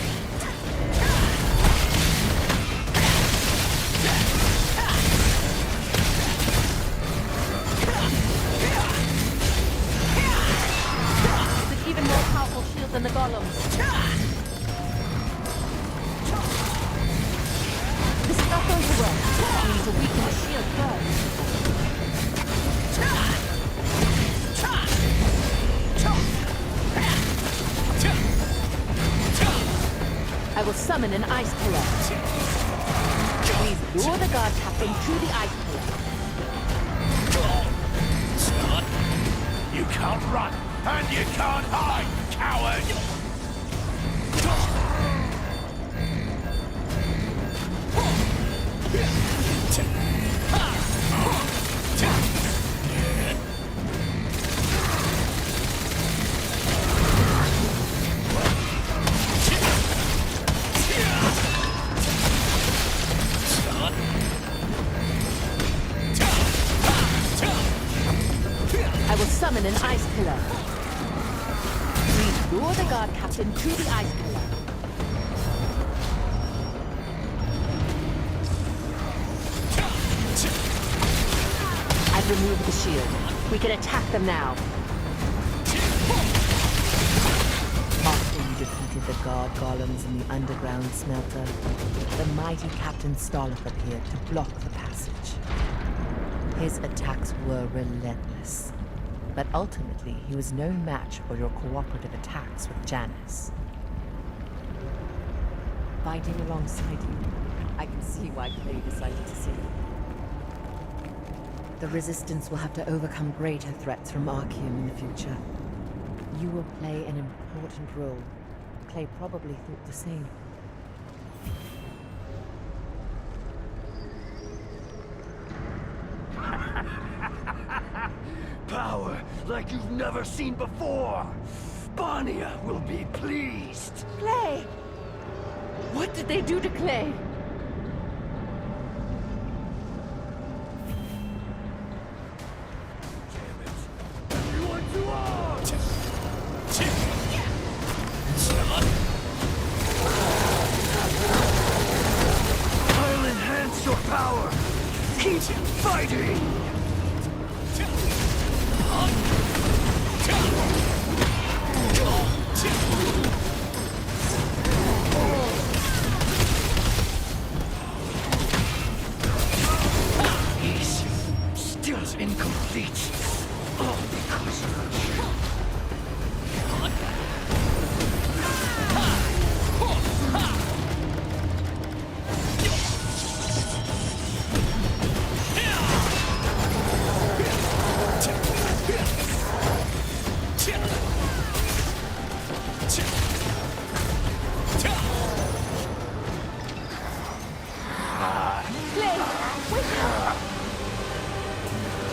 It's an even more powerful shield than the golems. This is not going to work. We need to weaken the shield first. I will summon an ice pillar. Please lure the guard captain to the ice pillar. You can't run, and you can't hide, coward! I will summon an ice pillar. Please lure the guard captain to the ice pillar. I've removed the shield. We can attack them now. After you defeated the guard golems in the underground smelter, the mighty Captain Starlock appeared to block the passage. His attacks were relentless, but ultimately he was no match for your cooperative attacks with Janice. Fighting alongside you, I can see why Clay decided to save you. The Resistance will have to overcome greater threats from Arceum in the future. You will play an important role. Clay probably thought the same. Power like you've never seen before. Bonia will be pleased. Clay! What did they do to Clay? I'll enhance your power. Keep fighting. He's still incomplete. All because of you.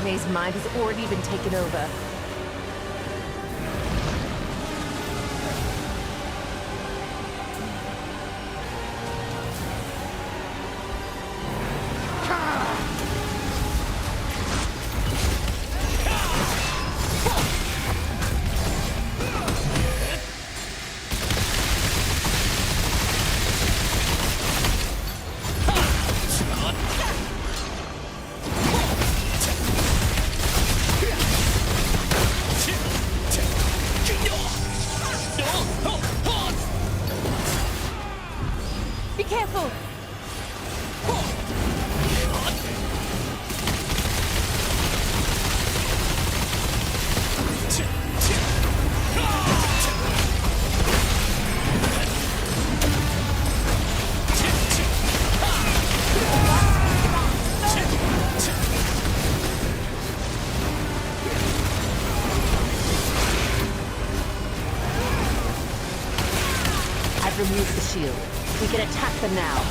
Clay's mind has already been taken over. remove the shield. We can attack them now.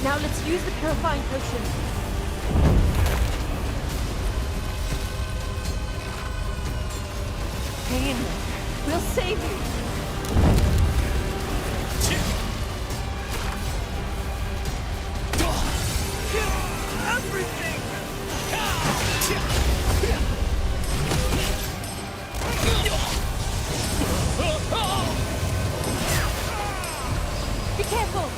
Now let's use the purifying potion. Hang in there. We'll save you. Everything! Be careful!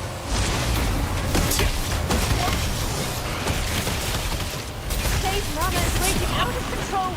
Clay's mana is raging out of control!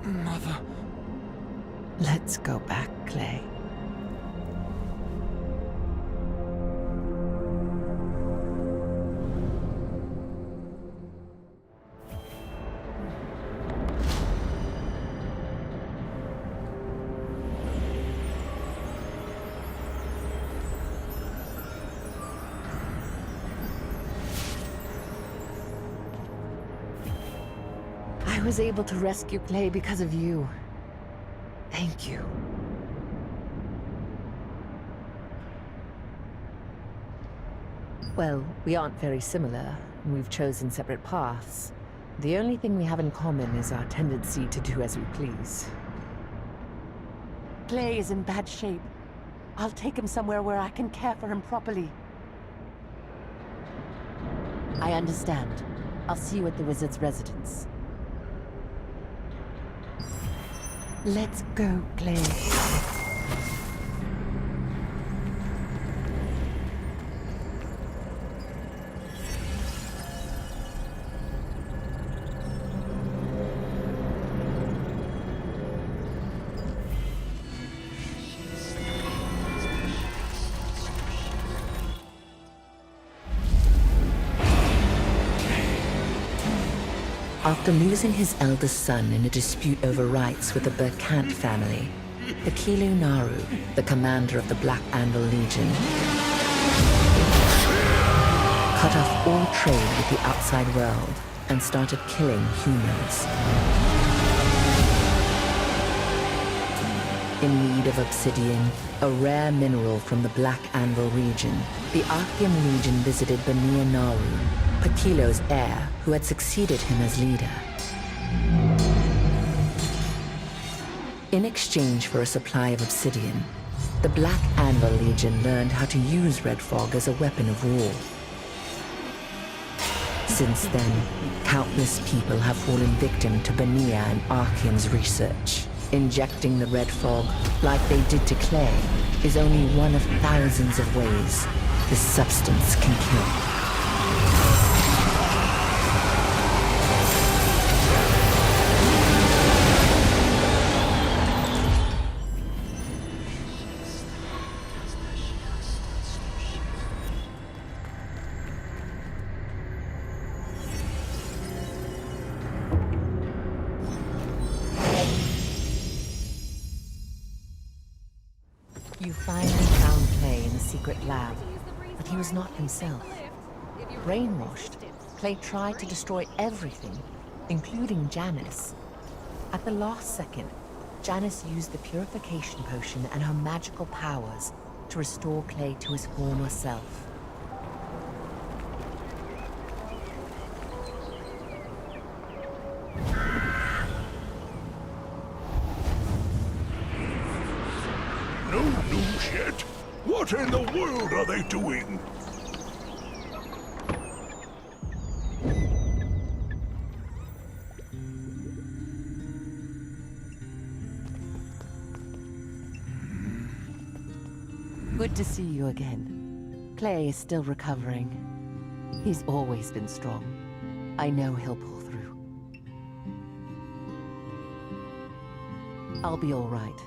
Mother. Let's go back, Clay. I was able to rescue Clay because of you. Thank you. Well, we aren't very similar, and we've chosen separate paths. The only thing we have in common is our tendency to do as we please. Clay is in bad shape. I'll take him somewhere where I can care for him properly. I understand. I'll see you at the wizard's residence. Let's go, Clay. After losing his eldest son in a dispute over rights with the Burkant family, Pakilo Naru, the commander of the Black Anvil Legion, cut off all trade with the outside world and started killing humans. In need of obsidian, a rare mineral from the Black Anvil region, the Archean Legion visited Bania Naru, Pakilo's heir, who had succeeded him as leader. In exchange for a supply of obsidian, the Black Anvil Legion learned how to use red fog as a weapon of war. Since then, countless people have fallen victim to Bania and Archean's research. Injecting the red fog, like they did to Clay, is only one of thousands of ways this substance can kill. You finally found Clay in the secret lab, but he was not himself. Brainwashed, Clay tried to destroy everything, including Janice. At the last second, Janice used the purification potion and her magical powers to restore Clay to his former self. No news yet? What in the world are they doing? Good to see you again. Clay is still recovering. He's always been strong. I know he'll pull through. I'll be all right.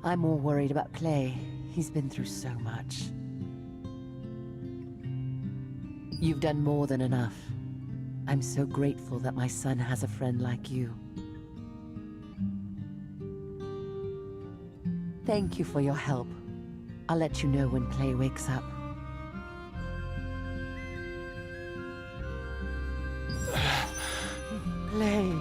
I'm more worried about Clay. He's been through so much. You've done more than enough. I'm so grateful that my son has a friend like you. Thank you for your help. I'll let you know when Clay wakes up. Clay.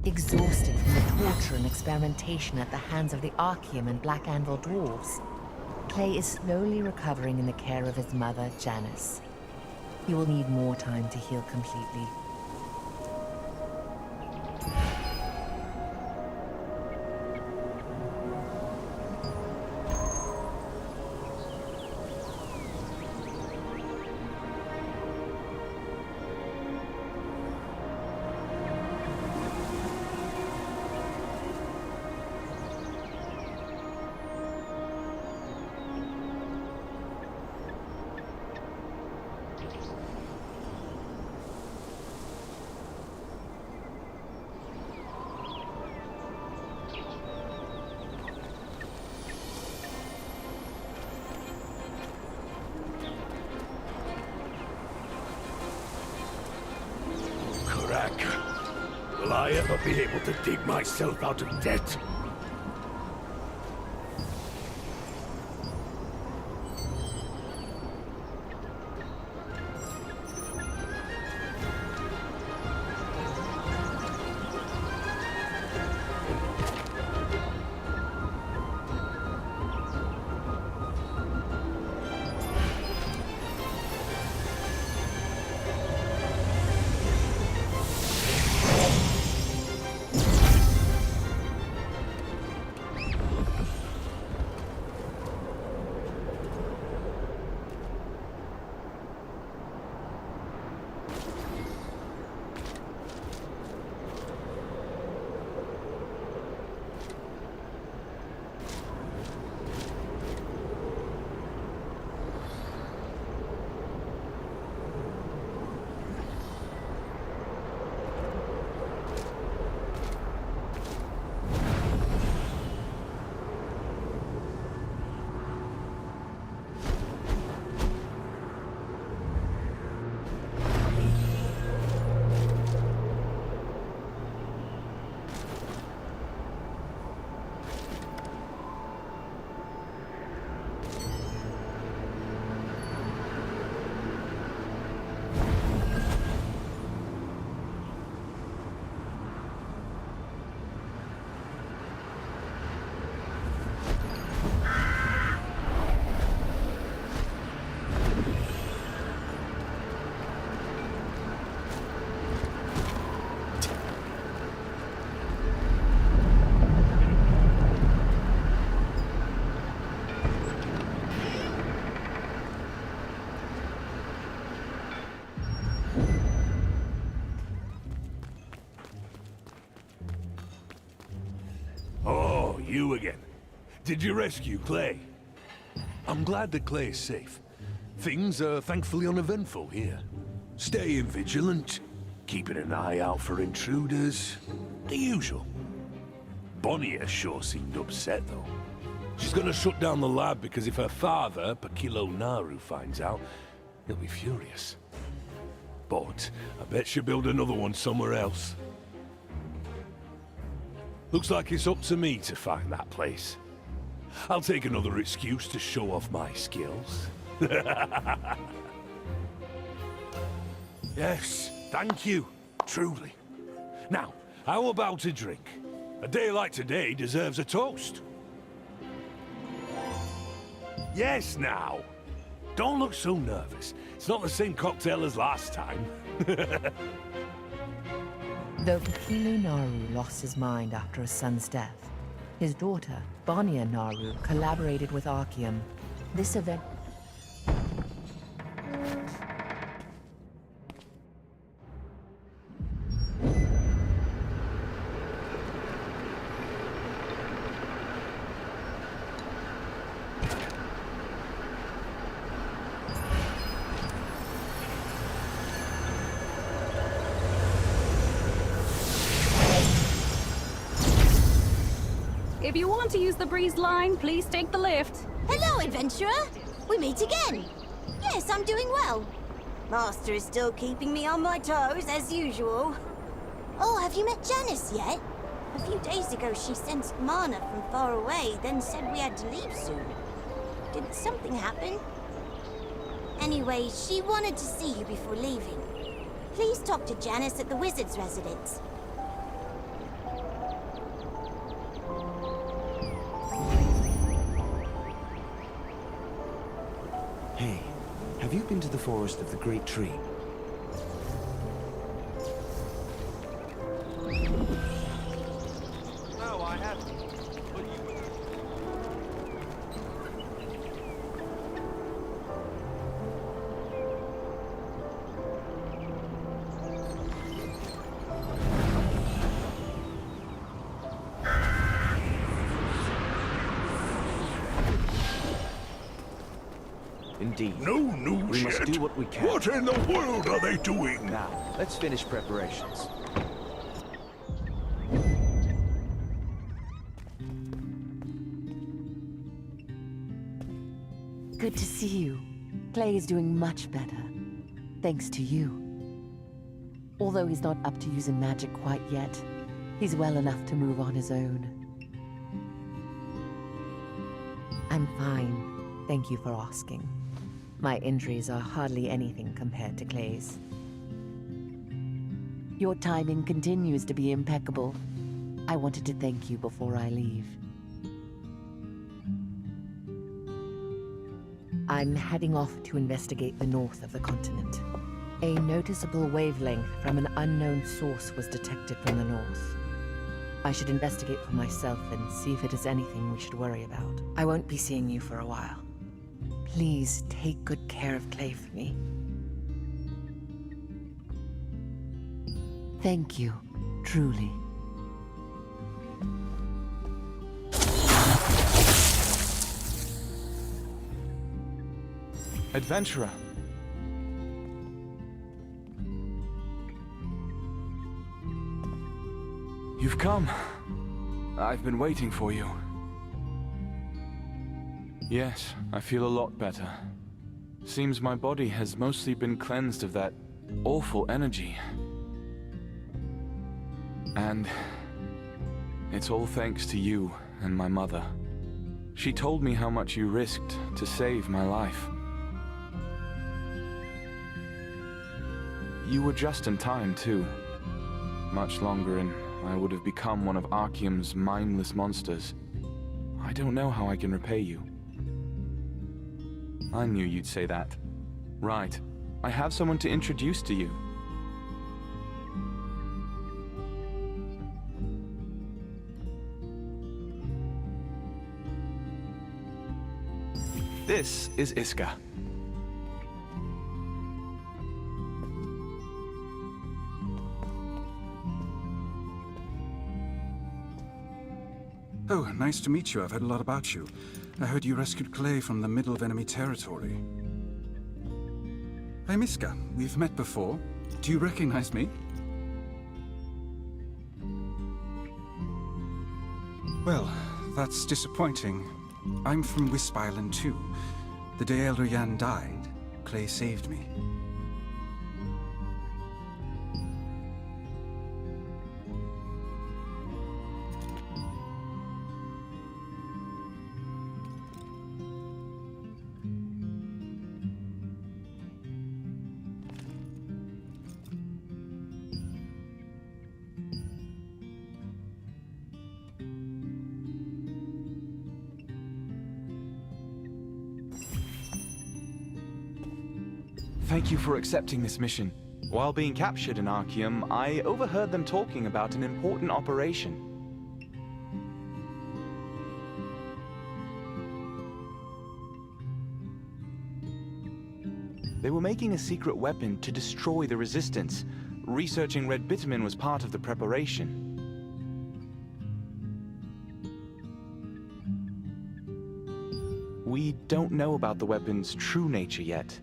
Exhausted from the torture and experimentation at the hands of the Archeum and Black Anvil dwarves, Clay is slowly recovering in the care of his mother, Janice. He will need more time to heal completely. Will I ever be able to dig myself out of debt? you again. Did you rescue Clay? I'm glad that Clay is safe. Things are thankfully uneventful here. Staying vigilant, keeping an eye out for intruders, the usual. Bonnier sure seemed upset, though. She's gonna shut down the lab because if her father, Pakilo Naru, finds out, he'll be furious. But I bet she'll build another one somewhere else. Looks like it's up to me to find that place. I'll take another excuse to show off my skills. Yes, thank you, truly. Now, how about a drink? A day like today deserves a toast. Yes, now. Don't look so nervous. It's not the same cocktail as last time. Though Pakilo Naru lost his mind after his son's death, his daughter, Bonnier Naru, collaborated with Archeum. This event... If you want to use the breeze line, please take the lift. Hello, adventurer! We meet again. Yes, I'm doing well. Master is still keeping me on my toes, as usual. Oh, have you met Janice yet? A few days ago, she sensed mana from far away, then said we had to leave soon. Did something happen? Anyway, she wanted to see you before leaving. Please talk to Janice at the wizard's residence. Hey, have you been to the forest of the Great Tree? No, I haven't. But you... Indeed. No news We must yet. do what we can. What in the world are they doing? Now, let's finish preparations. Good to see you. Clay is doing much better. Thanks to you. Although he's not up to using magic quite yet, he's well enough to move on his own. I'm fine. Thank you for asking. My injuries are hardly anything compared to Clay's. Your timing continues to be impeccable. I wanted to thank you before I leave. I'm heading off to investigate the north of the continent. A noticeable wavelength from an unknown source was detected from the north. I should investigate for myself and see if it is anything we should worry about. I won't be seeing you for a while. Please take good care of Clay for me. Thank you, truly. Adventurer! You've come. I've been waiting for you. Yes, I feel a lot better. Seems my body has mostly been cleansed of that awful energy. And it's all thanks to you and my mother. She told me how much you risked to save my life. You were just in time, too. Much longer and I would have become one of Archeum's mindless monsters. I don't know how I can repay you. I knew you'd say that. Right. I have someone to introduce to you. This is Iska. Oh, nice to meet you. I've heard a lot about you. I heard you rescued Clay from the middle of enemy territory. I'm Iska. We've met before. Do you recognize me? Well, that's disappointing. I'm from Wisp Island too. The day Elder Yan died, Clay saved me. Thank you for accepting this mission. While being captured in Archeum, I overheard them talking about an important operation. They were making a secret weapon to destroy the Resistance. Researching red bitumen was part of the preparation. We don't know about the weapon's true nature yet,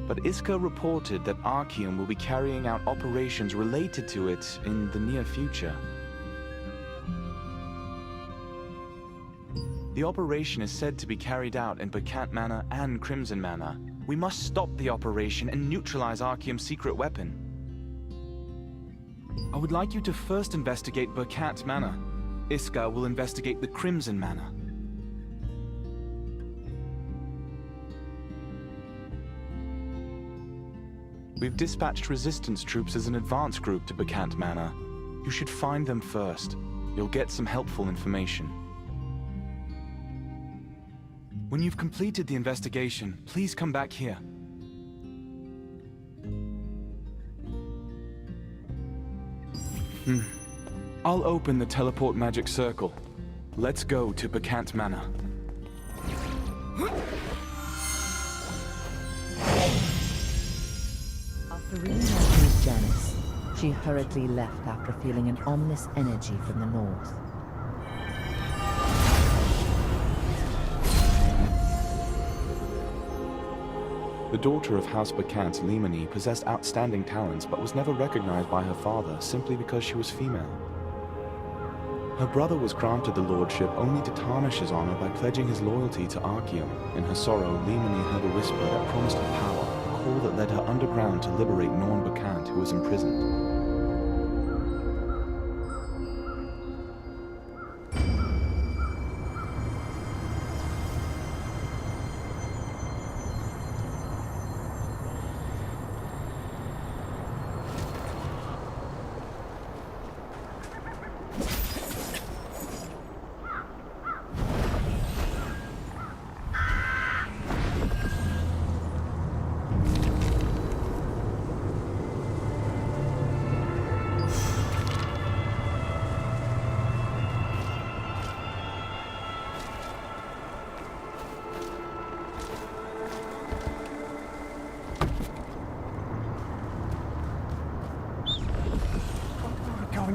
but Iska reported that Archeum will be carrying out operations related to it in the near future. The operation is said to be carried out in Bacant Manor and Crimson Manor. We must stop the operation and neutralize Archeum's secret weapon. I would like you to first investigate Bacant Manor. Iska will investigate the Crimson Manor. We've dispatched resistance troops as an advance group to Bacant Manor. You should find them first. You'll get some helpful information. When you've completed the investigation, please come back here. I'll open the teleport magic circle. Let's go to Bacant Manor. After reuniting with Janice, she hurriedly left after feeling an ominous energy from the north. The daughter of House Bacant, Limani, possessed outstanding talents but was never recognized by her father simply because she was female. Her brother was granted the lordship only to tarnish his honor by pledging his loyalty to Archeum. In her sorrow, Limani heard a whisper that promised her power, a call that led her underground to liberate Norn Bacant, who was imprisoned.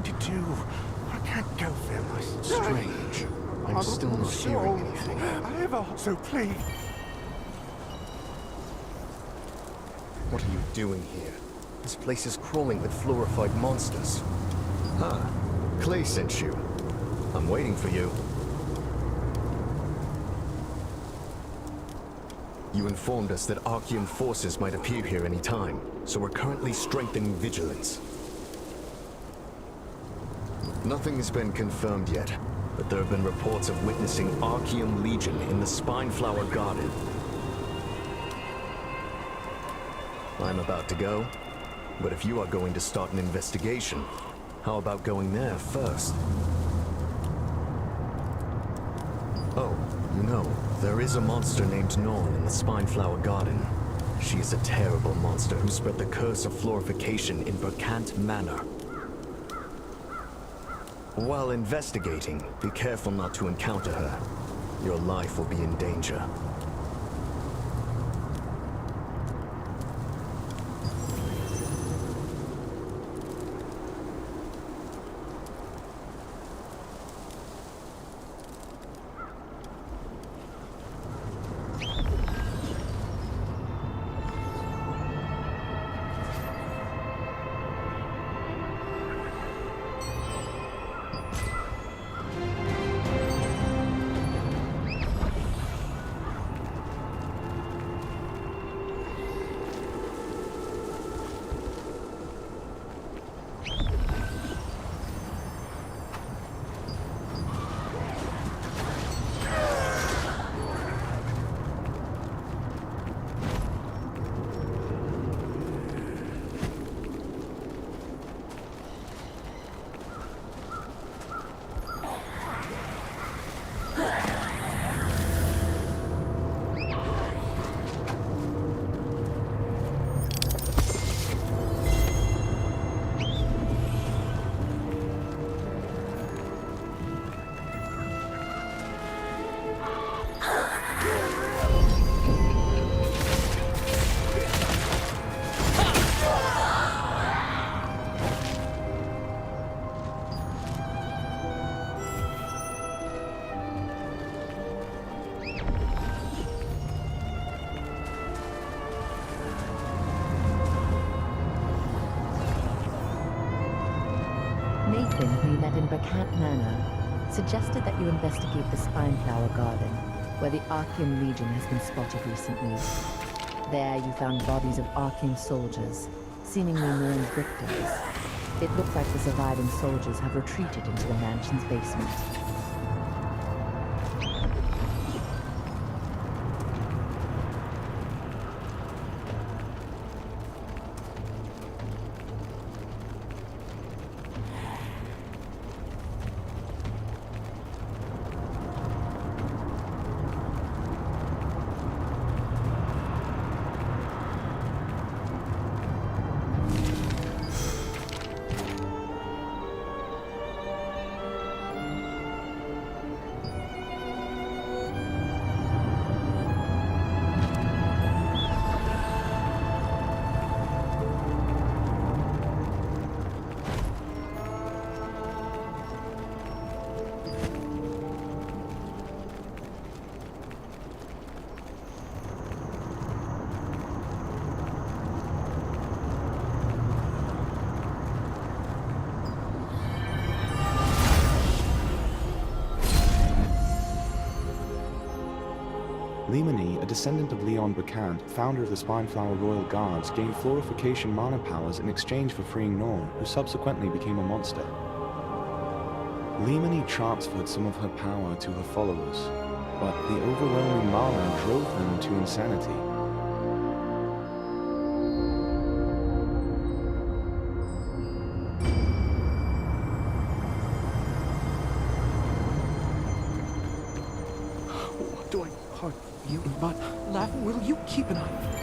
To do? I can't go there myself. Strange. I'm still not hearing anything. So please. What are you doing here? This place is crawling with fluorified monsters. Huh. Clay sent you. I'm waiting for you. You informed us that Archeum forces might appear here any time, so we're currently strengthening vigilance. Nothing has been confirmed yet, but there have been reports of witnessing Archeum Legion in the Spineflower Garden. I'm about to go, but if you are going to start an investigation, how about going there first? Oh, you know, there is a monster named Norn in the Spineflower Garden. She is a terrible monster who spread the curse of fluorification in Bacant Manor. While investigating, be careful not to encounter her. Your life will be in danger. in Burkant Manor suggested that you investigate the Spineflower Garden, where the Archeum Legion has been spotted recently. There you found bodies of Archeum soldiers, seemingly known as victims. It looks like the surviving soldiers have retreated into the mansion's basement. Lemony, a descendant of Leon Burkant, founder of the Spineflower Royal Guards, gained Florification mana powers in exchange for freeing Norn, who subsequently became a monster. Lemony transferred some of her power to her followers, but the overwhelming mana drove them to insanity. But, Lav, will you keep an eye?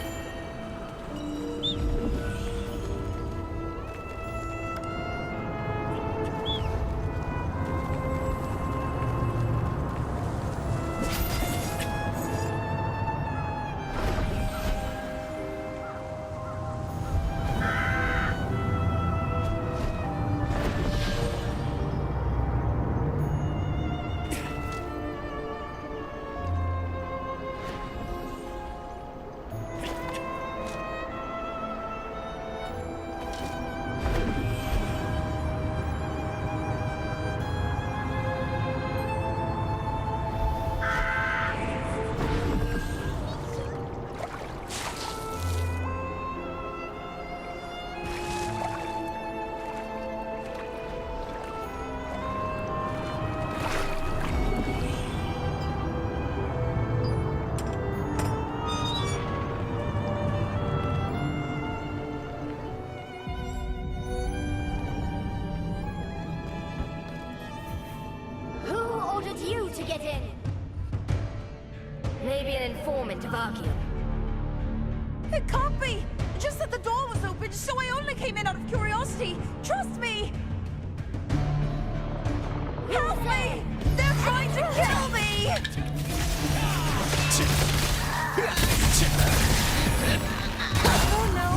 To get in. Maybe an informant of Archeum. It can't be! Just that the door was open, so I only came in out of curiosity. Trust me! Help me! They're trying to kill me! Oh no!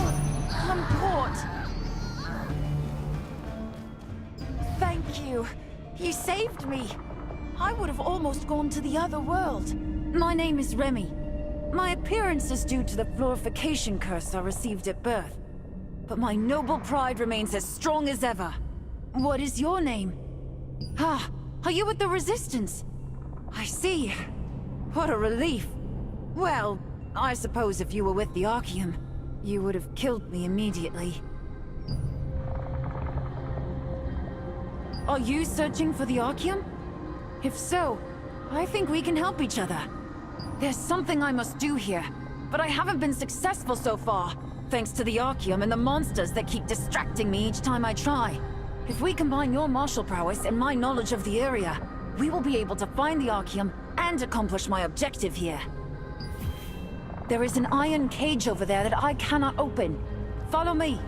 I'm caught. Thank you. You saved me. I would have almost gone to the other world. My name is Remy. My appearance is due to the Florification curse I received at birth. But my noble pride remains as strong as ever. What is your name? Ah, are you with the Resistance? I see. What a relief. Well, I suppose if you were with the Archeum, you would have killed me immediately. Are you searching for the Archeum? If so, I think we can help each other. There's something I must do here, but I haven't been successful so far, thanks to the Archeum and the monsters that keep distracting me each time I try. If we combine your martial prowess and my knowledge of the area, we will be able to find the Archeum and accomplish my objective here. There is an iron cage over there that I cannot open. Follow me.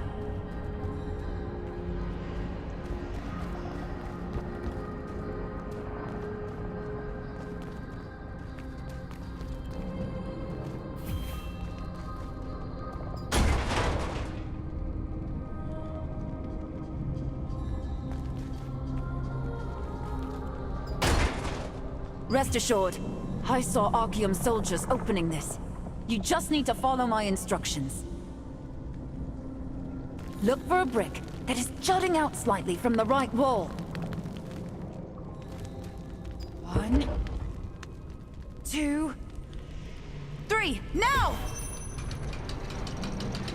Rest assured, I saw Archeum soldiers opening this. You just need to follow my instructions. Look for a brick that is jutting out slightly from the right wall. 2, 3, now!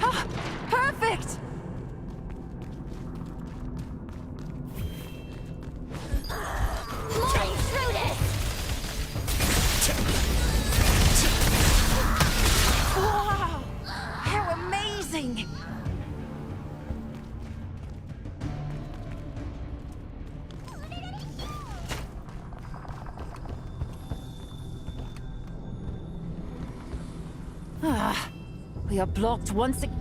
Ah, perfect! More intruders! Wow! How amazing! We are blocked once again.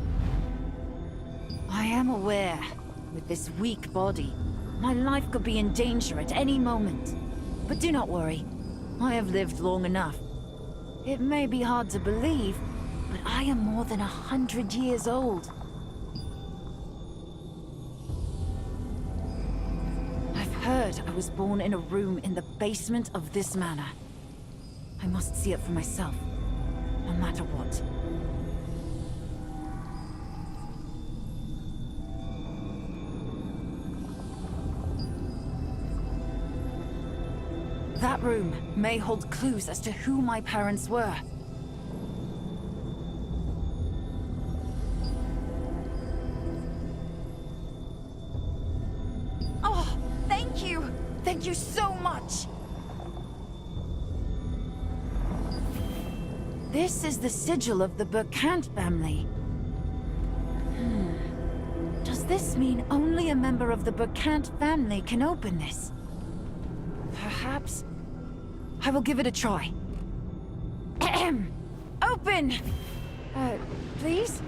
I am aware, with this weak body, my life could be in danger at any moment. But do not worry, I have lived long enough. It may be hard to believe, but I am more than 100 years old. I've heard I was born in a room in the basement of this manor. I must see it for myself, no matter what. That room may hold clues as to who my parents were. Oh, thank you! Thank you so much! This is the sigil of the Burkant family. Does this mean only a member of the Burkant family can open this? Perhaps I will give it a try. Ahem. Open! Please?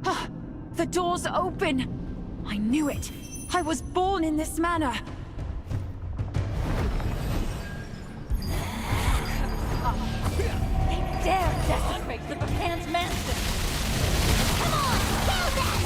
Ah, the door's open! I knew it! I was born in this manor! They dare desecrate the Burkant mansion! Come on, kill them!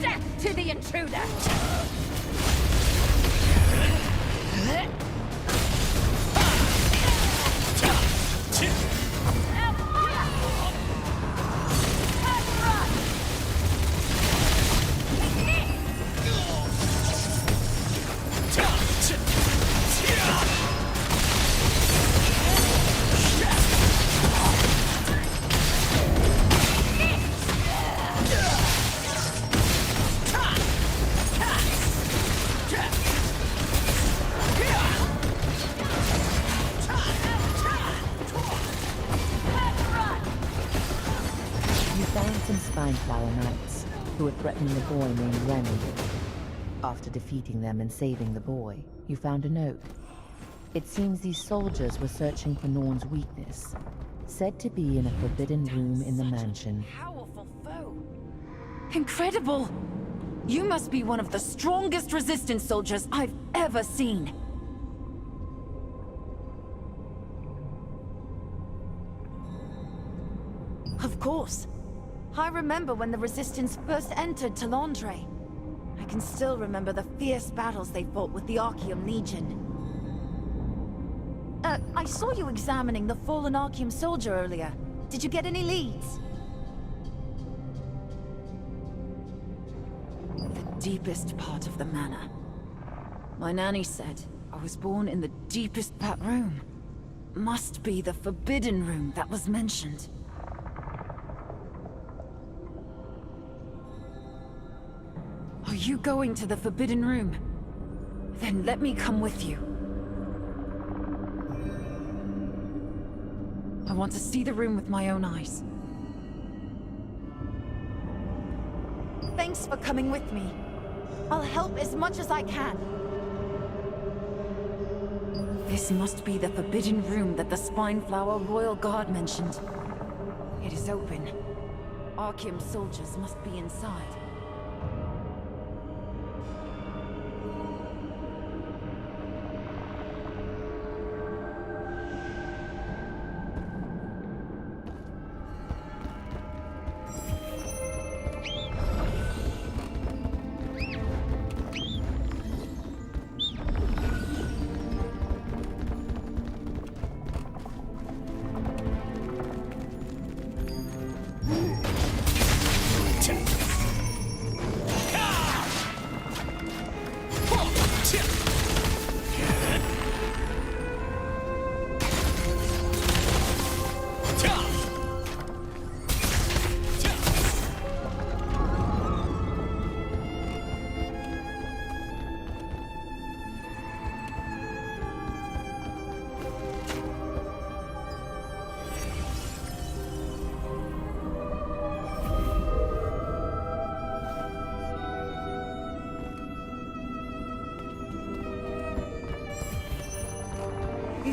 Death to the intruder! Spineflower Knights, who were threatening a boy named Remy. After defeating them and saving the boy, you found a note. It seems these soldiers were searching for Norn's weakness, said to be in a forbidden room in the mansion. Powerful foe! Incredible! You must be one of the strongest resistance soldiers I've ever seen! Of course. I remember when the Resistance first entered Talandre. I can still remember the fierce battles they fought with the Archeum Legion. I saw you examining the fallen Archeum soldier earlier. Did you get any leads? The deepest part of the manor. My nanny said I was born in the deepest back room. Must be the forbidden room that was mentioned. Are you going to the forbidden room? Then let me come with you. I want to see the room with my own eyes. Thanks for coming with me. I'll help as much as I can. This must be the forbidden room that the Spineflower Royal Guard mentioned. It is open. Archeum soldiers must be inside.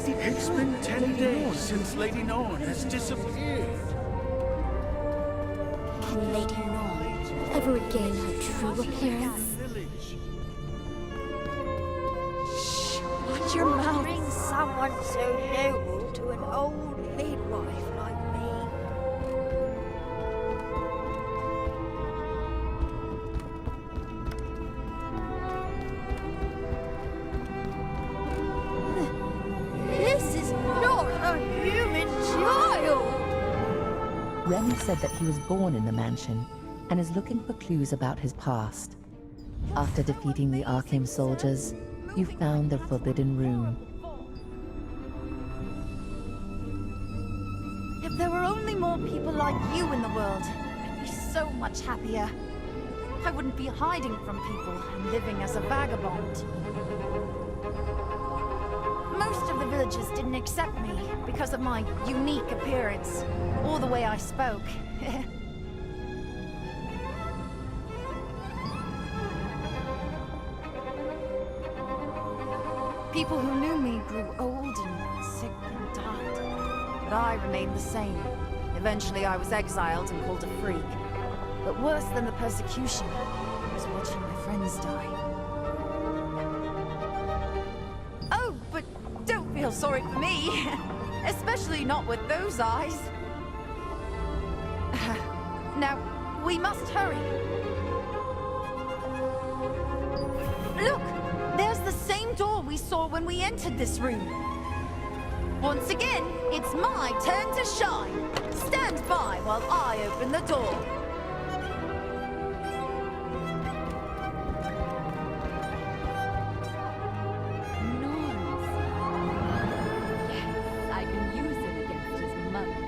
crazy? It's been 10 days since Lady Norn has disappeared. Can Lady Norn ever regain her true appearance? Watch your mouth. Bring someone so noble to an old midwife like me. This is not a human child! Remy said that he was born in the mansion and is looking for clues about his past. After defeating the Arkham soldiers, you found the Forbidden Room. If there were only more people like you in the world, I'd be so much happier. I wouldn't be hiding from people and living as a vagabond. Most of the villagers didn't accept me because of my unique appearance, or the way I spoke. People who knew me grew old and sick and died. But I remained the same. Eventually I was exiled and called a freak. But worse than the persecution was watching my friends die. Oh, but don't feel sorry for me. Especially not with those eyes. Now, we must hurry. Look! There's the same door we saw when we entered this room. Once again, it's my turn to shine. Stand by while I open the door. Yes, I can use him against his mother.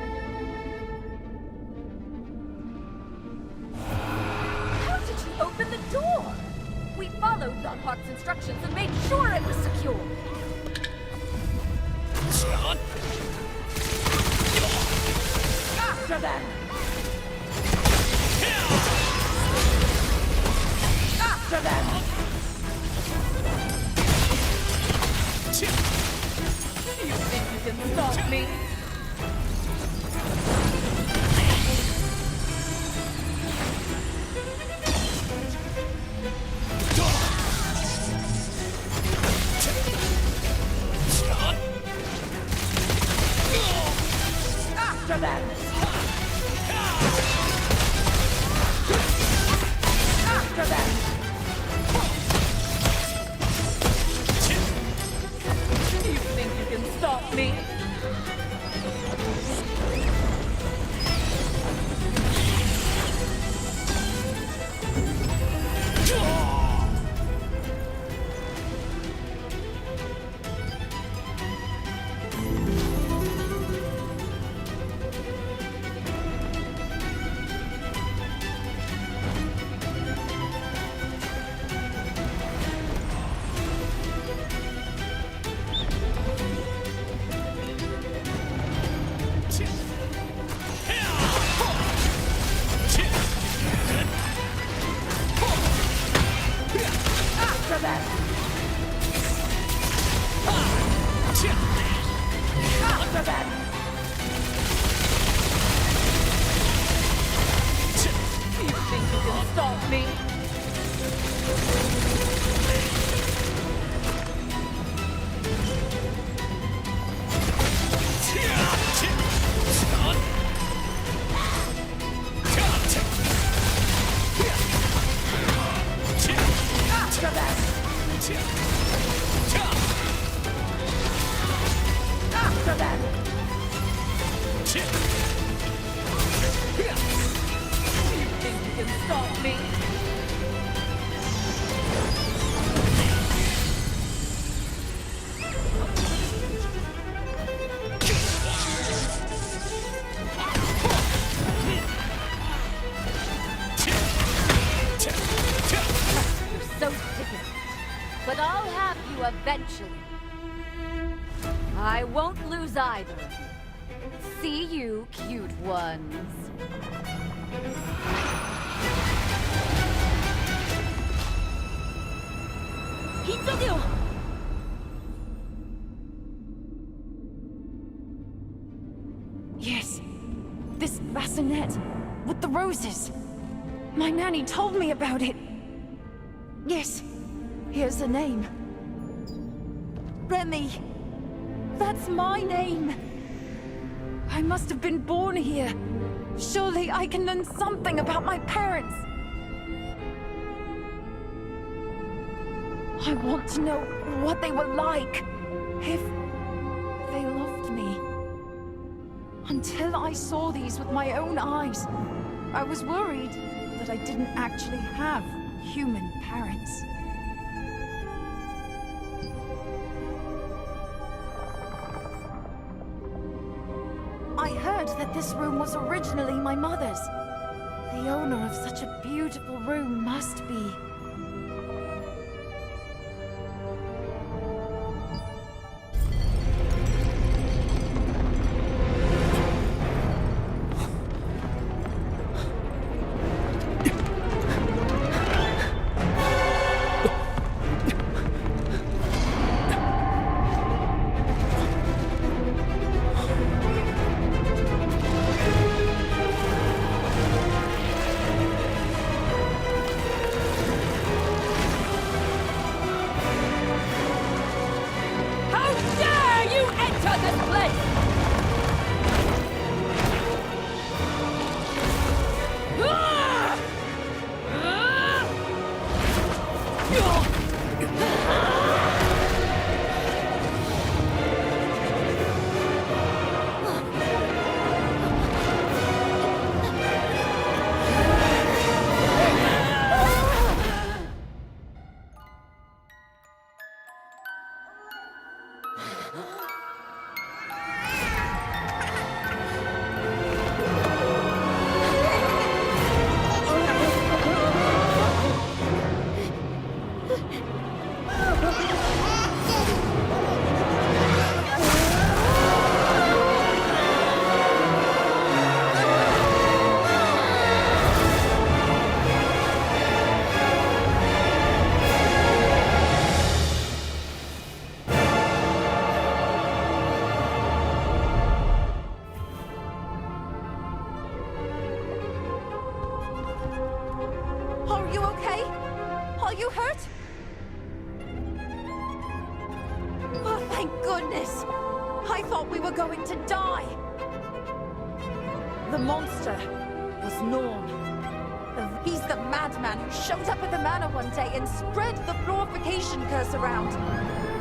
How did you open the door? We followed Lockhарт's instructions and made sure it was secure. After them! After them! You think you can stop me? After them! After them! You think you can stop me? After them! After them! You think you can stop me? After them! After them! You think you can stop me? You're so difficult, but I'll have you eventually. I won't lose either. See you, cute ones. bassinet with the roses. My nanny told me about it. Yes, here's the name. Remy. That's my name. I must have been born here. Surely I can learn something about my parents. I want to know what they were like. If they loved me. Until I saw these with my own eyes, I was worried that I didn't actually have human parents. I heard that this room was originally my mother's. The owner of such a beautiful room must be...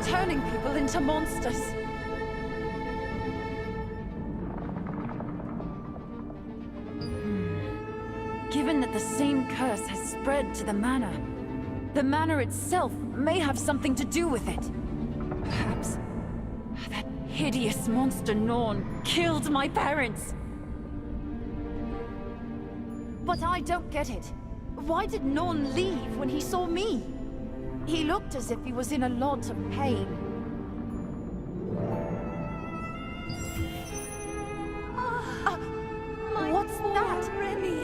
turning people into monsters. Given that the same curse has spread to the manor itself may have something to do with it. Perhaps that hideous monster Norn killed my parents. But I don't get it. Why did Norn leave when he saw me? He looked as if he was in a lot of pain. What's that? Remy.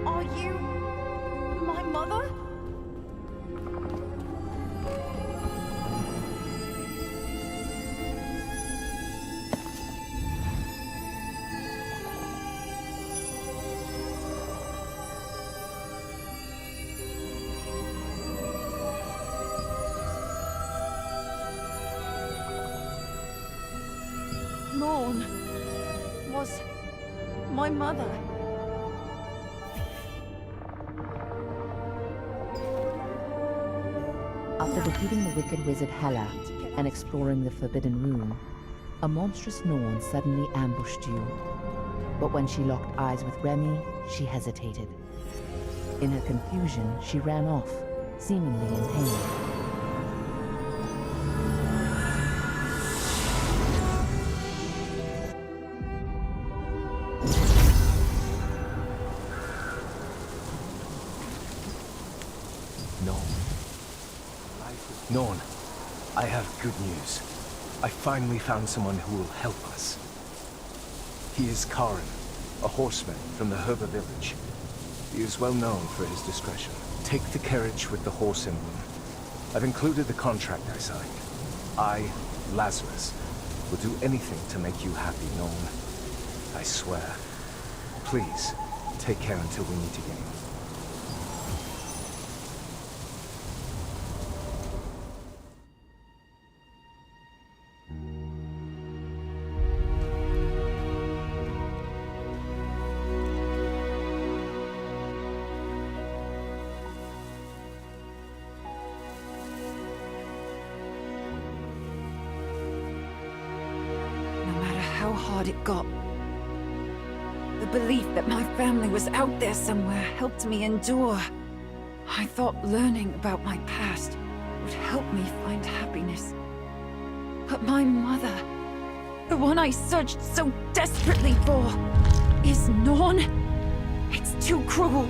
Are you my mother? Norn was my mother. After defeating the wicked wizard Hela and exploring the Forbidden Room, a monstrous Norn suddenly ambushed you. But when she locked eyes with Remy, she hesitated. In her confusion, she ran off, seemingly in pain. Norn, I have good news. I finally found someone who will help us. He is Karin, a horseman from the Herba village. He is well known for his discretion. Take the carriage with the horse emblem. I've included the contract I signed. I, Lazarus, will do anything to make you happy, Norn. I swear. Please, take care until we meet again. How hard it got. The belief that my family was out there somewhere helped me endure. I thought learning about my past would help me find happiness. But my mother, the one I searched so desperately for, is Norn. It's too cruel.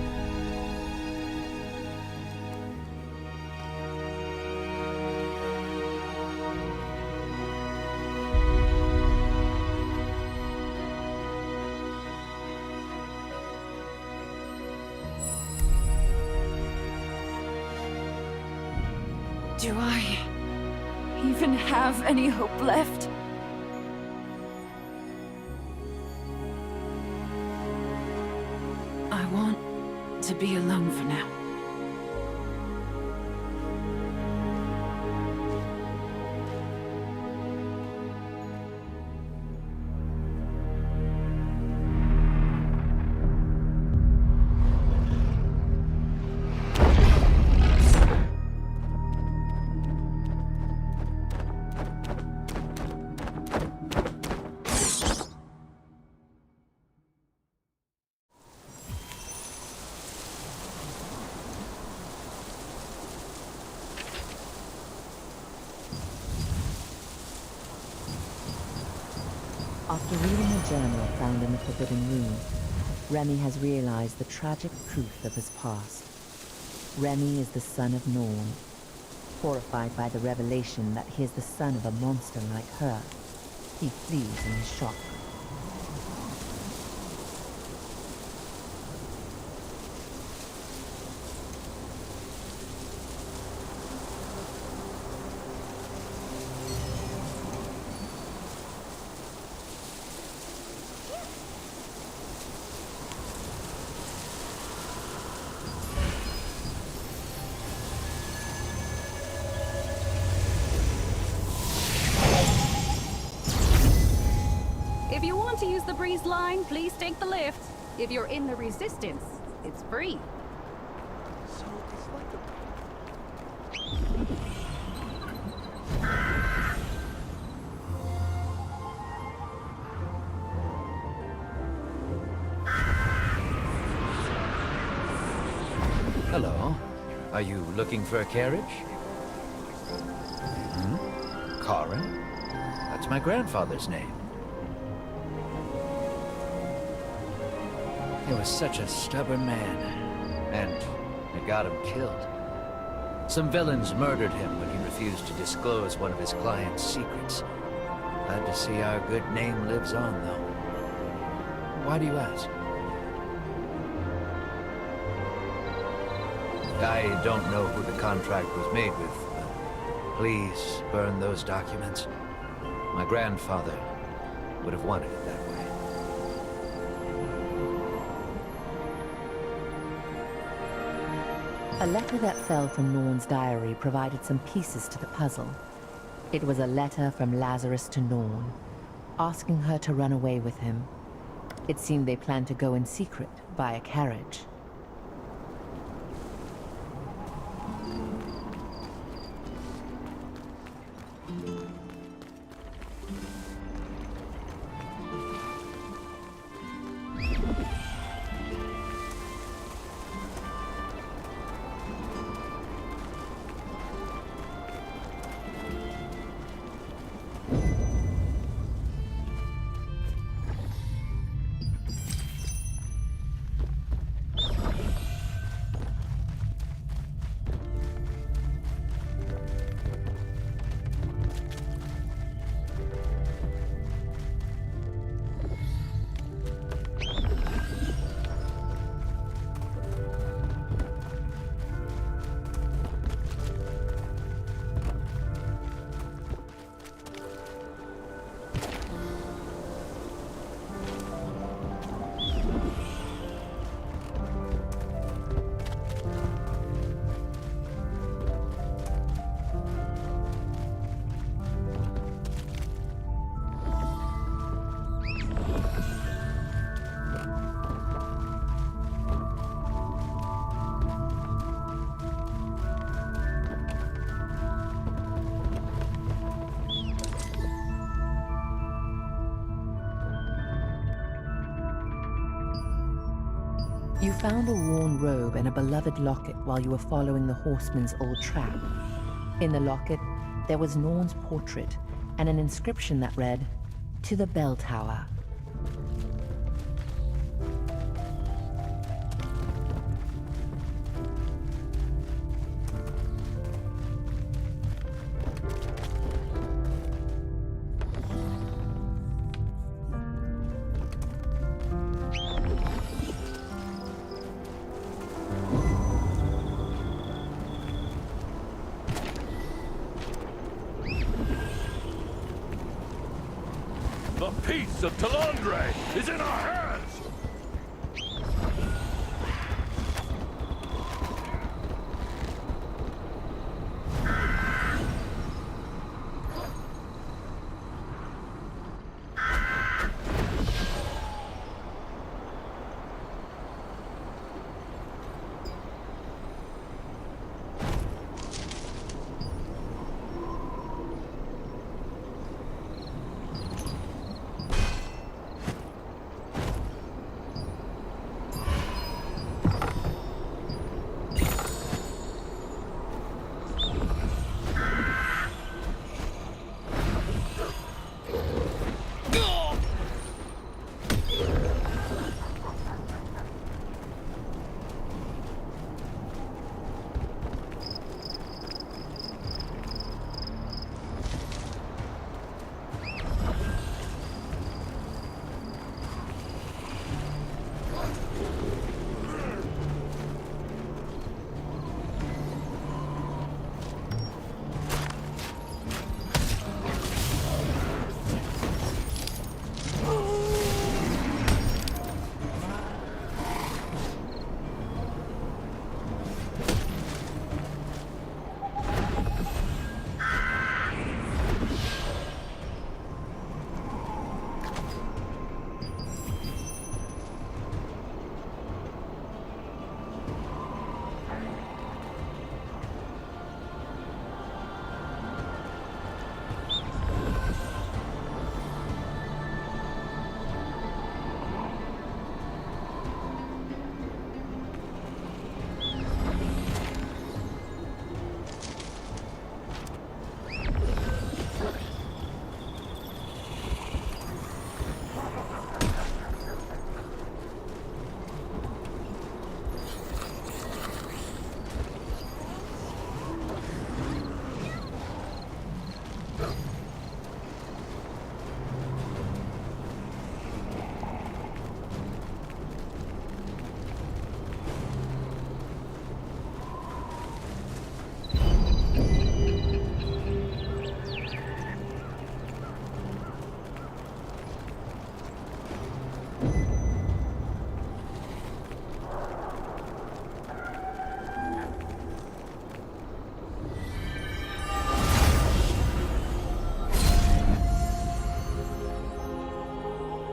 Do I even have any hope left? I want to be alone for now. After reading a journal found in the Forbidden Room, Remy has realized the tragic truth of his past. Remy is the son of Norn. Horrified by the revelation that he is the son of a monster like her, he flees in his shock. If you want to use the breeze line, please take the lift. If you're in the resistance, it's free. So it's like Hello. Are you looking for a carriage? Karin? That's my grandfather's name. He was such a stubborn man, and it got him killed. Some villains murdered him when he refused to disclose one of his client's secrets. Glad to see our good name lives on, though. Why do you ask? I don't know who the contract was made with, but please burn those documents. My grandfather would have wanted it that way. A letter that fell from Norn's diary provided some pieces to the puzzle. It was a letter from Lazarus to Norn, asking her to run away with him. It seemed they planned to go in secret by a carriage. You found a worn robe and a beloved locket while you were following the horseman's old trap. In the locket, there was Norn's portrait and an inscription that read, "To the bell tower." The peace of Talandre is in our hands!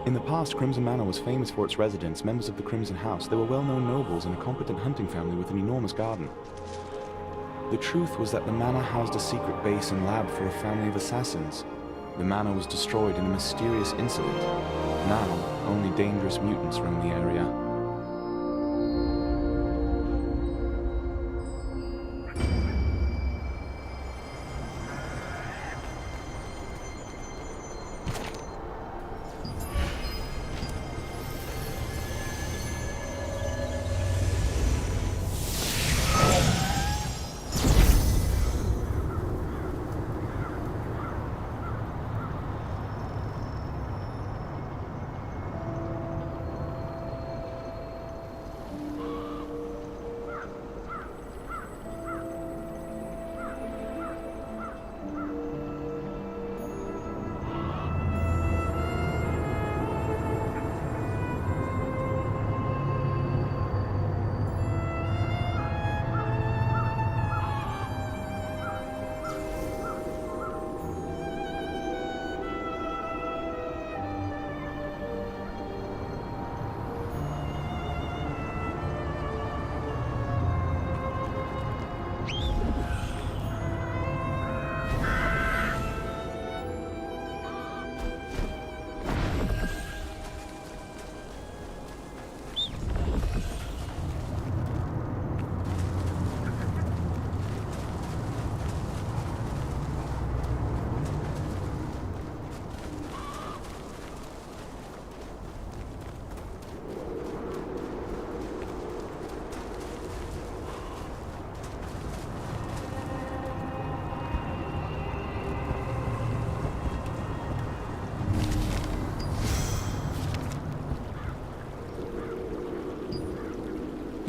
In the past, Crimson Manor was famous for its residents, members of the Crimson House. They were well-known nobles and a competent hunting family with an enormous garden. The truth was that the manor housed a secret base and lab for a family of assassins. The manor was destroyed in a mysterious incident. Now, only dangerous mutants roam the area.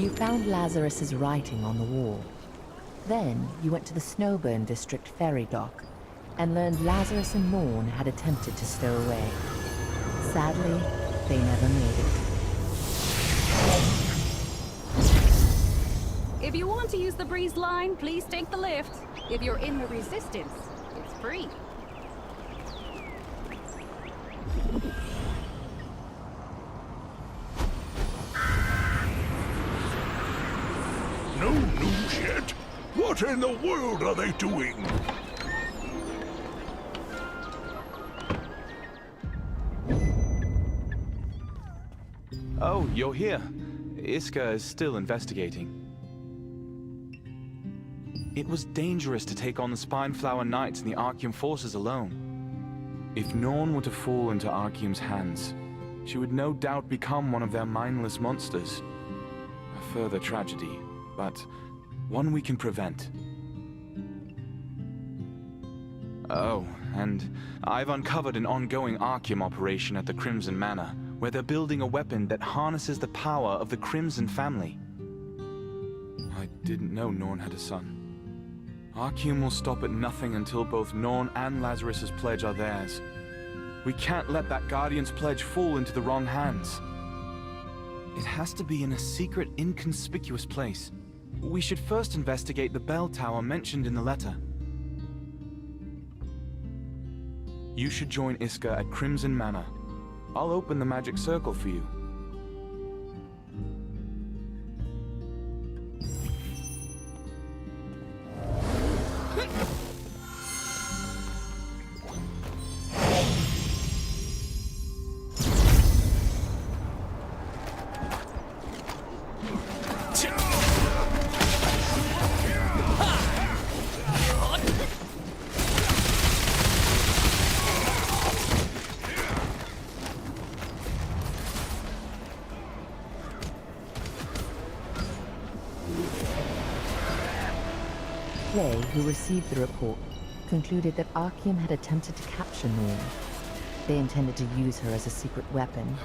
You found Lazarus's writing on the wall. Then you went to the Snowburn District ferry dock and learned Lazarus and Norn had attempted to stow away. Sadly, they never made it. If you want to use the breeze line, please take the lift. If you're in the Resistance, it's free. No news yet? What in the world are they doing? Oh, you're here. Iska is still investigating. It was dangerous to take on the Spineflower Knights and the Archeum forces alone. If Norn were to fall into Archeum's hands, she would no doubt become one of their mindless monsters. A further tragedy, but one we can prevent. Oh, and I've uncovered an ongoing Archeum operation at the Crimson Manor, where they're building a weapon that harnesses the power of the Crimson family. I didn't know Norn had a son. Archeum will stop at nothing until both Norn and Lazarus's pledge are theirs. We can't let that Guardian's pledge fall into the wrong hands. It has to be in a secret, inconspicuous place. We should first investigate the bell tower mentioned in the letter. You should join Iska at Crimson Manor. I'll open the magic circle for you. Clay, who received the report, concluded that Archeum had attempted to capture Norn. They intended to use her as a secret weapon,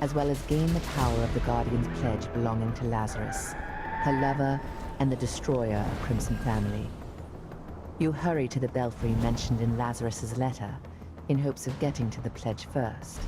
as well as gain the power of the Guardian's pledge belonging to Lazarus, her lover, and the destroyer of Crimson family. You hurry to the belfry mentioned in Lazarus's letter, in hopes of getting to the pledge first.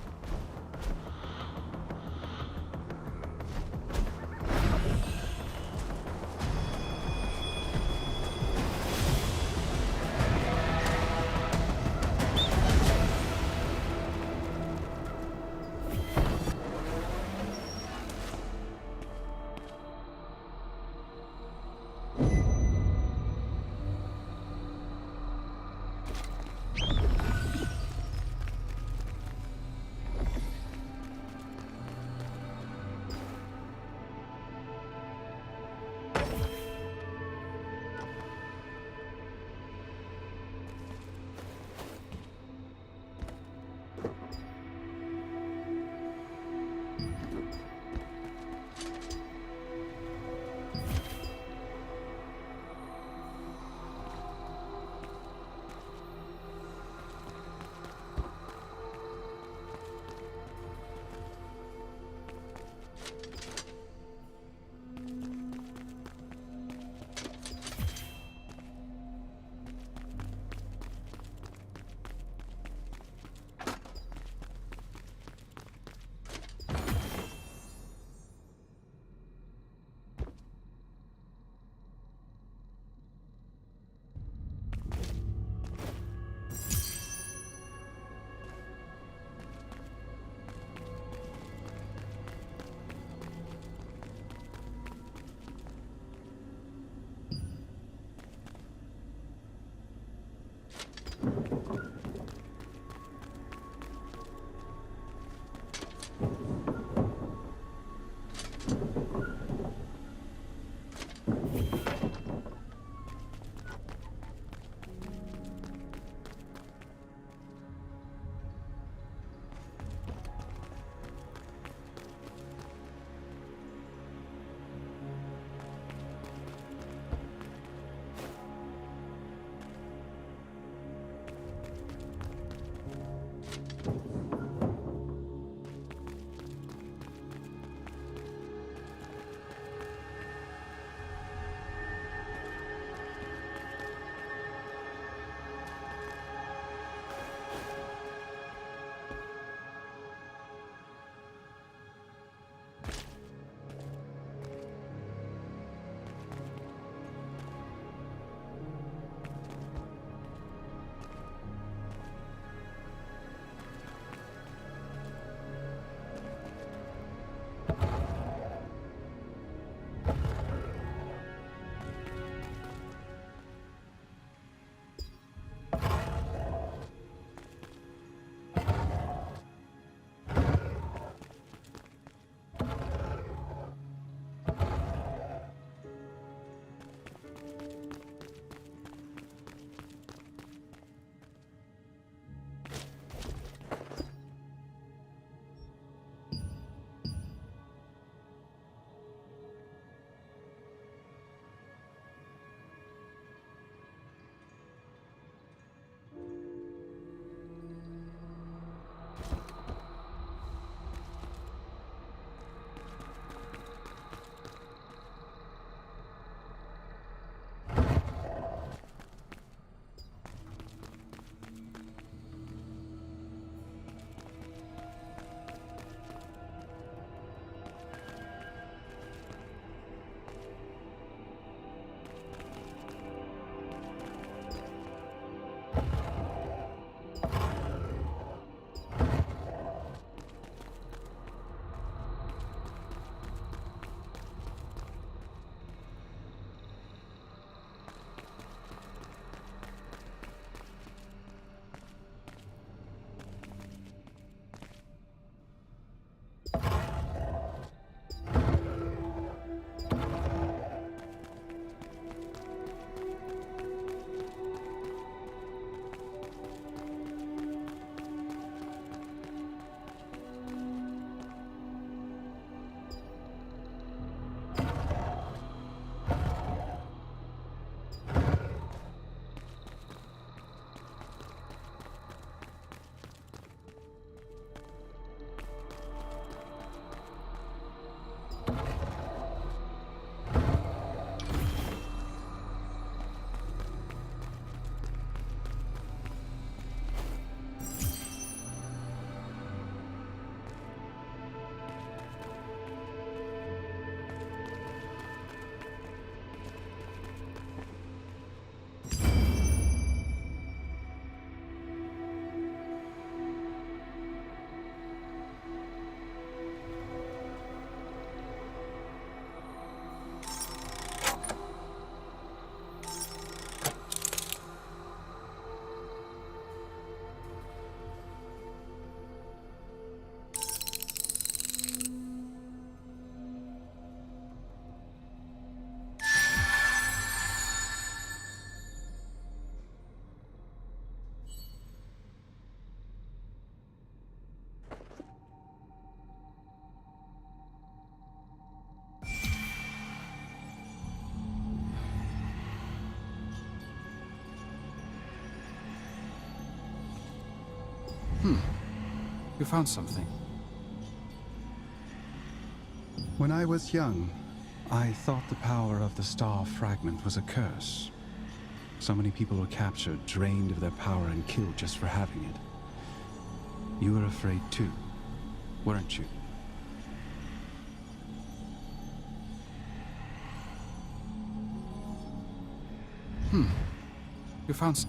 You found something. When I was young, I thought the power of the star fragment was a curse. So many people were captured, drained of their power, and killed just for having it. You were afraid too, weren't you? You found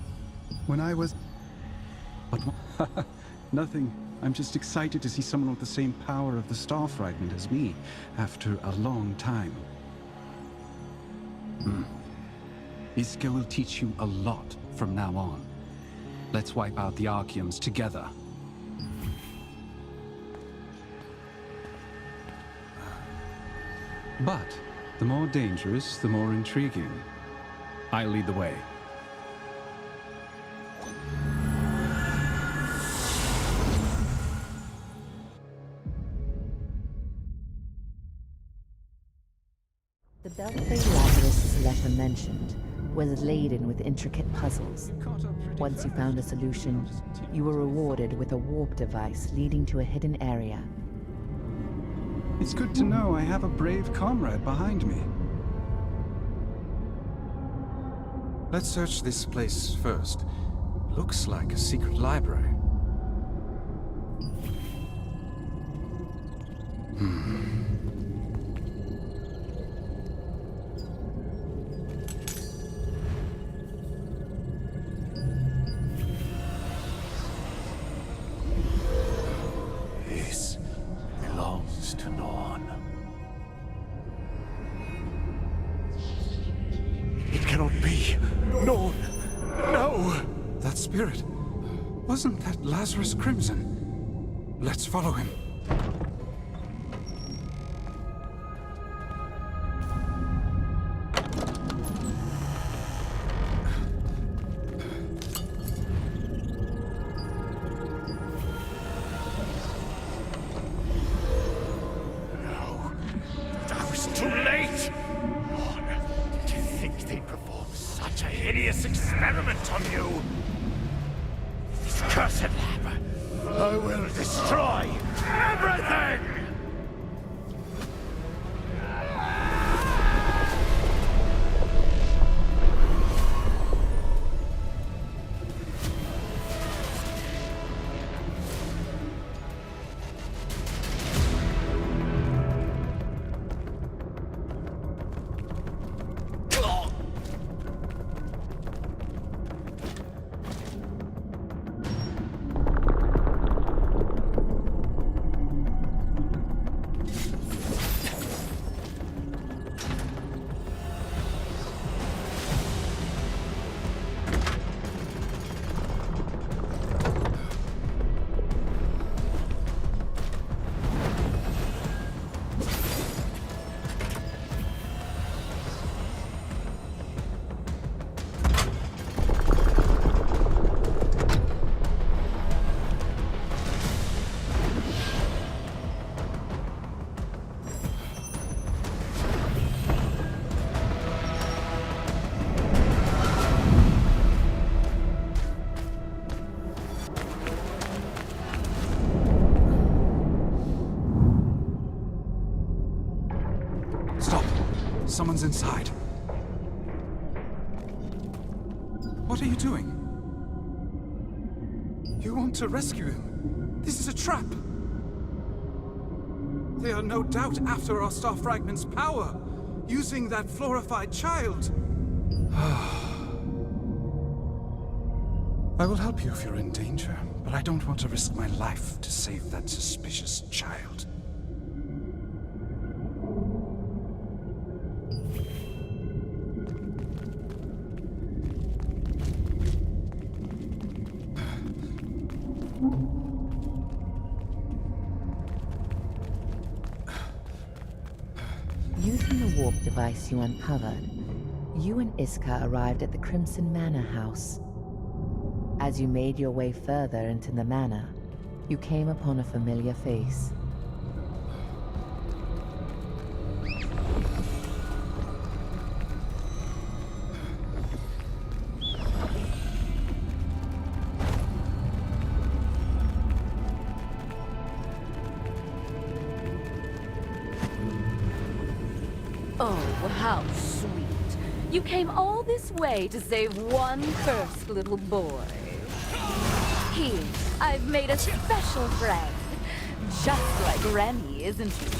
when I was... But nothing. I'm just excited to see someone with the same power of the star fragment as me, after a long time. Iska will teach you a lot from now on. Let's wipe out the Archeums together. But the more dangerous, the more intriguing. I lead the way. The belfry Lazarus's letter mentioned was laden with intricate puzzles. Once you found a solution, you were rewarded with a warp device leading to a hidden area. It's good to know I have a brave comrade behind me. Let's search this place first. Looks like a secret library. This belongs to Norn. It cannot be. Norn! No! That spirit. Wasn't that Lazarus Crimson? Let's follow him. I was too late! Norn, did you think they'd perform such a hideous experiment on you? This cursed lab, I will destroy everything! Someone's inside. What are you doing? You want to rescue him? This is a trap! They are no doubt after our star fragment's power, using that fluorified child. I will help you if you're in danger, but I don't want to risk my life to save that suspicious child. Using the warp device you uncovered, you and Iska arrived at the Crimson Manor house. As you made your way further into the manor, you came upon a familiar face. how sweet. You came all this way to save one cursed little boy. Here, I've made a special friend. Just like Remy, isn't he?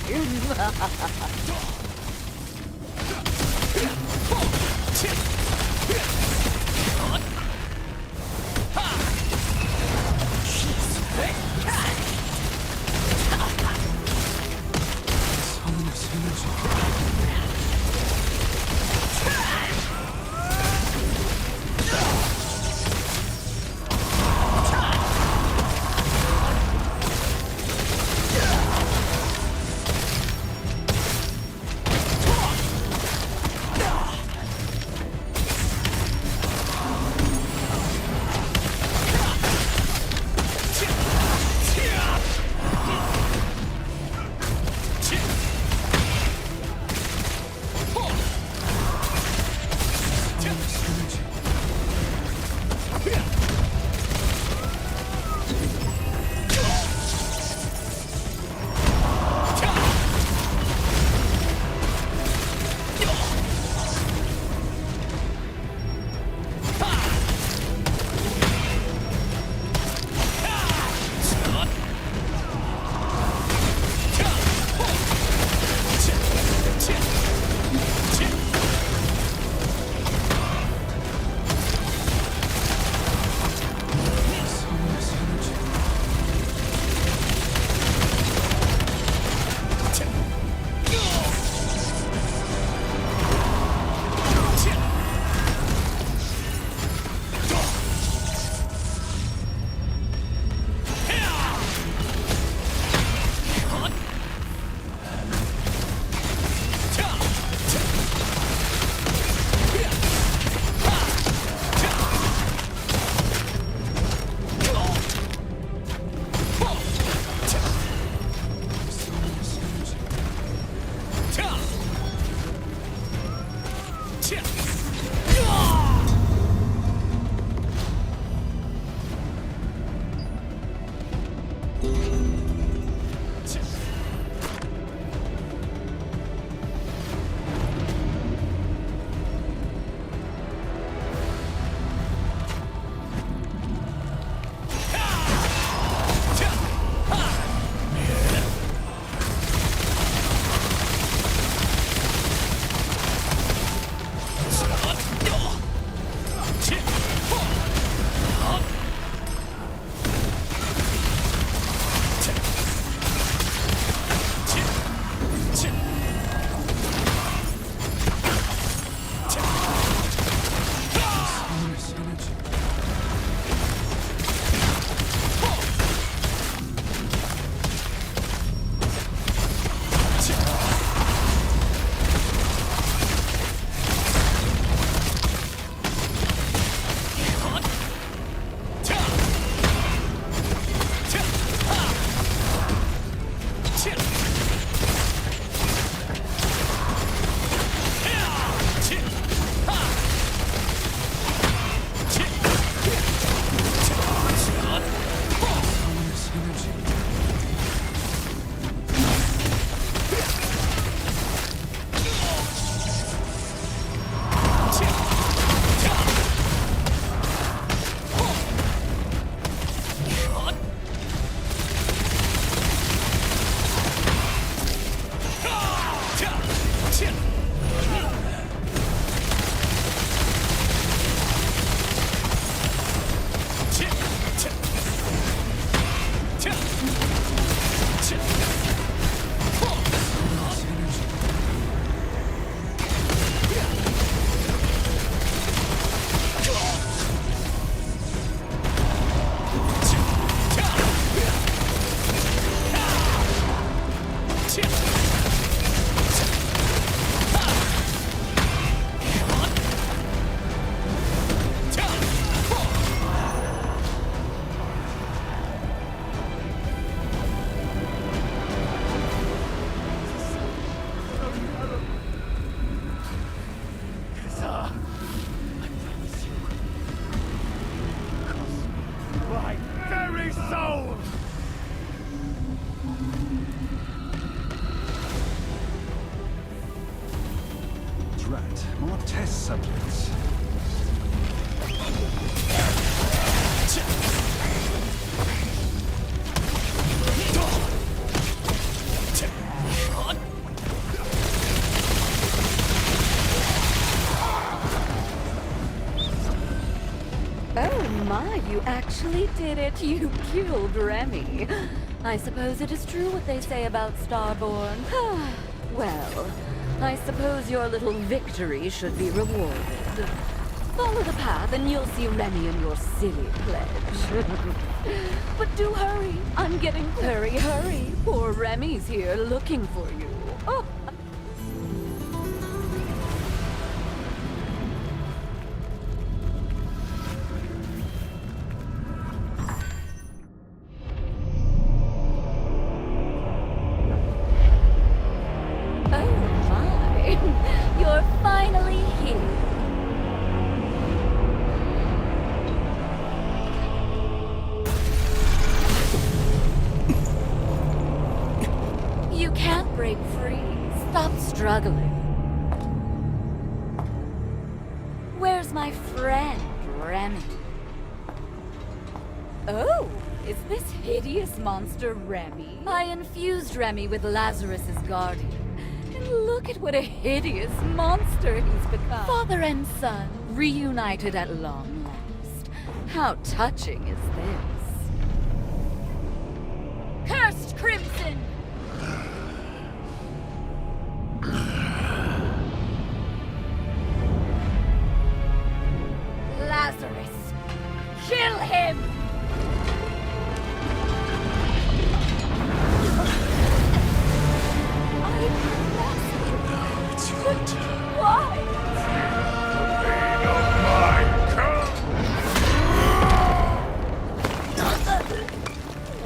subjects. Oh my, you actually did it. You killed Remy. I suppose it is true what they say about Starborn. Well, I suppose your little victory should be rewarded. Follow the path and you'll see Remy and your silly pledge. But do hurry. I'm getting very hurry. Poor Remy's here looking for you. Oh. You're finally here. You can't break free. Stop struggling. Where's my friend, Remy? Oh, is this hideous monster Remy? I infused Remy with Lazarus's guardian. Look at what a hideous monster he's become. Father and son, reunited at long last. How touching is this? Cursed Crimson! Lazarus! Kill him! Why?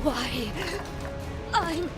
Why? I'm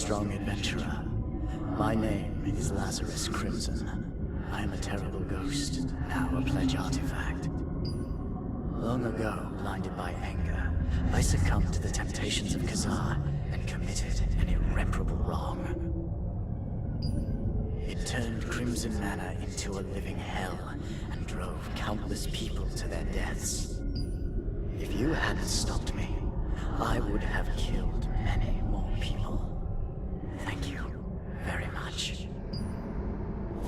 strong adventurer. My name is Lazarus Crimson. I am a terrible ghost, now a pledge artifact. Long ago, blinded by anger, I succumbed to the temptations of Khazar and committed an irreparable wrong. It turned Crimson Manor into a living hell and drove countless people to their deaths. If you hadn't stopped me, I would have killed many more people. Thank you very much.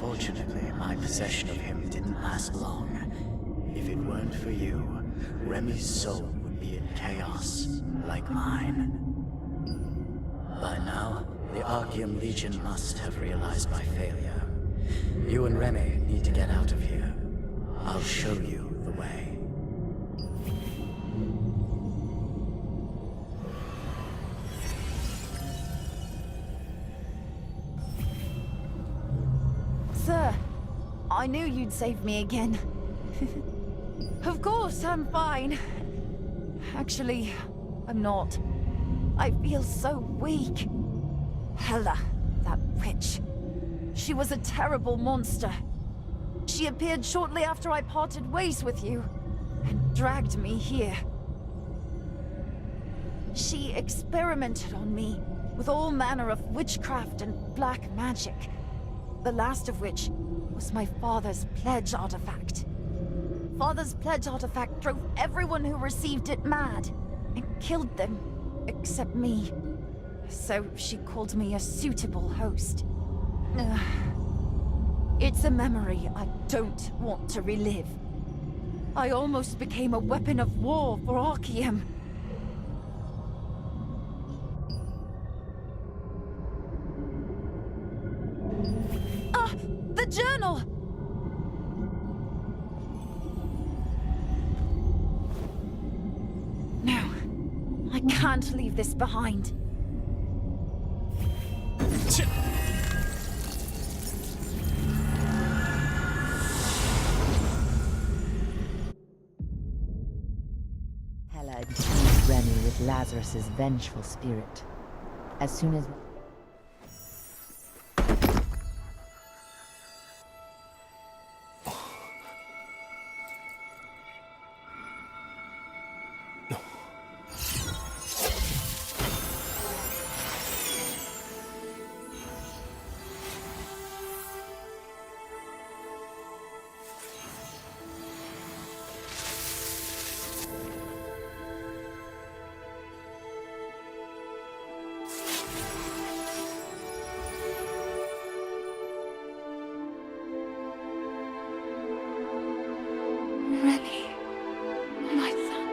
Fortunately, my possession of him didn't last long. If it weren't for you, Remy's soul would be in chaos, like mine. By now, the Archeum Legion must have realized my failure. You and Remy need to get out of here. I'll show you the way. Sir, I knew you'd save me again. Of course, I'm fine. Actually, I'm not. I feel so weak. Hela, that witch. She was a terrible monster. She appeared shortly after I parted ways with you, and dragged me here. She experimented on me with all manner of witchcraft and black magic, the last of which was my father's pledge artifact. Father's pledge artifact drove everyone who received it mad, and killed them, except me. So she called me a suitable host. It's a memory I don't want to relive. I almost became a weapon of war for Archeum. Ah! The journal! No, I can't leave this behind. Hela infused Remy with Lazarus's vengeful spirit. As soon as... Remy, my son.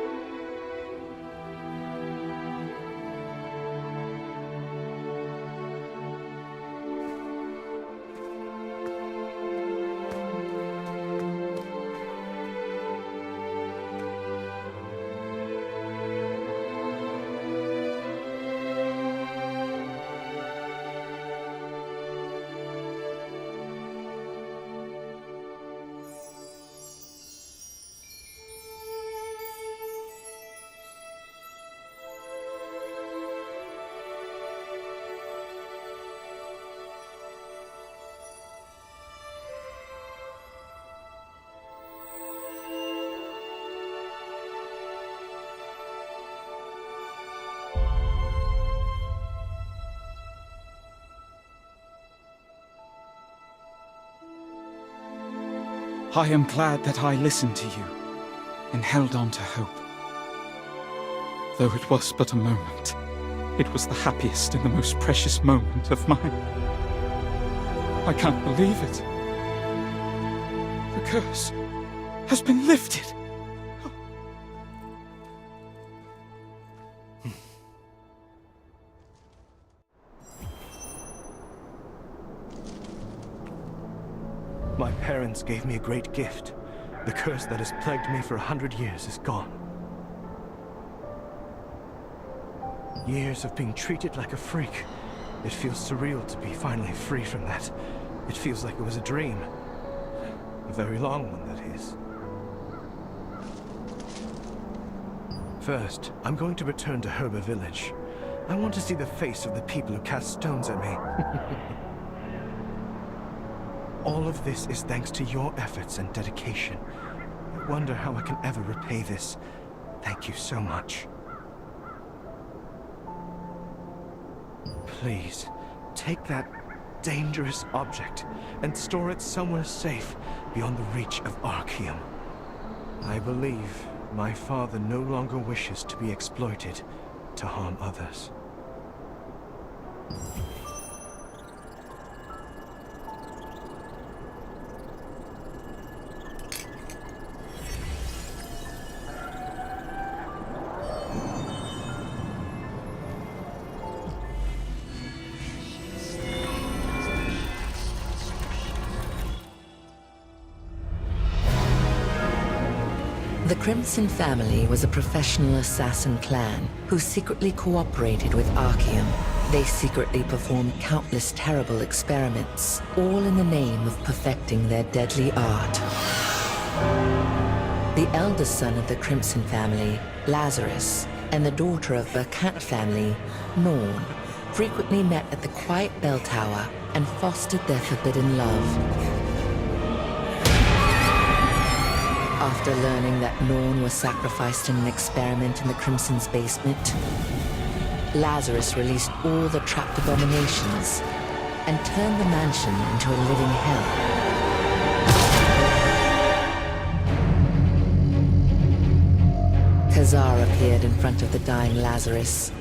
I am glad that I listened to you and held on to hope. Though it was but a moment, it was the happiest and the most precious moment of mine. I can't believe it. The curse has been lifted. My parents gave me a great gift. The curse that has plagued me for 100 years is gone. Years of being treated like a freak. It feels surreal to be finally free from that. It feels like it was a dream. A very long one, that is. First, I'm going to return to Herba Village. I want to see the face of the people who cast stones at me. All of this is thanks to your efforts and dedication. I wonder how I can ever repay this. Thank you so much. Please, take that dangerous object and store it somewhere safe beyond the reach of Archeum. I believe my father no longer wishes to be exploited to harm others. The Crimson family was a professional assassin clan who secretly cooperated with Archeum. They secretly performed countless terrible experiments, all in the name of perfecting their deadly art. The eldest son of the Crimson family, Lazarus, and the daughter of the Cat family, Norn, frequently met at the quiet bell tower and fostered their forbidden love. After learning that Norn was sacrificed in an experiment in the Crimson's basement, Lazarus released all the trapped abominations and turned the mansion into a living hell. Khazar appeared in front of the dying Lazarus,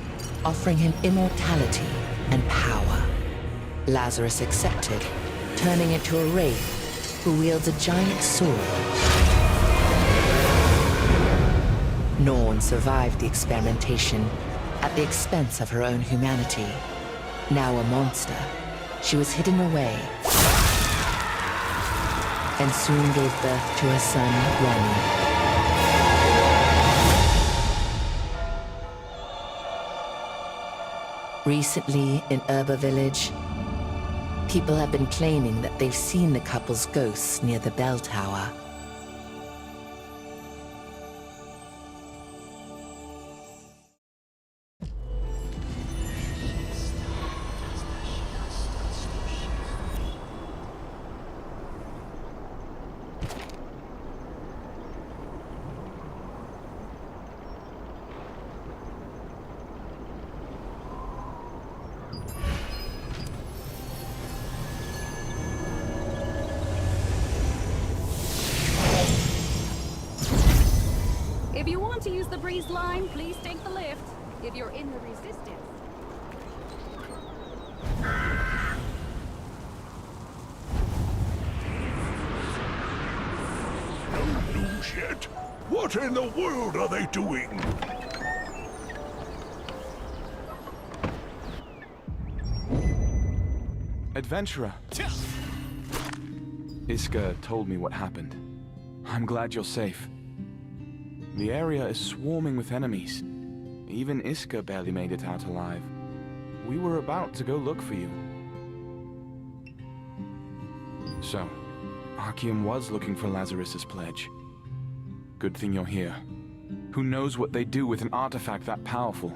offering him immortality and power. Lazarus accepted, turning into a wraith who wields a giant sword. Norn survived the experimentation at the expense of her own humanity. Now a monster, she was hidden away and soon gave birth to her son, Remy. Recently, in Urba Village, people have been claiming that they've seen the couple's ghosts near the bell tower. If you want to use the breeze line, please take the lift. If you're in the resistance. Don't lose yet. What in the world are they doing? Adventurer. Iska told me what happened. I'm glad you're safe. The area is swarming with enemies. Even Iska barely made it out alive. We were about to go look for you. So, Archeum was looking for Lazarus's pledge. Good thing you're here. Who knows what they'd do with an artifact that powerful?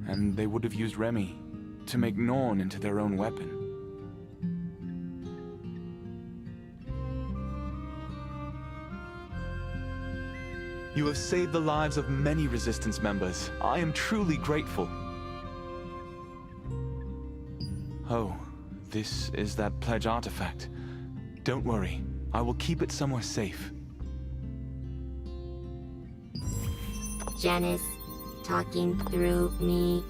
And they would have used Remy to make Norn into their own weapon. You have saved the lives of many Resistance members. I am truly grateful. Oh, this is that pledge artifact. Don't worry, I will keep it somewhere safe. Janice, talking through me.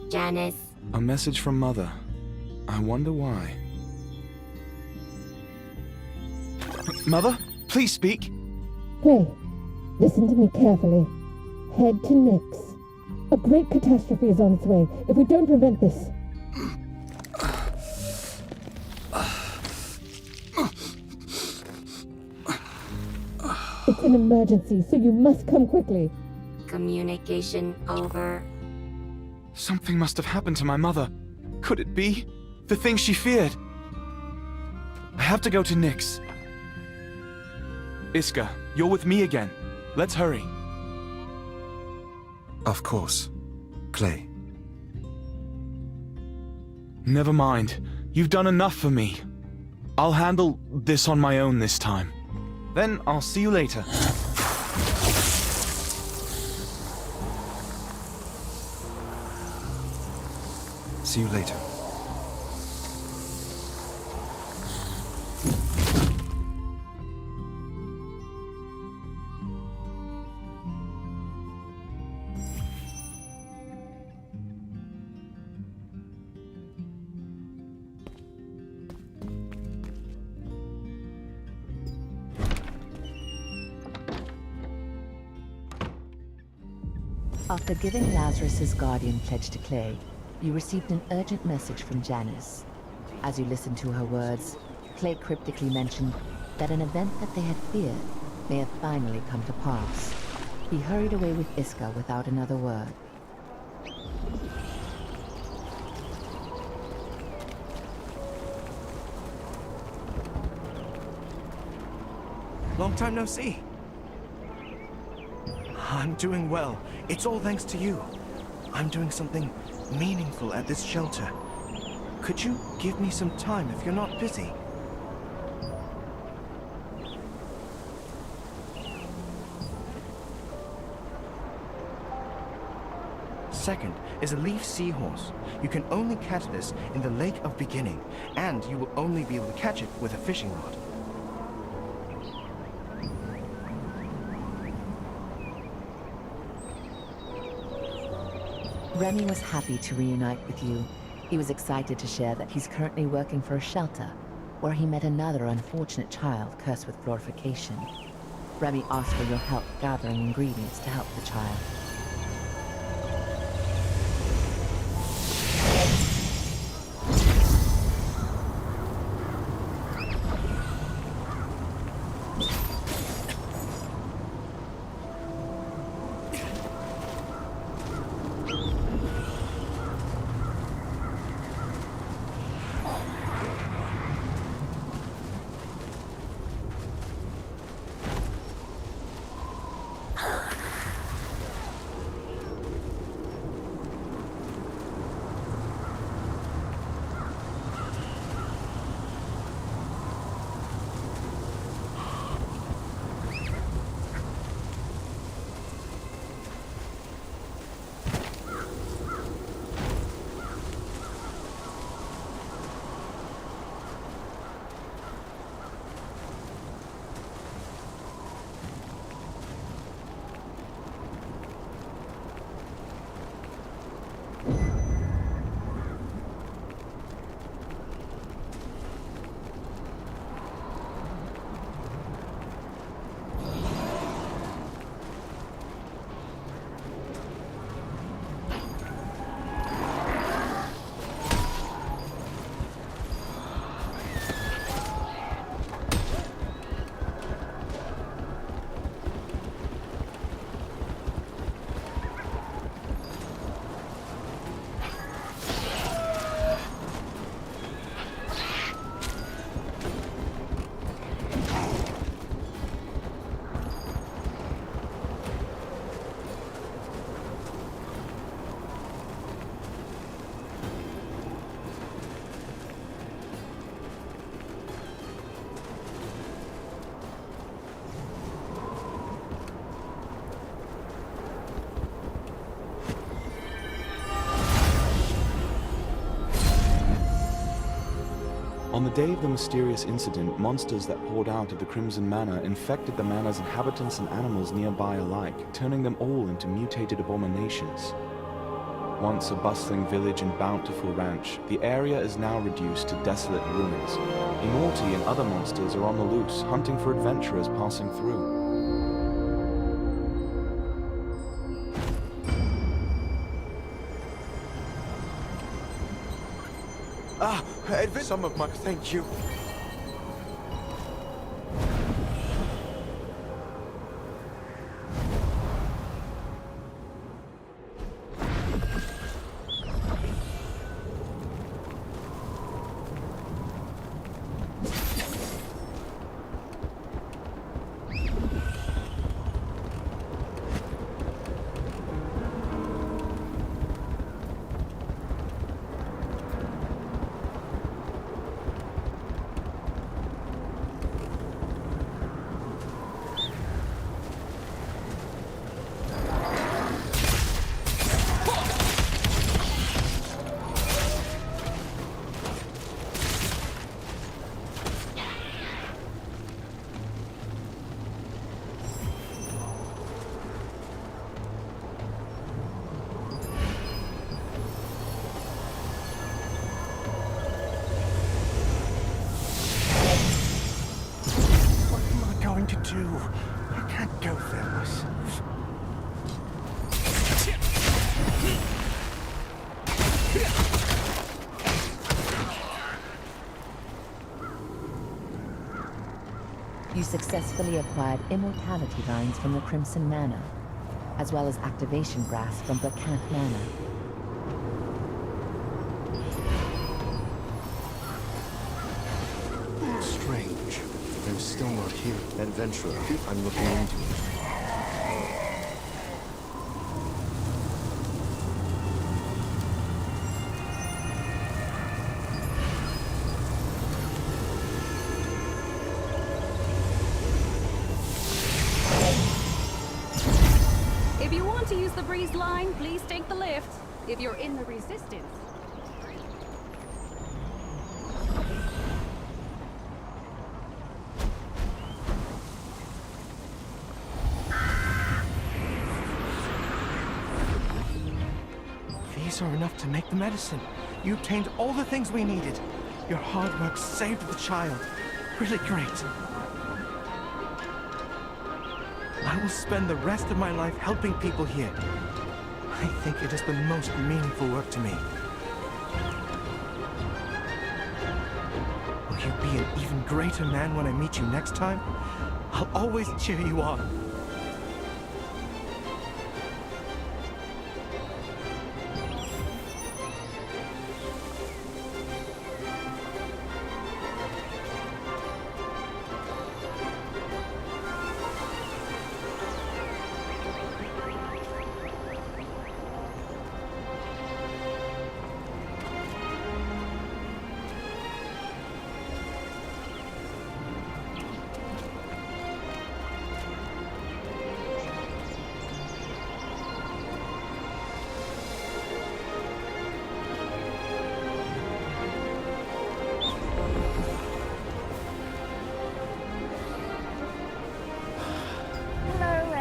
Janice. A message from Mother. I wonder why. Mother, please speak. Play. Listen to me carefully. Head to Nyx. A great catastrophe is on its way if we don't prevent this. It's an emergency, so you must come quickly. Communication over. Something must have happened to my mother. Could it be? The thing she feared? I have to go to Nyx. Iska, you're with me again. Let's hurry. Of course. Clay. Never mind. You've done enough for me. I'll handle this on my own this time. Then I'll see you later. See you later. After giving Lazarus his guardian pledge to Clay, you received an urgent message from Janice. As you listened to her words, Clay cryptically mentioned that an event that they had feared may have finally come to pass. He hurried away with Iska without another word. Long time no see. I'm doing well. It's all thanks to you. I'm doing something meaningful at this shelter. Could you give me some time if you're not busy? Second is a leaf seahorse. You can only catch this in the Lake of Beginning, and you will only be able to catch it with a fishing rod. Remy was happy to reunite with you. He was excited to share that he's currently working for a shelter, where he met another unfortunate child cursed with glorification. Remy asked for your help gathering ingredients to help the child. On the day of the mysterious incident, monsters that poured out of the Crimson Manor infected the manor's inhabitants and animals nearby alike, turning them all into mutated abominations. Once a bustling village and bountiful ranch, the area is now reduced to desolate ruins. Immorti and other monsters are on the loose, hunting for adventurers passing through. Some of my thank you. can't go fearless. You successfully acquired immortality vines from the Crimson Manor, as well as activation grass from Bracant Manor. Strange. I'm still not here. Adventurer, I'm looking into it. If you want to use the breeze line, please take the lift. If you're in the resistance. These are enough to make the medicine. You obtained all the things we needed. Your hard work saved the child. Really great. I will spend the rest of my life helping people here. I think it is the most meaningful work to me. Will you be an even greater man when I meet you next time? I'll always cheer you on.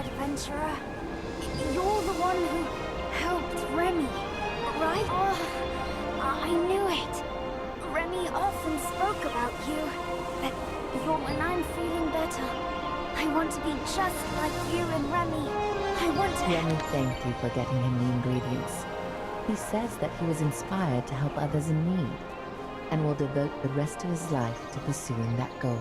Adventurer. You're the one who helped Remy, right? Oh, I knew it. Remy often spoke about you. That when I'm feeling better, I want to be just like you and Remy. I want to... Remy thanked you for getting him the ingredients. He says that he was inspired to help others in need, and will devote the rest of his life to pursuing that goal.